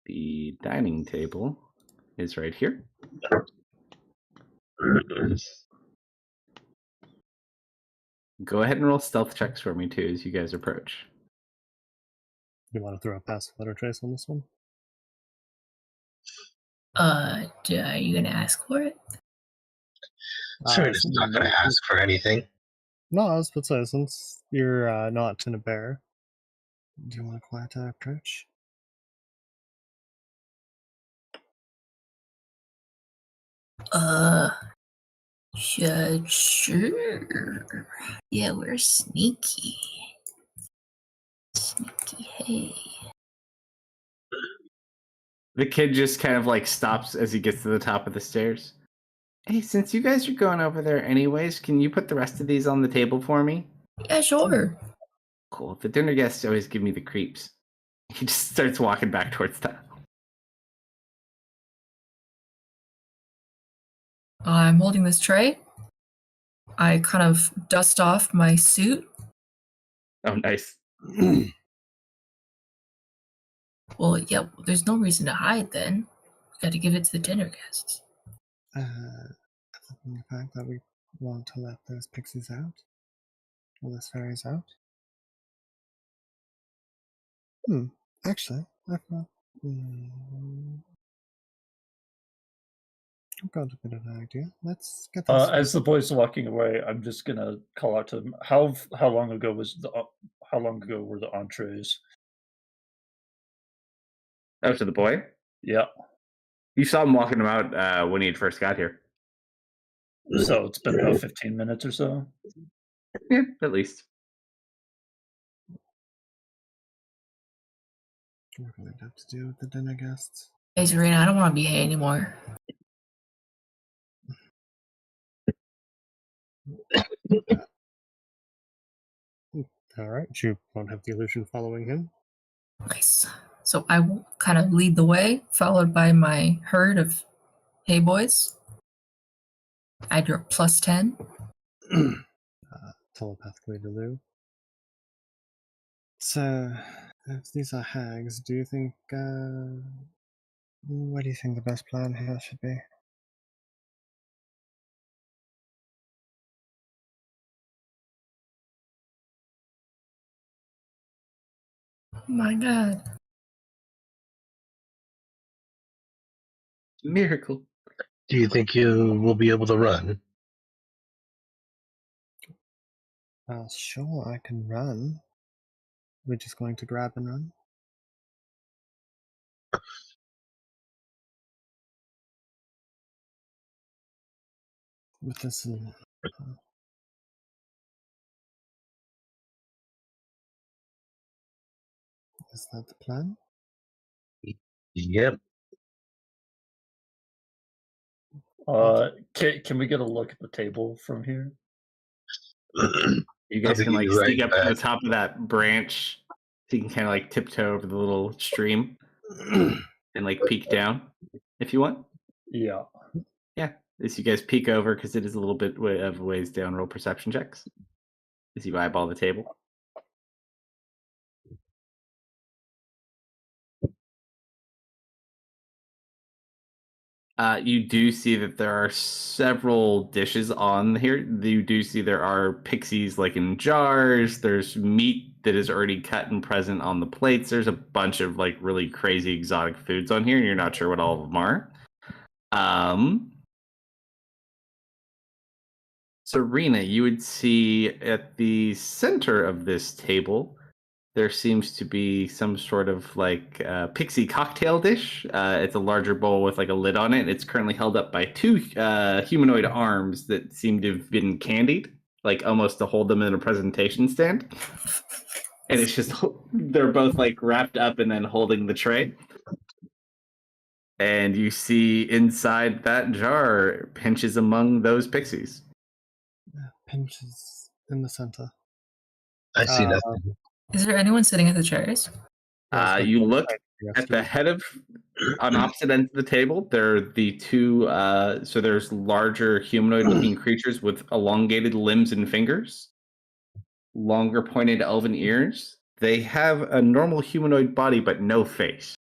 The dining table is right here. Go ahead and roll stealth checks for me too as you guys approach. You want to throw a pass letter trace on this one? Are you gonna ask for it? Serena's not going to ask for anything. No, I was about to say, since you're not in a bear, do you want a quiet approach? Sure. Yeah, we're sneaky. Sneaky, hey. The kid just kind of like stops as he gets to the top of the stairs. Hey, since you guys are going over there anyways, can you put the rest of these on the table for me? Yeah, sure. Cool. The dinner guests always give me the creeps. He just starts walking back towards that. I'm holding this tray. I kind of dust off my suit. Oh, nice. Well, yeah, there's no reason to hide then. We got to give it to the dinner guests. Other than the fact that we want to let those pixies out, or those fairies out. Actually, I've got a bit of an idea. Let's get this. As the boys are walking away, I'm just gonna call out to them. How long ago were the entrees? Oh, to the boy? Yeah, You saw him walking him out when he had first got here. so it's been about 15 minutes or so. Yeah, at least. We're going to have to do with the dinner guests. Hey, Serena, I don't want to be here anymore. Alright, you won't have the illusion following him. Nice. So I will kind of lead the way, followed by my herd of hey boys. Add your +10. Telepathically to Lou. So, if these are hags, do you think, what do you think the best plan here should be? Oh my god. Miracle. Do you think you will be able to run? Well, sure, I can run. We're just going to grab and run. With this, is that the plan? Yep. Can we get a look at the table from here? You guys I'll can be like right sneak up to the back. top of that branch, so you can kind of like tiptoe over the little stream and like peek down if you want. Yeah. Yeah, as you guys peek over, because it is a little bit of a ways down. Roll perception checks as you eyeball the table. You do see that there are several dishes on here. You do see there are pixies like in jars. There's meat that is already cut and present on the plates. There's a bunch of like really crazy exotic foods on here, and you're not sure what all of them are. Serena, you would see at the center of this table, there seems to be some sort of like pixie cocktail dish. It's a larger bowl with like a lid on it. It's currently held up by two humanoid arms that seem to have been candied, like almost to hold them in a presentation stand. And it's just, they're both like wrapped up and then holding the tray. And you see inside that jar pinches among those pixies. Pinches in the center. I see Uh, nothing. Is there anyone sitting at the chairs? You look at the head of, on opposite ends of the table, there are the two, so there's larger humanoid looking creatures with elongated limbs and fingers, longer pointed elven ears. They have a normal humanoid body, but no face.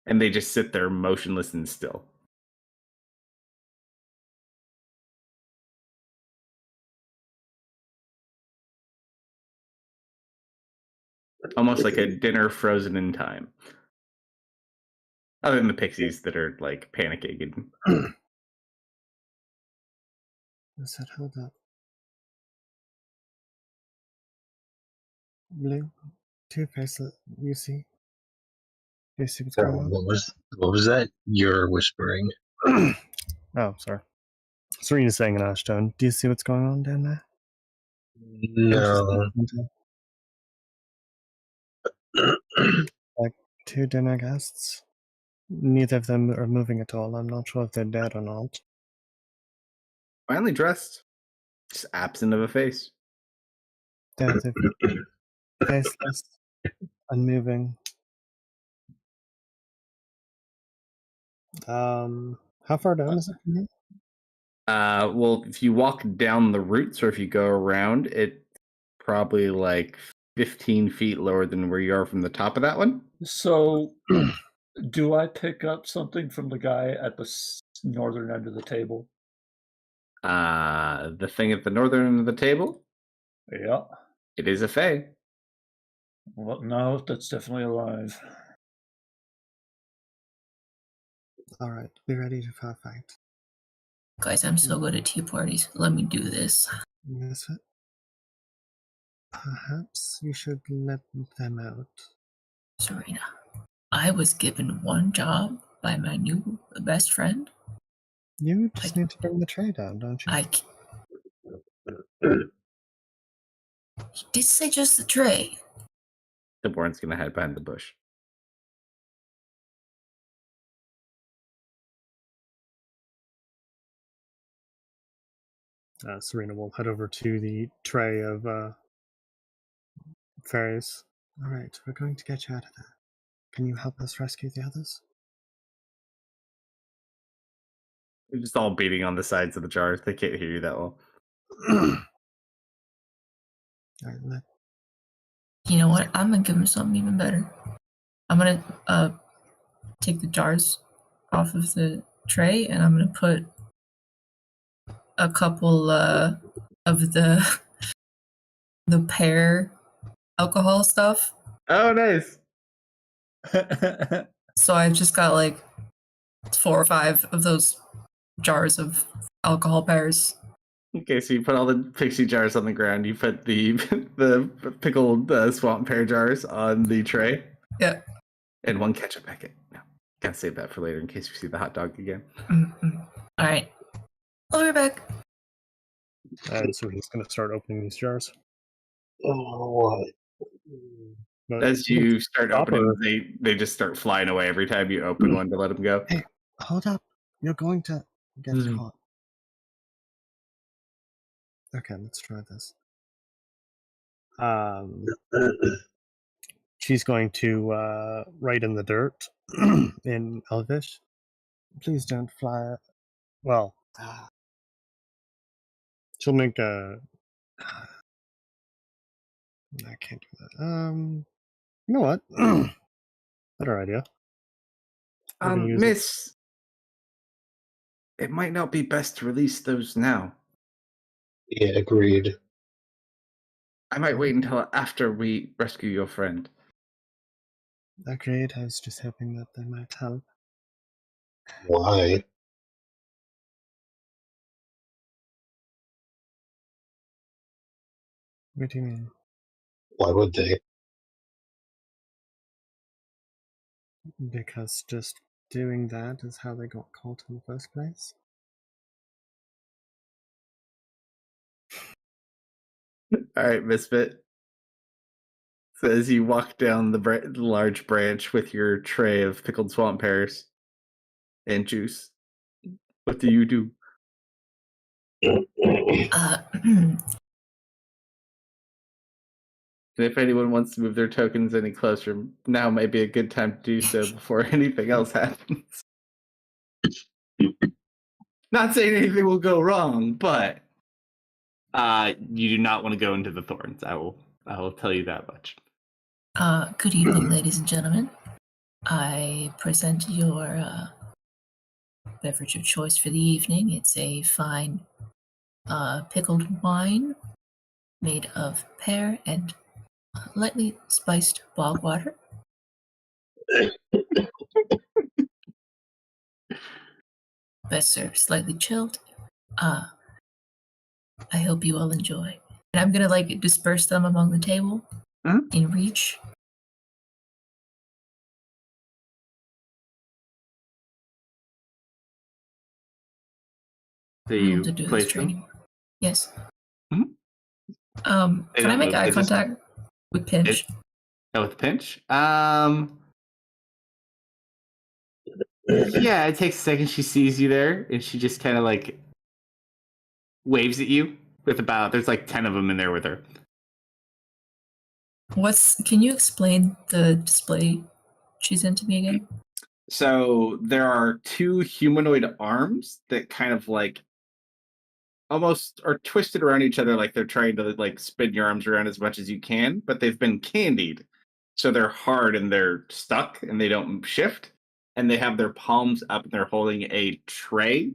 And they just sit there motionless and still. Almost like a dinner frozen in time. Other than the pixies that are like panicking. I said, hold up. Blue, Two-Face, you see? Do you see what's going on? What was that you're whispering? Oh, sorry. Serena's saying in Ashtone. Do you see what's going on down there? No. Like two dinner guests. Neither of them are moving at all. I'm not sure if they're dead or not. Finally dressed. Just absent of a face. Dead, faceless, unmoving. How far down is it from here? Well, if you walk down the roots or if you go around, it's probably like 15 feet lower than where you are from the top of that one. So, do I pick up something from the guy at the northern end of the table? The thing at the northern end of the table, Yeah. it is a fae. Well, no, that's definitely alive. All right, be ready to fight. Guys, I'm so good at tea parties. Let me do this. Misfit? Perhaps we should let them out. Serena, I was given one job by my new best friend. You just need to bring the tray down, don't you? He did say just the tray. The Born's gonna hide behind the bush. Serena will head over to the tray of fairies. All right, we're going to get you out of there. Can you help us rescue the others? They're just all beating on the sides of the jars. They can't hear you that well. All right, You know what? I'm gonna give him something even better. I'm gonna take the jars off of the tray and I'm gonna put a couple of the pear alcohol stuff. Oh, nice. So I've just got like 4 or 5 of those jars of alcohol pears. Okay, so you put all the pixie jars on the ground. You put the the pickled swamp pear jars on the tray. Yeah. And 1 ketchup packet. No, gotta save that for later in case we see the hot dog again. Mm-hmm. All right. I'll be right back. And so he's going to start opening these jars. Oh, But As you start stop opening, her. they just start flying away every time you open one to let them go. Hey, hold up. You're going to get caught. Okay, let's try this. She's going to write in the dirt in Elvish. Please don't fly. Well, she'll make a. I can't do that. You know what? Better idea. We're gonna use it. Miss, it might not be best to release those now. yeah, agreed. I might wait until after we rescue your friend. Agreed. I was just hoping that they might help. Why? What do you mean? Why would they? Because just doing that is how they got caught in the first place. All right, Misfit. So as you walk down the large branch with your tray of pickled swamp pears and juice, what do you do? Uh, And if anyone wants to move their tokens any closer, now might be a good time to do so before anything else happens. Not saying anything will go wrong, but you do not want to go into the thorns. I will tell you that much. Good evening, ladies and gentlemen. I present your beverage of choice for the evening. It's a fine pickled wine made of pear and lightly spiced bog water. Best served slightly chilled. I hope you all enjoy. And I'm gonna like disperse them among the table in reach. So I don't you have to do this place tray them? anymore. Yes. Mhm. They Can I don't make move, eye they just- contact with Pinch? With Pinch? Yeah, it takes a second. She sees you there, and she just kind of like waves at you with there's like 10 of them in there with her. Can you explain the display she's in to me again? So there are 2 humanoid arms that kind of like almost are twisted around each other, like they're trying to like spin your arms around as much as you can, but they've been candied. So they're hard and they're stuck and they don't shift. And they have their palms up and they're holding a tray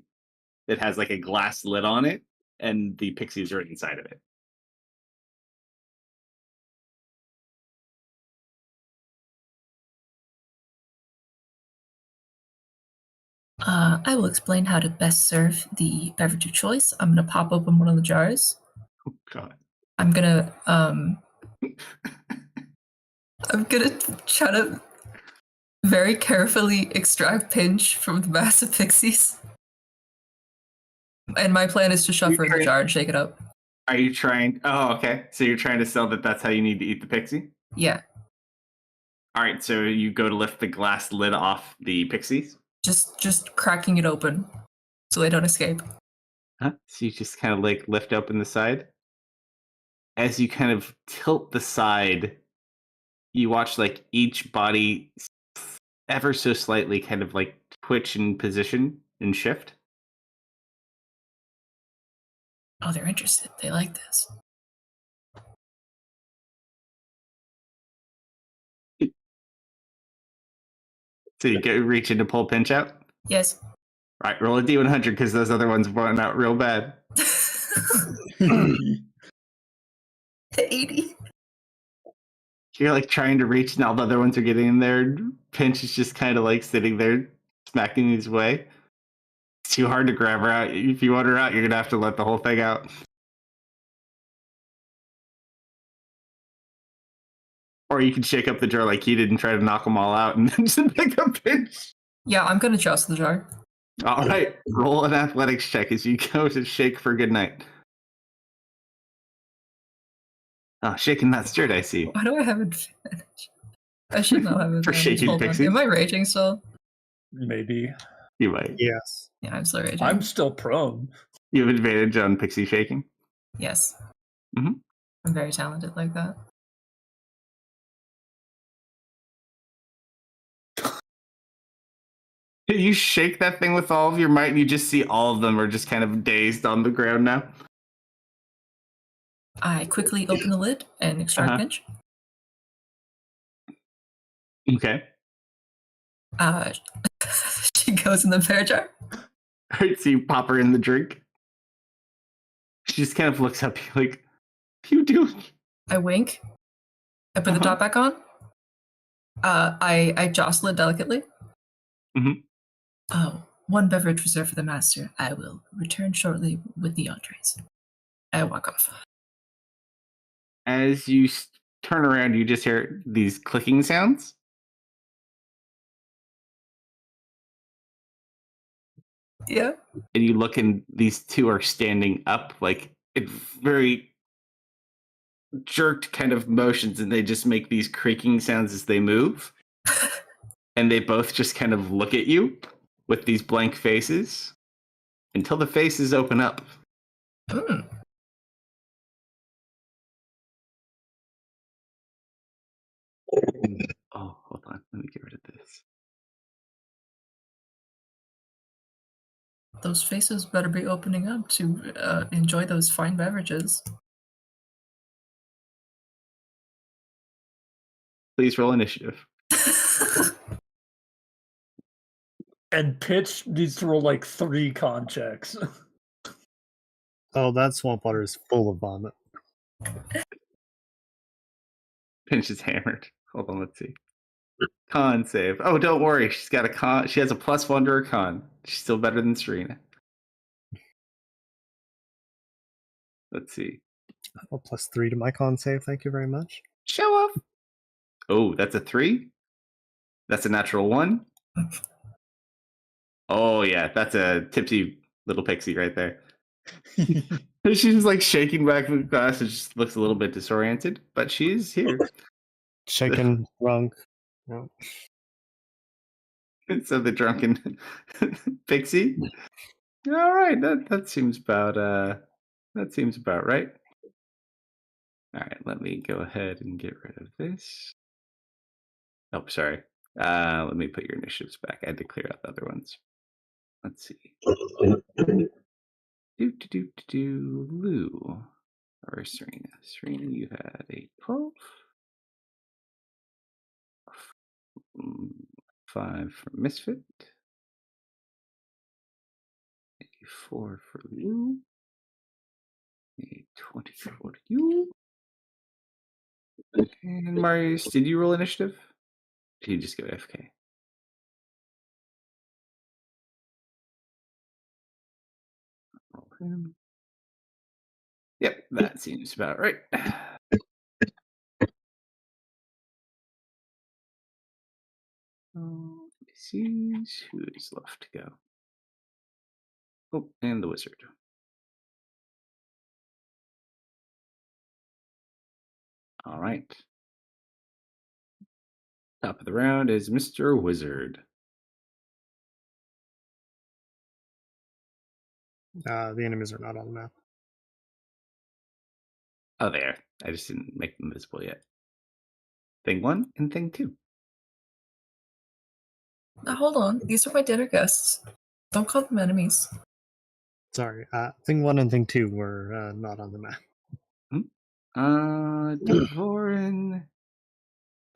that has like a glass lid on it, and the pixies are inside of it. I will explain how to best serve the beverage of choice. I'm gonna pop open one of the jars. Oh God. I'm gonna try to very carefully extract Pinch from the mass of pixies. And my plan is to shove her in the jar and shake it up. Are you trying? Oh, okay. So you're trying to sell that's how you need to eat the pixie? Yeah. All right. So you go to lift the glass lid off the pixies. Just cracking it open so they don't escape. Huh? So you just kind of like lift open the side. As you kind of tilt the side, you watch like each body ever so slightly kind of like twitch in position and shift. Oh, they're interested. They like this. So you go reach in to pull Pinch out. Yes. Right, roll a D100 because those other ones went out real bad. 80. You're like trying to reach, and all the other ones are getting in there. Pinch is just kind of like sitting there, smacking his way. It's too hard to grab her out. If you want her out, you're gonna have to let the whole thing out. Or you can shake up the jar like he did and try to knock them all out, and then just pick up Pinch. Yeah, I'm gonna toss the jar. All right, roll an athletics check as you go to shake for good night. Oh, shaking not stirred, I see. Why do I have advantage? I should not have advantage. For shaking Hold on. pixies? Am I raging still? Maybe. You might. Yes. Yeah, I'm still raging. I'm still prone. You have advantage on pixie shaking. Yes. Mhm. I'm very talented like that. You shake that thing with all of your might, and you just see all of them are just kind of dazed on the ground now. I quickly open the lid and extract Pinch. Okay. She goes in the bear jar. All right, so you pop her in the drink. She just kind of looks up at you like, what are you doing? I wink. I put the top back on. I jostle it delicately. Mhm. One beverage reserved for the master. I will return shortly with the entrees. I walk off. As you turn around, you just hear these clicking sounds. Yeah. And you look, and these 2 are standing up, like in very jerked kind of motions, and they just make these creaking sounds as they move. And they both just kind of look at you with these blank faces until the faces open up. Mm. Oh, hold on. Let me get rid of this. Those faces better be opening up to enjoy those fine beverages. Please roll initiative. And Pitch needs to roll like 3 con checks. Oh, that swamp water is full of vomit. Pinch is hammered. Hold on, let's see. Con save. Oh, don't worry. She's got a con. She has a +1 to her con. She's still better than Serena. Let's see. Oh, +3 to my con save. Thank you very much. Show off. Oh, that's a 3. That's a natural 1. Oh, yeah. That's a tipsy little pixie right there. She's like shaking back in the glass and just looks a little bit disoriented, but she's here. Shaken, drunk. No. So the drunken pixie. All right, that seems about That seems about right. All right, let me go ahead and get rid of this. Oh, sorry. Let me put your initiatives back. I had to clear out the other ones. Let's see. Lou. Or Serena. Serena, you had a 12. 5 for Misfit. 4 for Lou. A 20 for you. And Marius, did you roll initiative? Did you just go FK? Roll him. Yep, that seems about right. Let me see who is left to go. Oh, and the wizard. All right. Top of the round is Mr. Wizard. The enemies are not on the map. Oh, there. I just didn't make them visible yet. Thing 1 and thing 2. Now hold on. These are my dinner guests. Don't call them enemies. Sorry, thing 1 and thing 2 were not on the map. Devorin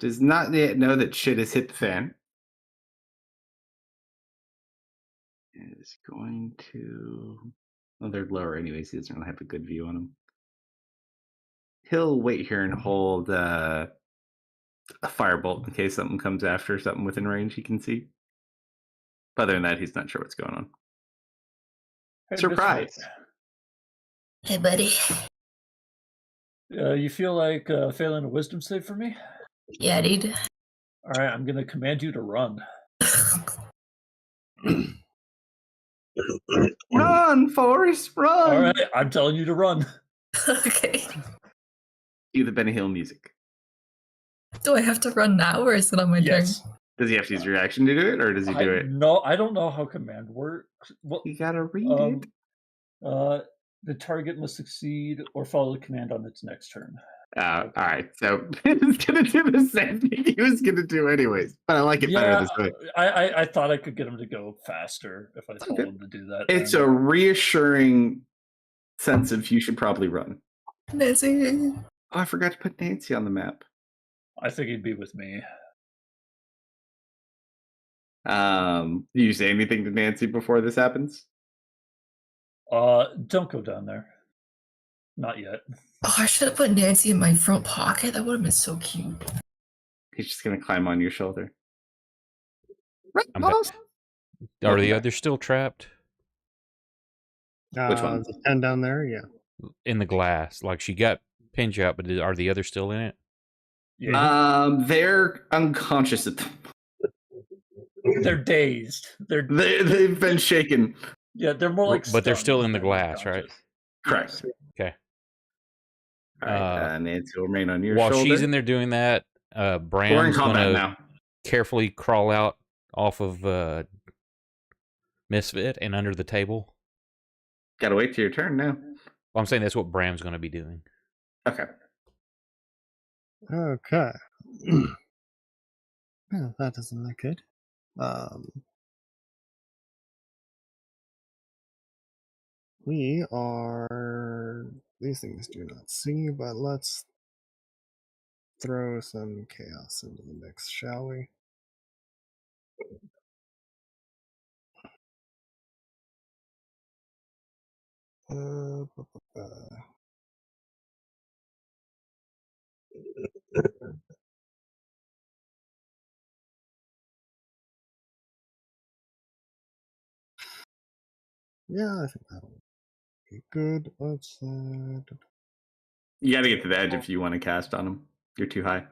does not yet know that shit has hit the fan. Is going to... Well, they're lower anyways. He doesn't really have a good view on them. He'll wait here and hold a firebolt in case something comes after, something within range he can see. Other than that, he's not sure what's going on. Hey, Surprise! Hey, buddy. You feel like failing a wisdom save for me? Yeah, dude. All right, I'm going to command you to run. Run, Forrest, run! All right, I'm telling you to run. Okay. Cue the Benny Hill music. Do I have to run now, or is it on my Yes. turn? Does he have to use reaction to do it, or does he do it? No, I don't know how command works. Well, You gotta read it. The target must succeed or follow the command on its next turn. All right, so he's gonna do the same thing he was gonna do anyways, but I like it better this way. I thought I could get him to go faster if I told Okay. him to do that. It's a reassuring sense of you should probably run. Nancy. Oh, I forgot to put Nancy on the map. I think he'd be with me. Do you say anything to Nancy before this happens? Don't go down there. Not yet. Oh, I should have put Nancy in my front pocket. That would have been so cute. He's just gonna climb on your shoulder. I'm back. Are the others still trapped Which one? The 10 down there, yeah. in the glass? Like she got pinned out, but are the others still in it? Yeah. They're unconscious at the They're dazed. They've been shaken. Yeah, they're more like. But they're still stunned in the than glass, right? unconscious. Correct. Okay. All right, Nancy will remain on your While shoulder. she's in there doing that, We're in Bram's combat gonna now. carefully crawl out off of Misfit and under the table. Gotta wait till your turn now. Well, I'm saying that's what Bram's gonna be doing. Okay. Okay. Well, that doesn't look good. We are... These things do not see, but let's throw some chaos into the mix, shall we? Uh, bu- bu- bu- Yeah, I think that'll be good. Let's You gotta get to the edge if you want to cast on him. You're too high.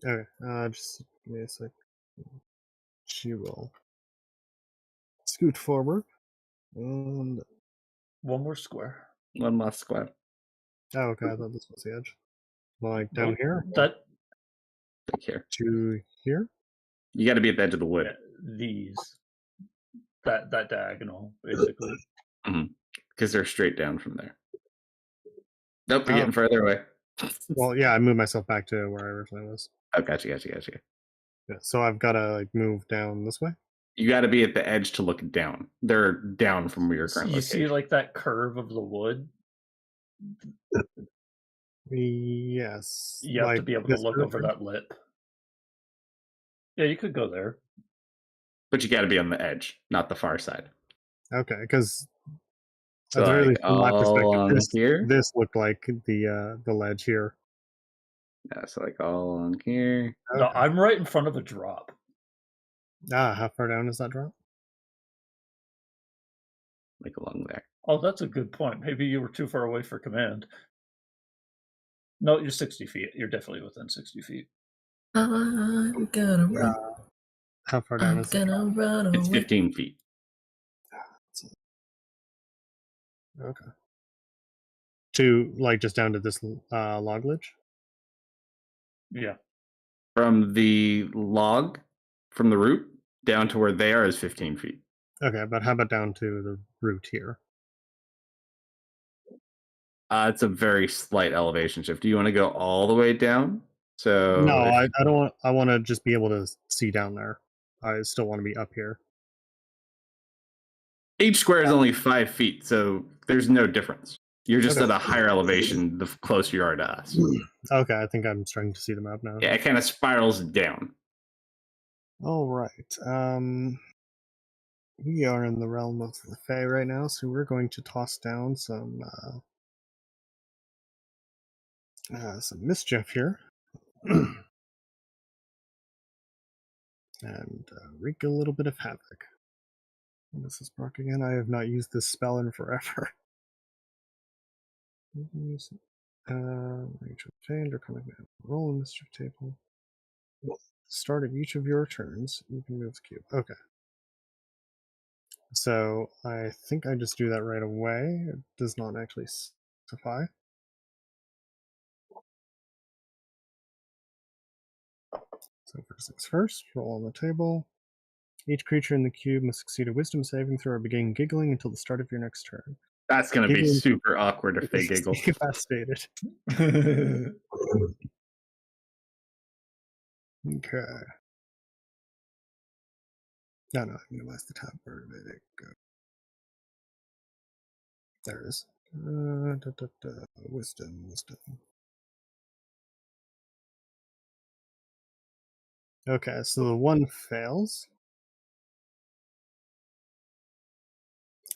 okay, just give me a sec. She will scoot forward and One more square. One last square. oh, okay, I thought this was the edge. Like down Nope. here That Like here. to here. You gotta be at the edge of the wood. these. That diagonal, basically. Because they're straight down from there. Nope, you're Oh, getting further away. well, yeah, I moved myself back to where I originally was. Oh, gotcha. Yeah, so I've got to like move down this way. You got to be at the edge to look down. They're down from your current You location. see, like, that curve of the wood? Yes. You have to be able to this look curve over here? that lip. Yeah, you could go there. But you got to be on the edge, not the far side. Okay, because So, at the very like, least, from my all perspective, on here. this looked like the ledge here. Yeah, so, like, all on here. No, Okay. I'm right in front of a drop. How far down is that drop? Like, along there. Oh, that's a good point. Maybe you were too far away for command. No, you're 60 feet. You're definitely within 60 feet. I'm gonna run. How far down I'm is it? gonna run It's away. 15 feet. Okay. To like just down to this log ledge? Yeah. From the log, from the root, down to where they are is 15 feet. Okay, but how about down to the root here? It's a very slight elevation shift. Do you want to go all the way down? So No, if- I don't want. I want to just be able to see down there. I still want to be up here. each square is only 5 feet, so there's no difference. You're just Okay. at a higher elevation the closer you are to us. Okay, I think I'm starting to see the map now. Yeah, it kind of spirals down. All right. We are in the realm of the Fae right now, so we're going to toss down some mischief here, and wreak a little bit of havoc. This is Brock again. I have not used this spell in forever. Range of change or coming down. Roll a mischief table. Start of each of your turns, you can move the cube. Okay. So I think I just do that right away. It does not actually specify. So first things first, roll on the table. Each creature in the cube must succeed a wisdom saving throw or begin giggling until the start of your next turn. That's going to be Giggling super awkward if they is giggle. incapacitated. Okay. No, I minimized the tab. Where did it go? There it is. Wisdom. Okay, so the one fails,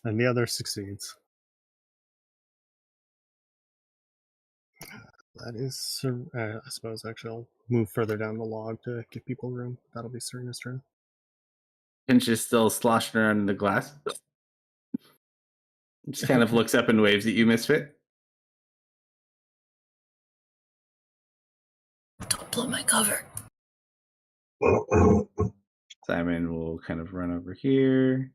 and the other succeeds. That is, I suppose, actually, I'll move further down the log to give people room. That'll be Serena's turn. Pinch is still sloshing around in the glass. Just kind of looks up and waves at you, Misfit. Don't blow my cover. Simon will kind of run over here.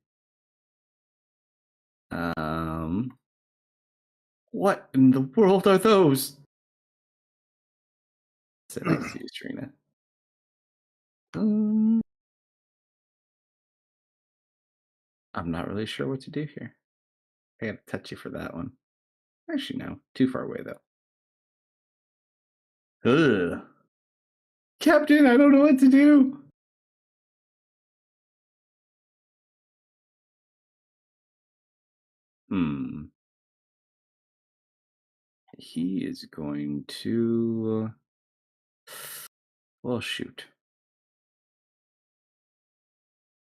What in the world are those? Sit next to you, Serena. I'm not really sure what to do here. I gotta touch you for that one. Actually, no. Too far away, though. Ugh. Captain, I don't know what to do. He is going to... Well, shoot.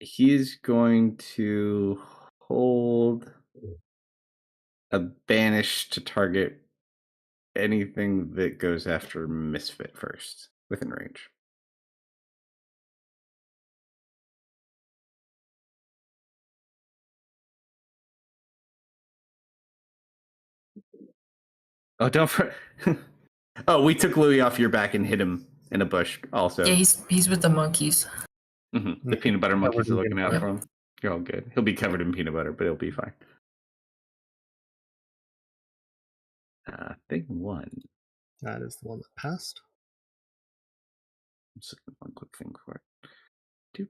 He's going to hold a banish to target anything that goes after Misfit first, within range. Oh, don't for... Oh, we took Louis off your back and hit him in a bush also. Yeah, he's with the monkeys. The peanut butter monkeys are in looking peanut out butter. for him. You're all good. He'll be covered in peanut butter, but he'll be fine. Thing one. That is the one that passed. Just one quick thing for it.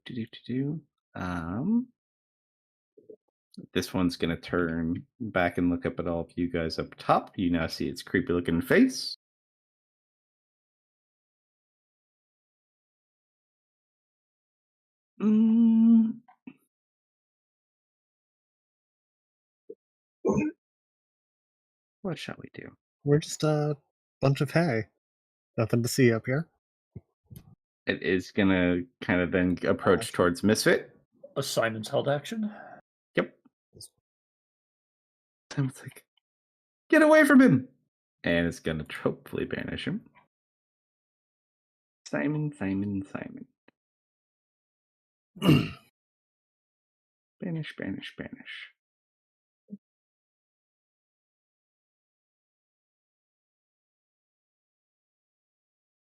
This one's going to turn back and look up at all of you guys up top. You now see its creepy looking face. What shall we do? We're just a bunch of hay. Nothing to see up here. It is going to kind of then approach towards Misfit. A Simon's held action. Yep. And it's like, get away from him! And it's going to hopefully banish him. Simon. Banish.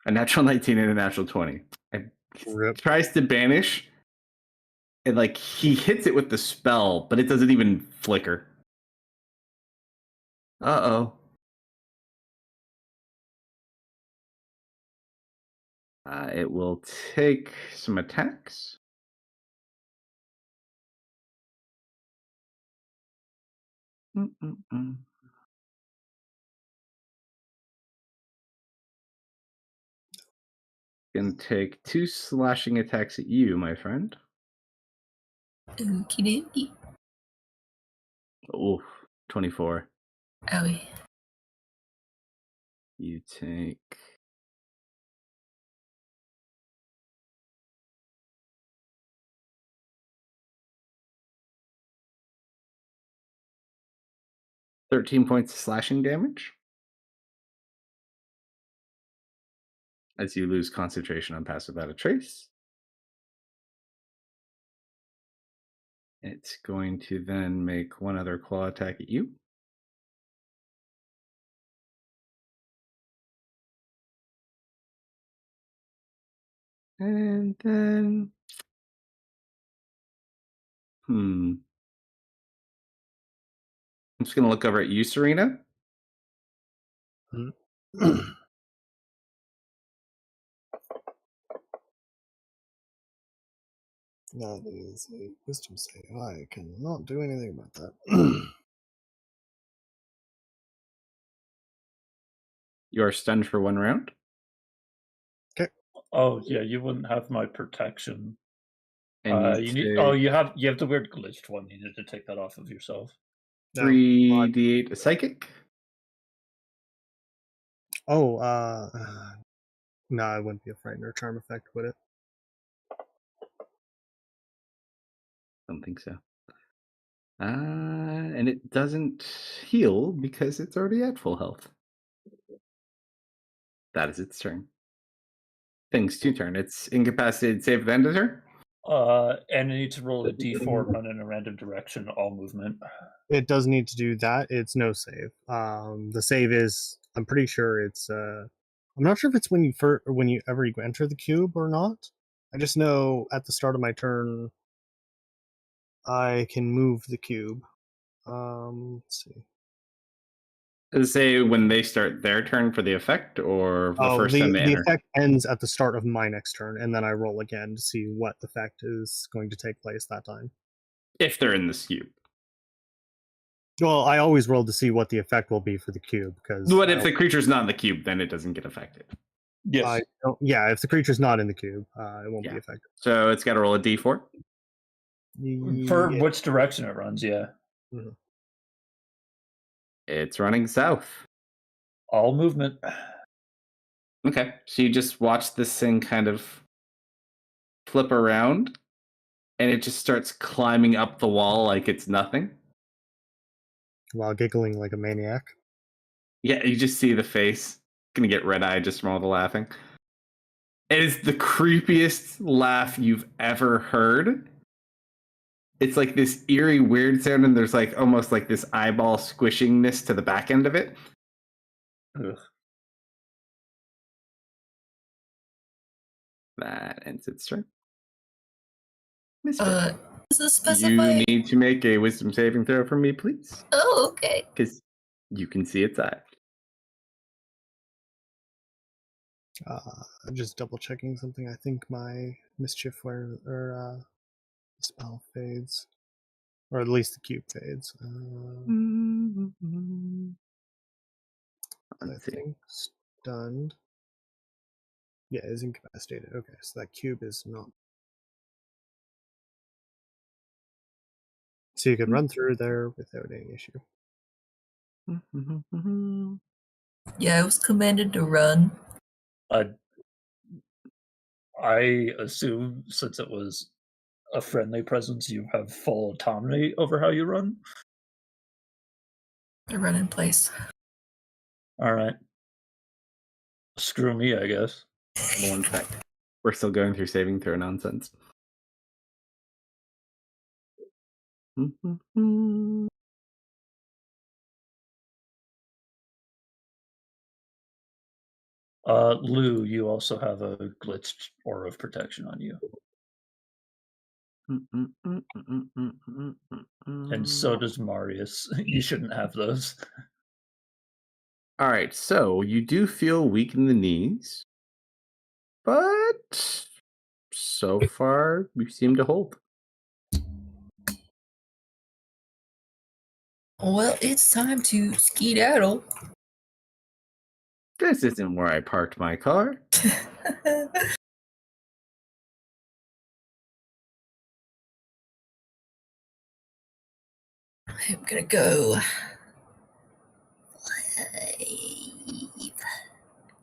A natural 19 and a natural 20. Rip. Tries to banish, and like he hits it with the spell, but it doesn't even flicker. Uh-oh. It will take some attacks. Gonna take 2 slashing attacks at you, my friend. Okie dokie. Oh, 24. Owie. You take 13 points of slashing damage as you lose concentration on Pass Without a Trace. It's going to then make one other claw attack at you. And then... I'm just going to look over at you, Serena. That is a wisdom save. I cannot do anything about that. You are stunned for 1 round. Oh yeah, you wouldn't have my protection. And You need. Oh, you have the weird glitched one. You need to take that off of yourself. 3d8 psychic. Oh, no, it wouldn't be a frighten or charm effect, would it? Don't think so. And it doesn't heal because it's already at full health. That is its turn. Thing's 2 turn. It's incapacitated save at the end of turn. And it needs to roll a d4, run in a random direction, all movement. It does need to do that. It's no save. The save is, I'm pretty sure it's. I'm not sure if it's when you enter the cube or not. I just know at the start of my turn, I can move the cube. Let's see. Does it say when they start their turn for the effect, or the first time they the enter? effect ends at the start of my next turn, and then I roll again to see what effect is going to take place that time. If they're in this cube. Well, I always roll to see what the effect will be for the cube, because. What if the creature's not in the cube, then it doesn't get affected? Yes. If the creature's not in the cube, it won't be affected. So it's got to roll a d4? For which direction it runs, yeah. Mm-hmm. It's running south. All movement. Okay, so you just watch this thing kind of flip around, and it just starts climbing up the wall like it's nothing. While giggling like a maniac. Yeah, you just see the face. Gonna get red-eyed just from all the laughing. It is the creepiest laugh you've ever heard. It's like this eerie, weird sound, and there's like almost like this eyeball squishingness to the back end of it. Ugh. That ends its turn. Does this specify? You need to make a wisdom saving throw for me, please. Oh, okay. Because you can see its eye. I'm just double checking something. I think my mischief spell fades. Or at least the cube fades. I Let's see. think stunned. Yeah, is incapacitated. Okay, so that cube is not. So you can run through there without any issue. Yeah, I was commanded to run. I assume since it was a friendly presence, you have full autonomy over how you run. I run in place. All right. Screw me, I guess. 1 sec. We're still going through saving throw nonsense. Lou, you also have a glitched aura of protection on you. And so does Marius. You shouldn't have those. All right, so you do feel weak in the knees, but so far you seem to hold. Well, it's time to skedaddle. This isn't where I parked my car. I'm gonna go 5,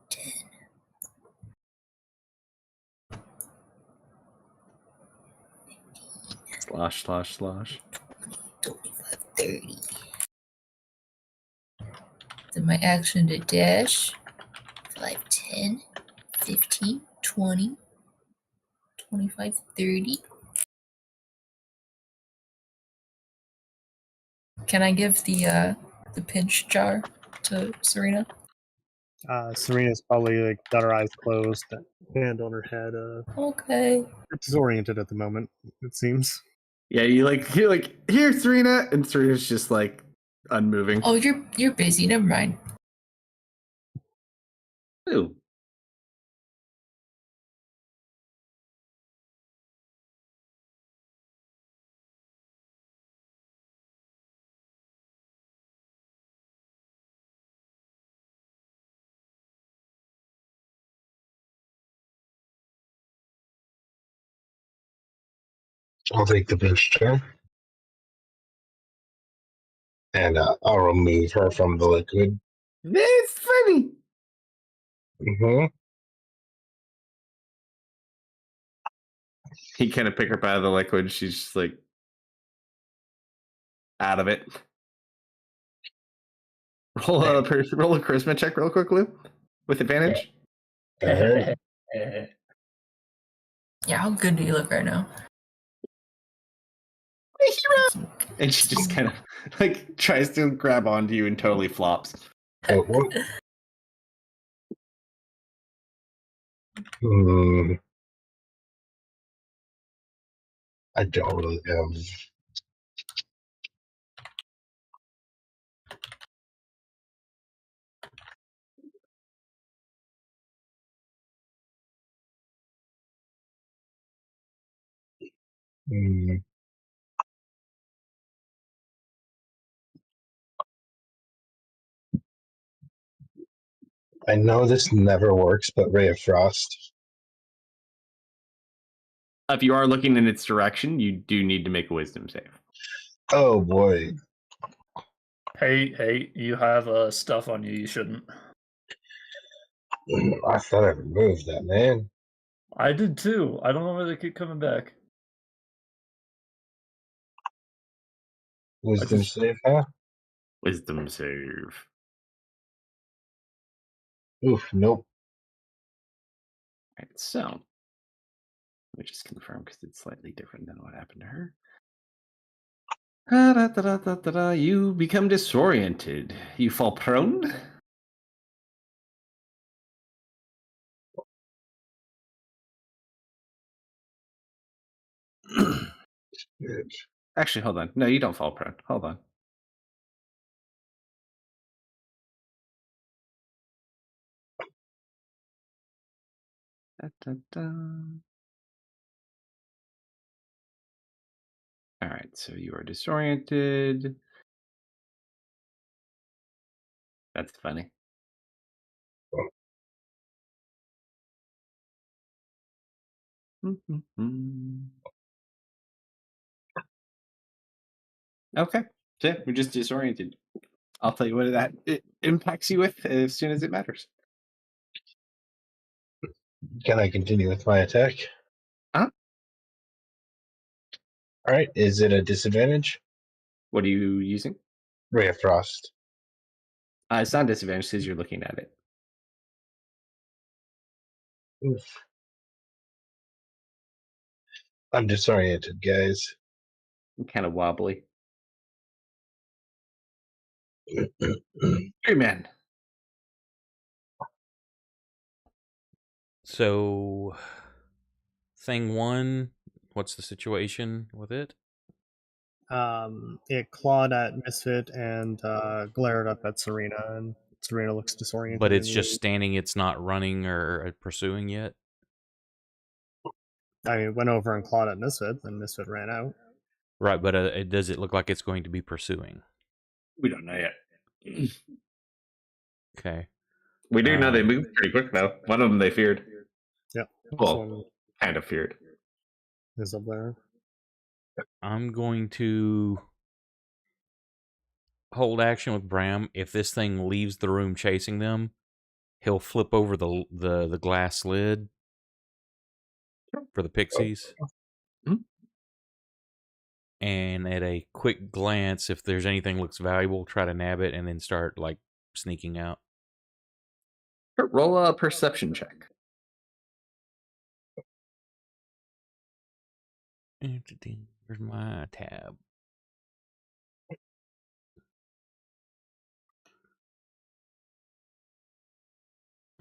10. Slosh, slosh, slosh. 25, 30. Then my action to dash 5, 10, 15, 20, 25, 30. Can I give the pinch jar to Serena? Serena's probably like got her eyes closed, hand on her head. Okay. Disoriented at the moment, it seems. Yeah, you're like, here, Serena, and Serena's just like unmoving. Oh, you're busy. Never mind. Ooh. I'll take the pinch turn. And I'll remove her from the liquid. It's funny. Mm-hmm. He kind of pick her up out of the liquid. She's just like out of it. Roll a charisma check real quick, Lou, with advantage. All right. Yeah, how good do you look right now? And she just kind of like tries to grab onto you and totally flops. Oh, I don't really have. I know this never works, but Ray of Frost. If you are looking in its direction, you do need to make a wisdom save. Oh boy. Hey, you have stuff on you. You shouldn't. I thought I removed that, man. I did too. I don't know why they keep coming back. Wisdom save, huh? Wisdom save. Oof, nope. Right, so let me just confirm because it's slightly different than what happened to her. You become disoriented. You fall prone. Good. Actually, hold on. No, you don't fall prone. Hold on. All right, so you are disoriented. That's funny. Okay, so yeah, you're just disoriented. I'll tell you what that it impacts you with as soon as it matters. Can I continue with my attack? Huh? All right. Is it a disadvantage? What are you using? Ray of Frost. It's not disadvantage because you're looking at it. Oof. I'm disoriented, guys. Kind of wobbly. 3 men. So, thing one, what's the situation with it? It clawed at Misfit and glared up at Serena, and Serena looks disoriented. But it's and just standing, it's not running or pursuing yet? I mean, went over and clawed at Misfit, and Misfit ran out. Right, but does it look like it's going to be pursuing? We don't know yet. Okay. We do know they moved pretty quick, though. One of them they feared. Yep. Well, kind of feared. Is up there. I'm going to hold action with Bram. If this thing leaves the room chasing them, he'll flip over the glass lid for the pixies. Mhm. And at a quick glance, if there's anything looks valuable, try to nab it and then start like sneaking out. Roll a perception check. Where's my tab?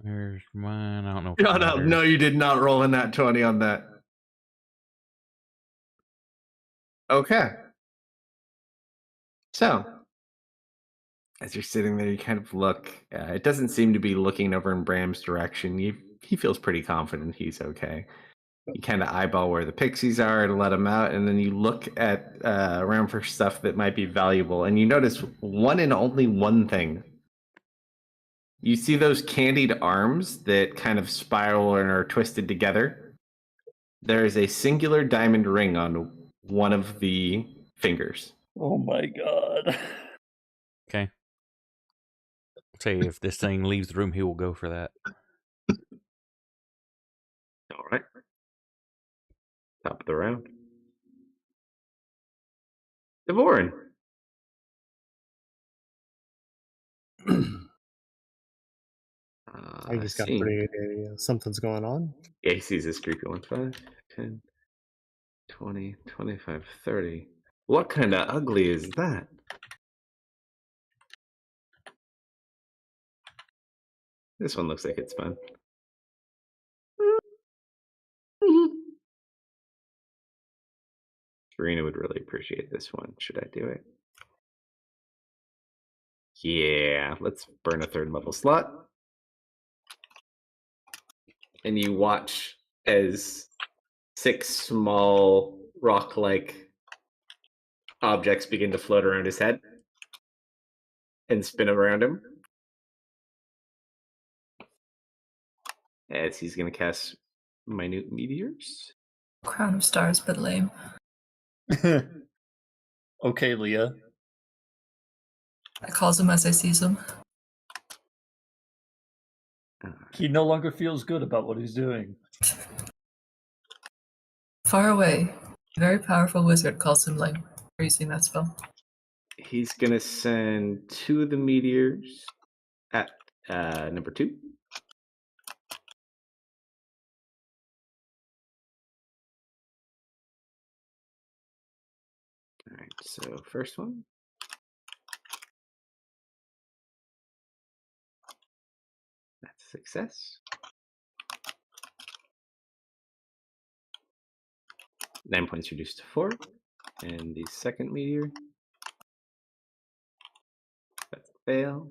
There's mine. I don't know if it No, matters. you did not roll a nat 20 on that. Okay. So, as you're sitting there, you kind of look. It doesn't seem to be looking over in Bram's direction. He feels pretty confident he's okay. You kind of eyeball where the pixies are to let them out, and then you look at around for stuff that might be valuable, and you notice one and only one thing. You see those candied arms that kind of spiral and are twisted together? There is a singular diamond ring on one of the fingers. Oh my god. Okay. Say if this thing leaves the room, he will go for that. All right. Top of the round. Devorin. I just got pretty. Something's going on. Yeah, he sees this creepy one. 5, 10, 20, 25, 30. What kind of ugly is that? This one looks like it's fun. Serena would really appreciate this one. Should I do it? Yeah, let's burn a 3rd level slot. And you watch as 6 small rock-like objects begin to float around his head and spin around him. As he's going to cast minute meteors. Crown of stars, but lame. Okay, Leah. I calls him as I sees him. He no longer feels good about what he's doing. Far away. Very powerful wizard calls him lame for using that spell. He's going to send 2 of the meteors at number 2. All right, so first one. That's a success. 9 points reduced to 4. And the second meteor. That's a fail.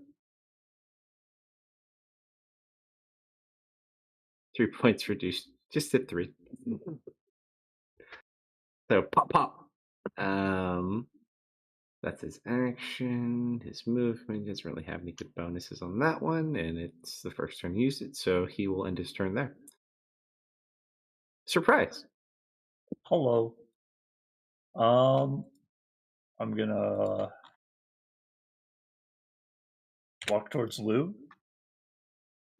3 points reduced just to 3. So pop, pop. That's his action. His movement doesn't really have any good bonuses on that one, and it's the first turn he used it, so he will end his turn there. Surprise! Hello. I'm gonna walk towards Lou.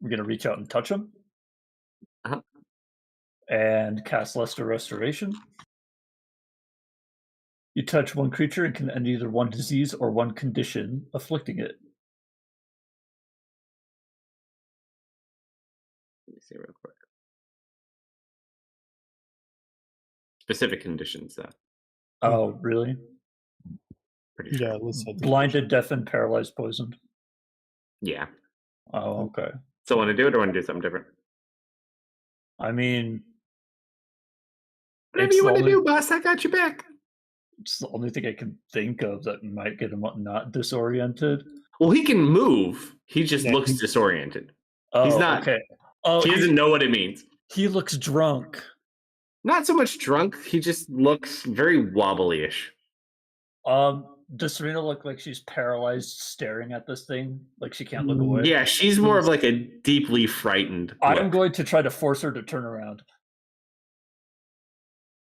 I'm gonna reach out and touch him. Uh-huh. And cast Lesser Restoration. You touch one creature and can end either one disease or one condition afflicting it. Let me see real quick. Specific conditions, though. Oh, really? Pretty sure. Yeah, let's say Blinded, deafened, paralyzed, poisoned. Yeah. Oh, okay. So want to do it or want to do something different? I mean, Whatever it's you the want to only- do, boss. I got your back. it's the only thing I can think of that might get him not disoriented. Well, he can move. He just Yeah, looks he- disoriented. Oh, He's not. okay. Oh, He doesn't know what it means. he looks drunk. Not so much drunk. He just looks very wobbly-ish. Does Serena look like she's paralyzed staring at this thing? Like she can't look away? Yeah, she's more of like a deeply frightened I'm look. going to try to force her to turn around.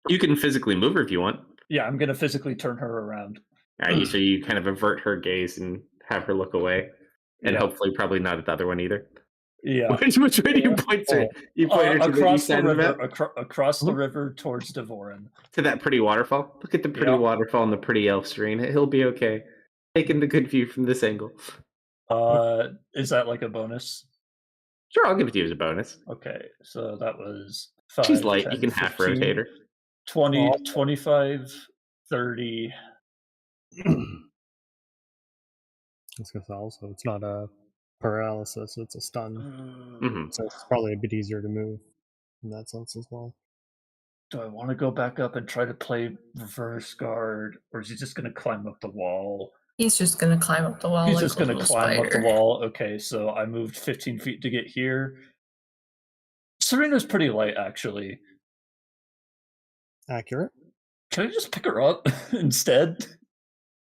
You can physically move her if you want. Yeah, I'm going to physically turn her around. All right, so you kind of avert her gaze and have her look away, and Yeah. hopefully, probably not at the other one either. Yeah. Which way do you point to? You point her to the Across east the side of the river, map, across the river towards Devorin. to that pretty waterfall. Look at the pretty Yep. waterfall and the pretty elf screen. He'll be okay. Taking the good view from this angle. Is that like a bonus? Sure, I'll give it to you as a bonus. Okay, so that was 5, She's light. 10, You can half 15, rotate her. 20, Well, 25, 30. It's because also it's not a paralysis, it's a stun. hmm So it's probably a bit easier to move in that sense as well. Do I want to go back up and try to play reverse guard, or is he just going to climb up the wall? He's just gonna climb up the wall. He's like just a going to little climb up the spider. wall. Okay, so I moved 15 feet to get here. Serena's pretty light, actually. Accurate. Can I just pick her up instead?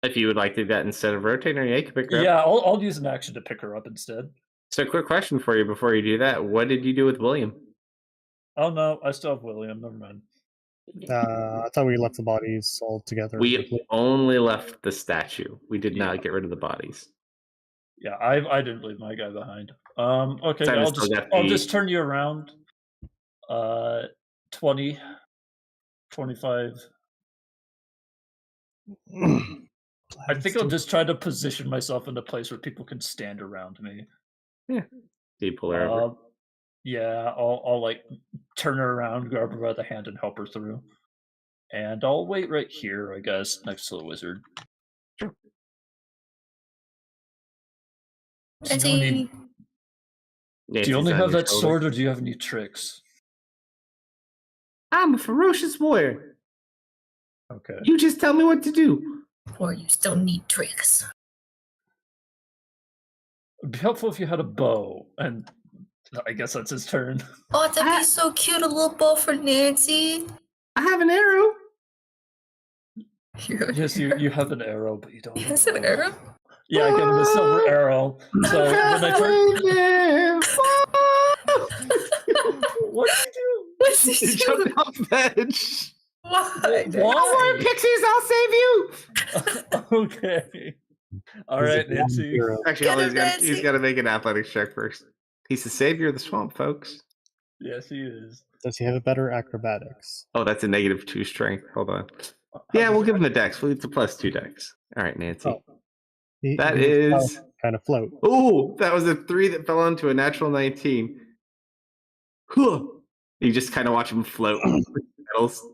If you would like to do that instead of rotating her, yeah, you can pick her up. Yeah, I'll use an action to pick her up instead. So, quick question for you before you do that: what did you do with William? Oh no, I still have William. Never mind. I thought we left the bodies all together. We only left the statue. We did Yeah. not get rid of the bodies. Yeah, I didn't leave my guy behind. Okay, Simon I'll still got I'll the- just turn you around. 20, 25. I think I'll just try to position myself in a place where people can stand around me. Do you pull her over? Yeah, I'll like turn her around, grab her by the hand, and help her through. And I'll wait right here, I guess, next to the wizard. Sure. Do you only, Nancy's on have your that shoulder. sword, or do you have any tricks? I'm a ferocious warrior. Okay. You just tell me what to do. Warriors don't need tricks. It'd be helpful if you had a bow, and I guess that's his turn. Oh, that'd be so cute, a little bow for Nancy. I have an arrow. Yes, you have an arrow, but you don't. He have has a an bow. arrow? Yeah, I get him a silver arrow. So when I turn, what did you do? What's He he jumped doing? off the edge. Why? Why? Pixies, I'll save you. Okay. All right, Nancy. Actually, Get him, he's Nancy. got to make an athletics check first. He's the savior of the swamp, folks. Yes, he is. Does he have better acrobatics? Oh, that's a -2 strength. Hold on. Yeah, we'll give him a dex. It's a +2 dex. All right, Nancy. Oh. That is. kind of float. Oh, that was a 3 that fell onto a natural 19. Huh. You just kind of watch him float with the petals.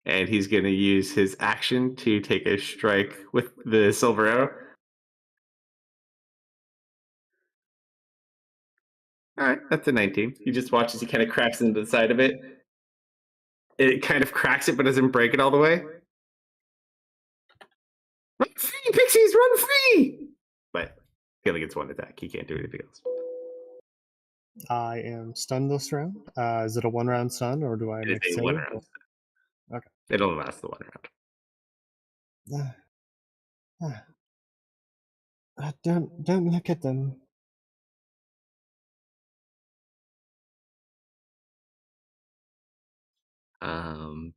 And he's going to use his action to take a strike with the silver arrow. All right, that's a 19. You just watch as he kind of cracks into the side of it. It kind of cracks it, but doesn't break it all the way. Run free, pixies, run free! But he only gets one attack. He can't do anything else. I am stunned this round. Is it a 1-round stun, or do I It make is a save? 1 round. Okay. It only lasts the one round. Don't look at them.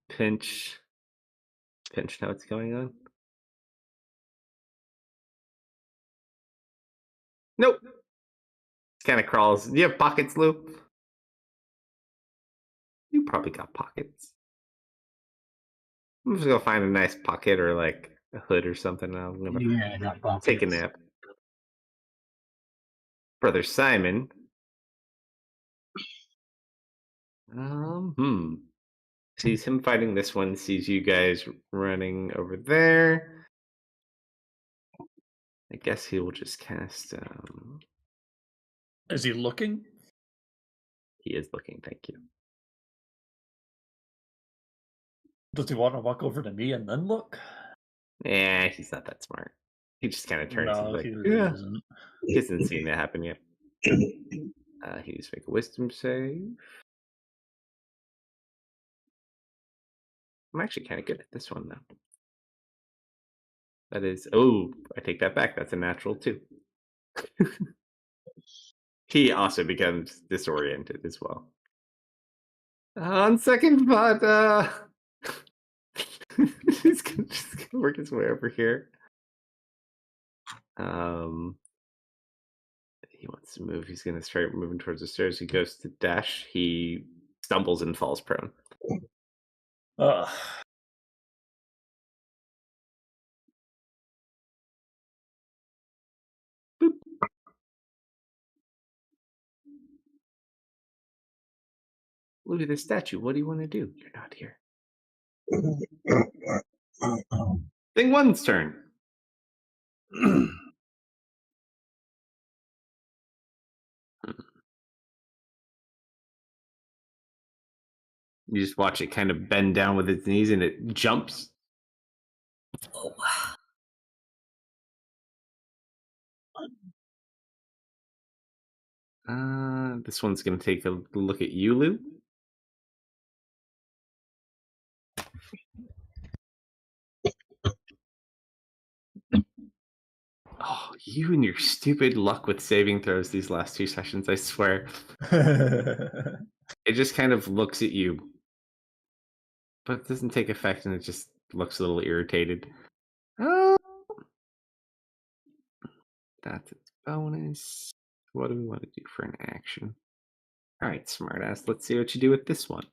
Pinch notes going on. Nope. Kind of crawls. Do you have pockets, Lou? You probably got pockets. I'm just gonna find a nice pocket or like a hood or something. And I'm gonna Yeah, I got pockets. take a nap. Brother Simon. Sees him fighting this one. Sees you guys running over there. I guess he will just cast. Is he looking? He is looking. Thank you. Does he want to walk over to me and then look? Yeah, he's not that smart. He just kind of turns and No, like, he really isn't. he hasn't seen that happen yet. He needs to make a wisdom save. I'm actually kind of good at this one though. That is, oh, I take that back. That's a natural too. He also becomes disoriented as well. On second thought, he's just gonna work his way over here. He wants to move. He's gonna start moving towards the stairs. He goes to dash. He stumbles and falls prone. Ugh. Boop. Look at this statue. What do you want to do? You're not here. Thing one's turn. You just watch it kind of bend down with its knees and it jumps. Oh, This one's going to take a look at you, Lou. Oh, you and your stupid luck with saving throws these last 2 sessions, I swear. It just kind of looks at you, but it doesn't take effect and it just looks a little irritated. Oh, that's its bonus. What do we want to do for an action? All right, smartass. Let's see what you do with this one.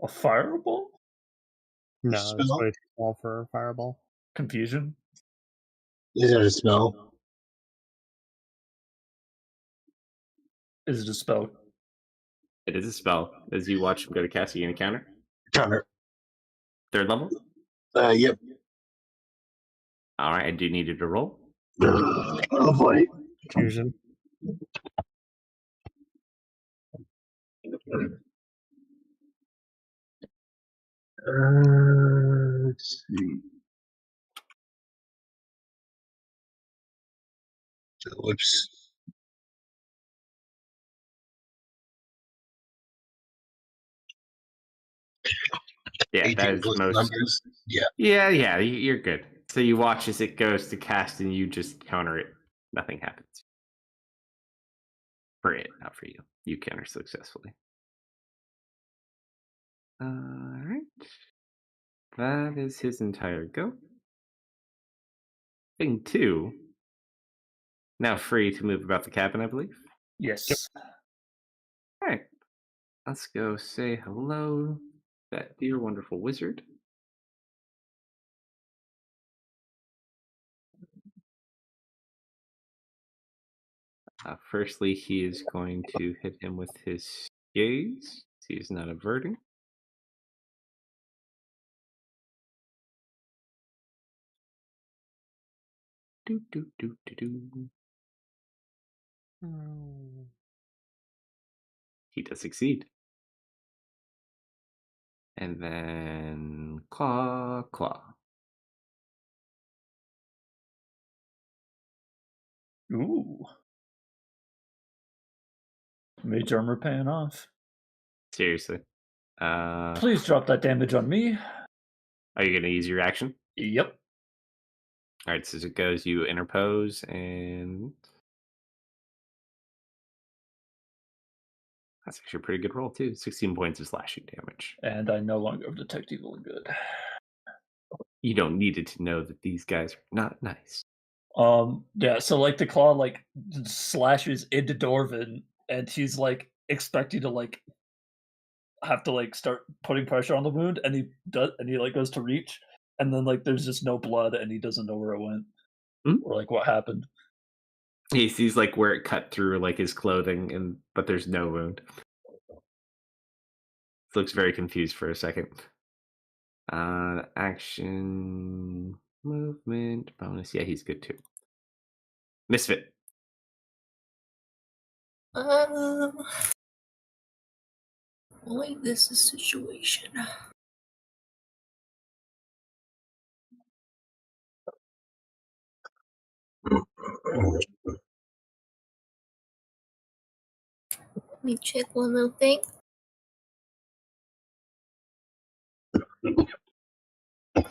A fireball? No, it's Spell? way too small for a fireball. Confusion? Is that a spell? Is it a spell? It is a spell. As you watch him go to cast, you get a counter. Counter. 3rd level. Yep. All right, I do need you to roll. Oh boy. Fusion. Let's see. Whoops. Yeah, 18 that is plus most. numbers. Yeah. Yeah, you're good. So you watch as it goes to cast, and you just counter it. Nothing happens. For it, not for you. You counter successfully. All right. That is his entire go. Thing 2. Now free to move about the cabin, I believe. Yes. All right. Let's go say hello, that dear wonderful wizard. Firstly, he is going to hit him with his gaze. He is not averting. Do, do, do, do, do. He does succeed. And then claw. Ooh. Mage armor paying off. Seriously. Please drop that damage on me. Are you going to use your action? Yep. All right, so as it goes, you interpose, and that's actually a pretty good roll, too. 16 points of slashing damage. And I no longer have detect evil and good. You don't need it to know that these guys are not nice. Yeah, so like the claw like slashes into Dorvin, and he's like expecting to like have to like start putting pressure on the wound, and he does, and he like goes to reach, and then like there's just no blood, and he doesn't know where it went or like what happened. He sees like where it cut through like his clothing, but there's no wound. Looks very confused for a second. Action, movement, bonus. Yeah, he's good too. Misfit. Like this is situation. Let me check one little thing.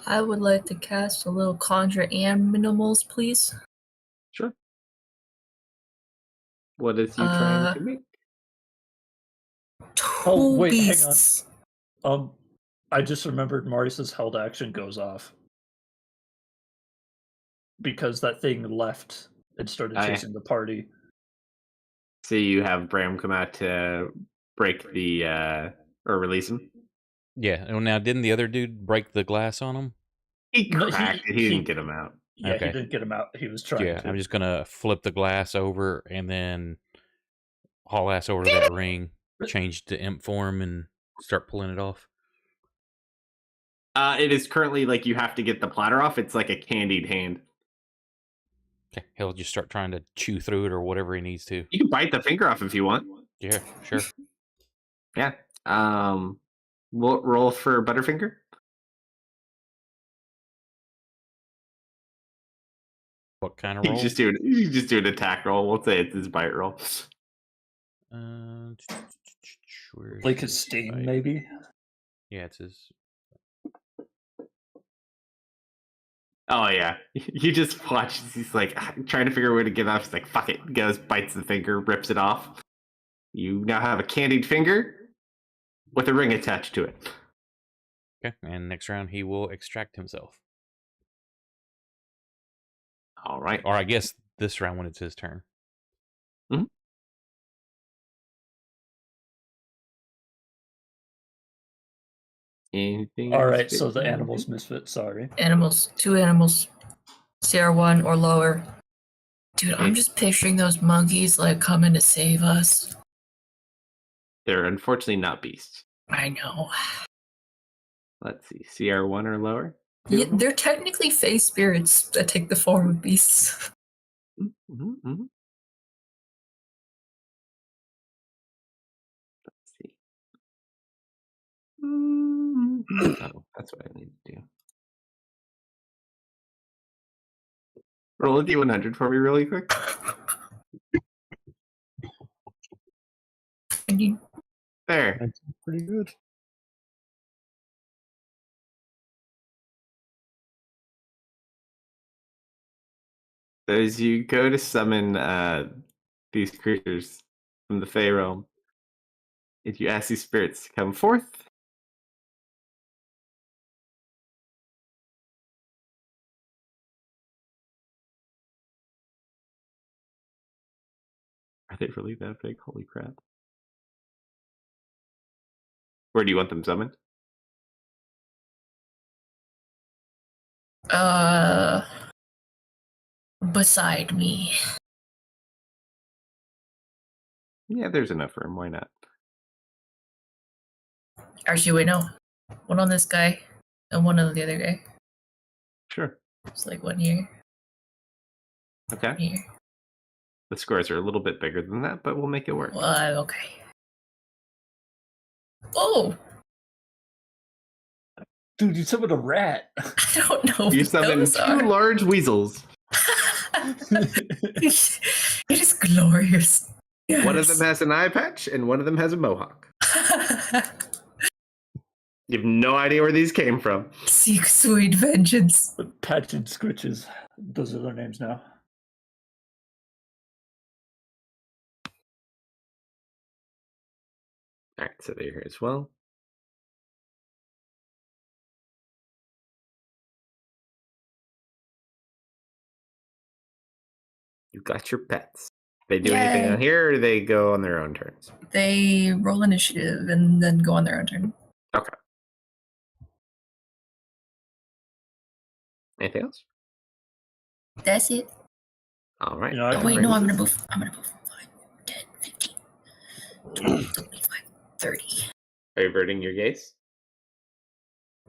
I would like to cast a little conjure and minimals, please. Sure. What is he trying to make? Oh, wait, beasts. hang on. I just remembered Marius's held action goes off. Because that thing left and started chasing the party. So you have Bram come out to break the or release him? Yeah. Well, now, didn't the other dude break the glass on him? He cracked it. He didn't get him out. Yeah, Okay. he didn't get him out. He was trying to. I'm just going to flip the glass over and then haul ass over to that ring, change to imp form, and start pulling it off. It is currently like you have to get the platter off. It's like a candied hand. Okay. He'll just start trying to chew through it or whatever he needs to. You can bite the finger off if you want. Yeah, sure. Yeah. We'll roll for Butterfinger. What kind of roll? You just do an attack roll. We'll say it's his bite roll. Like his sting, maybe? Yeah, it's his. Oh, yeah. You just watch. He's like trying to figure out a way to get off. He's like, fuck it. Goes, bites the finger, rips it off. You now have a candied finger with a ring attached to it. Okay, and next round he will extract himself. All right. Or I guess this round when it's his turn. Mm-hmm. Anything? All right, so the animals misfit. Sorry. Animals. 2 animals. CR1 or lower. Dude, I'm just picturing those monkeys like coming to save us. They're unfortunately not beasts. I know. Let's see. CR1 or lower? Yeah, they're technically fey spirits that take the form of beasts. Mm-hmm. Let's see. Oh, that's what I need to do. Roll a D100 for me really quick. There. That's pretty good. So as you go to summon these creatures from the Fey realm, if you ask these spirits to come forth, are they really that big? Holy crap. Where do you want them summoned? Beside me. Yeah, there's enough room. Why not? Actually, wait, no. One on this guy and one on the other guy. Sure. It's like 1 here. Okay. Here. The squares are a little bit bigger than that, but we'll make it work. Okay. Oh! Dude, you summoned a rat. I don't know. You summon 2 large weasels. It is glorious. Yes. One of them has an eye patch, and one of them has a mohawk. You have no idea where these came from. Seek sweet vengeance. But Patch and Scritches, those are their names now. All right, so they're here as well. You got your pets. They do anything Yay. on here, or they go on their own turns? They roll initiative and then go on their own turn. Okay. Anything else? That's it. All right. You know, I Oh, can wait, bring no, I'm this- gonna move. I'm gonna move 5, 10, 15, 20, 25, 30. Are you averting your gaze?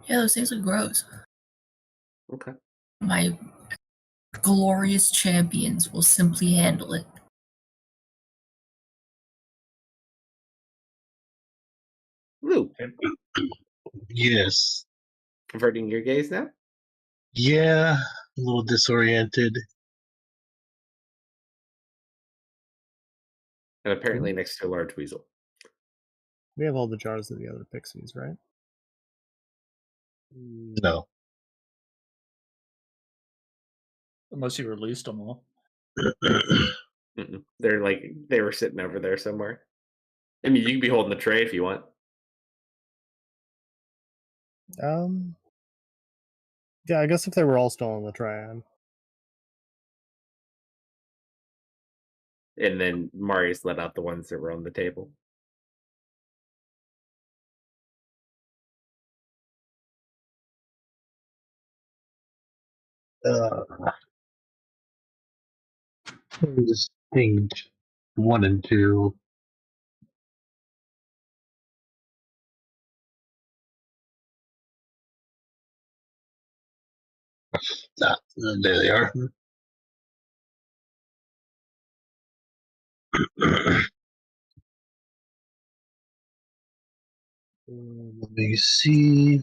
Yeah, those things look gross. Okay. My glorious champions will simply handle it. Lou, Yes. averting your gaze now? Yeah, a little disoriented. And apparently next to a large weasel. We have all the jars of the other pixies, right? No. Unless you released them all. Mm-mm. They're like, they were sitting over there somewhere. I mean, you can be holding the tray if you want. Yeah, I guess if they were all still on the triad. And then Marius let out the ones that were on the table. Distinct 1 and 2. There they are. Let me see.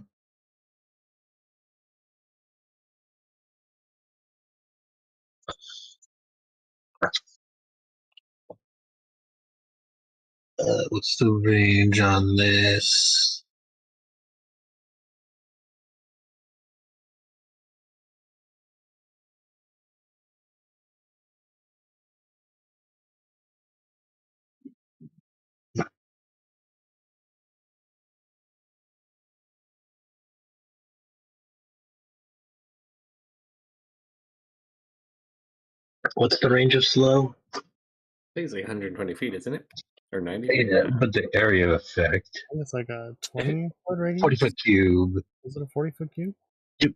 What's the range on this? What's the range of slow? I think it's like 120 feet, isn't it? Or 90? Yeah, but the area effect. I think it's like a 20-foot radius. 40-foot cube. Is it a 40-foot cube? Yep.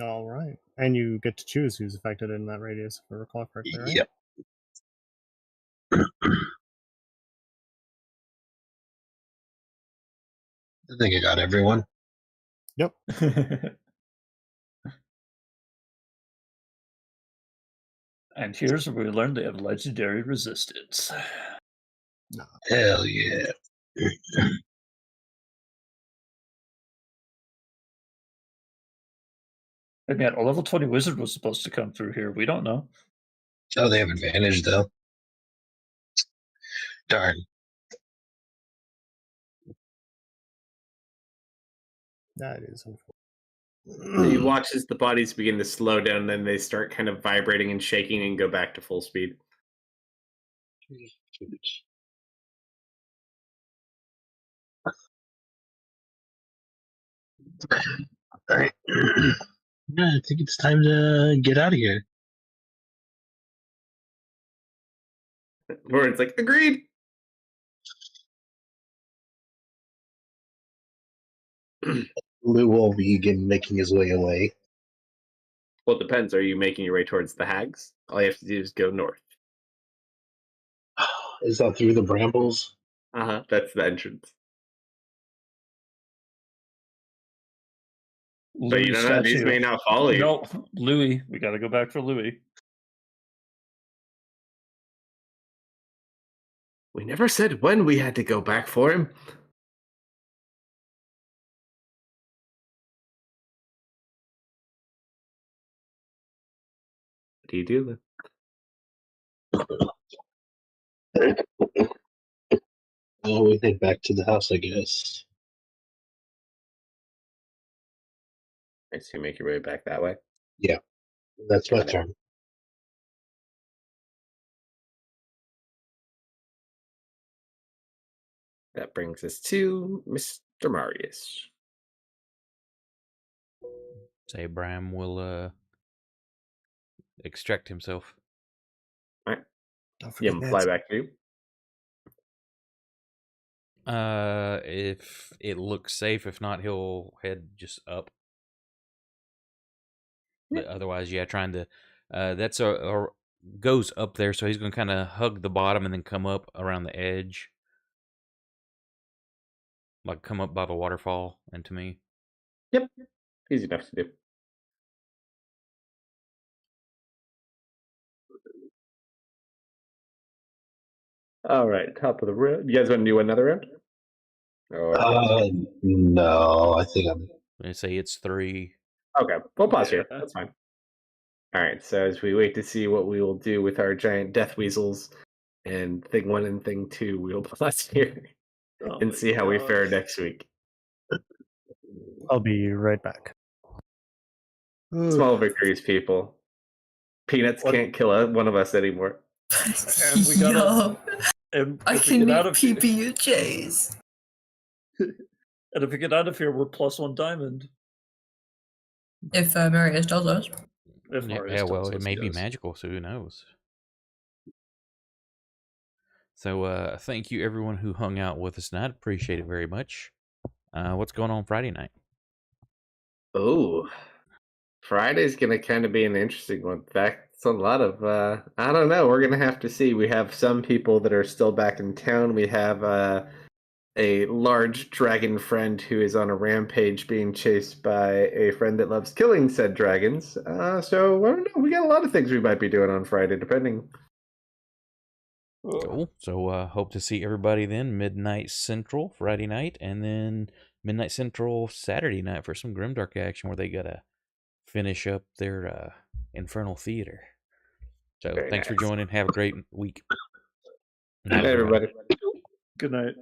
All right. And you get to choose who's affected in that radius, if I recall correctly, right? Yep. I think I got everyone. Yep. And here's where we learn they have legendary resistance. Hell yeah. And yet, a level 20 wizard was supposed to come through here. We don't know. Oh, they have advantage though. Darn. That is unfortunate. So you watch as the bodies begin to slow down, and then they start kind of vibrating and shaking and go back to full speed. All right. Yeah, I think it's time to get out of here. Where it's like, agreed. Lou will begin making his way away. Well, it depends. Are you making your way towards the hags? All you have to do is go north. Is that through the brambles? That's the entrance. But you don't know, these may not follow you. No, Louis. We got to go back for Louis. We never said when we had to go back for him. Whoop-de doo. Well, we head back to the house, I guess. I so you make your way back that way. Yeah, that's my Got it. turn. That brings us to Mr. Marius. Say Bram will extract himself. All right. Don't Yeah, forget fly Nancy. back to you. If it looks safe, if not, he'll head just up. But otherwise, yeah, trying to. That's a goes up there, so he's gonna kind of hug the bottom and then come up around the edge, like come up by the waterfall and to me. Yep. Easy enough to do. All right, top of the round. You guys want to do another round? Or No, I think I'm. They say it's 3. okay, we'll pause here. Yeah. That's fine. All right, so as we wait to see what we will do with our giant death weasels and thing 1 and thing 2, we'll pause here Oh and my see how we God. fare next week. I'll be right back. Small victories, people. Peanuts What- can't kill one of us anymore. And we gotta- Yo, And I if we can get out make of here, PBUJs. and if we get out of here, we're +1 diamond. If Marius tells us. If Yeah, Marius well, tells it us, may be yes. magical, so who knows? So, thank you everyone who hung out with us tonight. Appreciate it very much. What's going on Friday night? Oh, Friday's gonna kind of be an interesting one. That's a lot of I don't know. We're gonna have to see. We have some people that are still back in town. We have a large dragon friend who is on a rampage, being chased by a friend that loves killing said dragons. So I don't know. We got a lot of things we might be doing on Friday, depending. Cool. So, hope to see everybody then, midnight Central Friday night, and then midnight Central Saturday night for some Grimdark action where they gotta finish up their Infernal Theater. So, Very thanks for nice. joining. Have a great week. Night, everybody. Good night.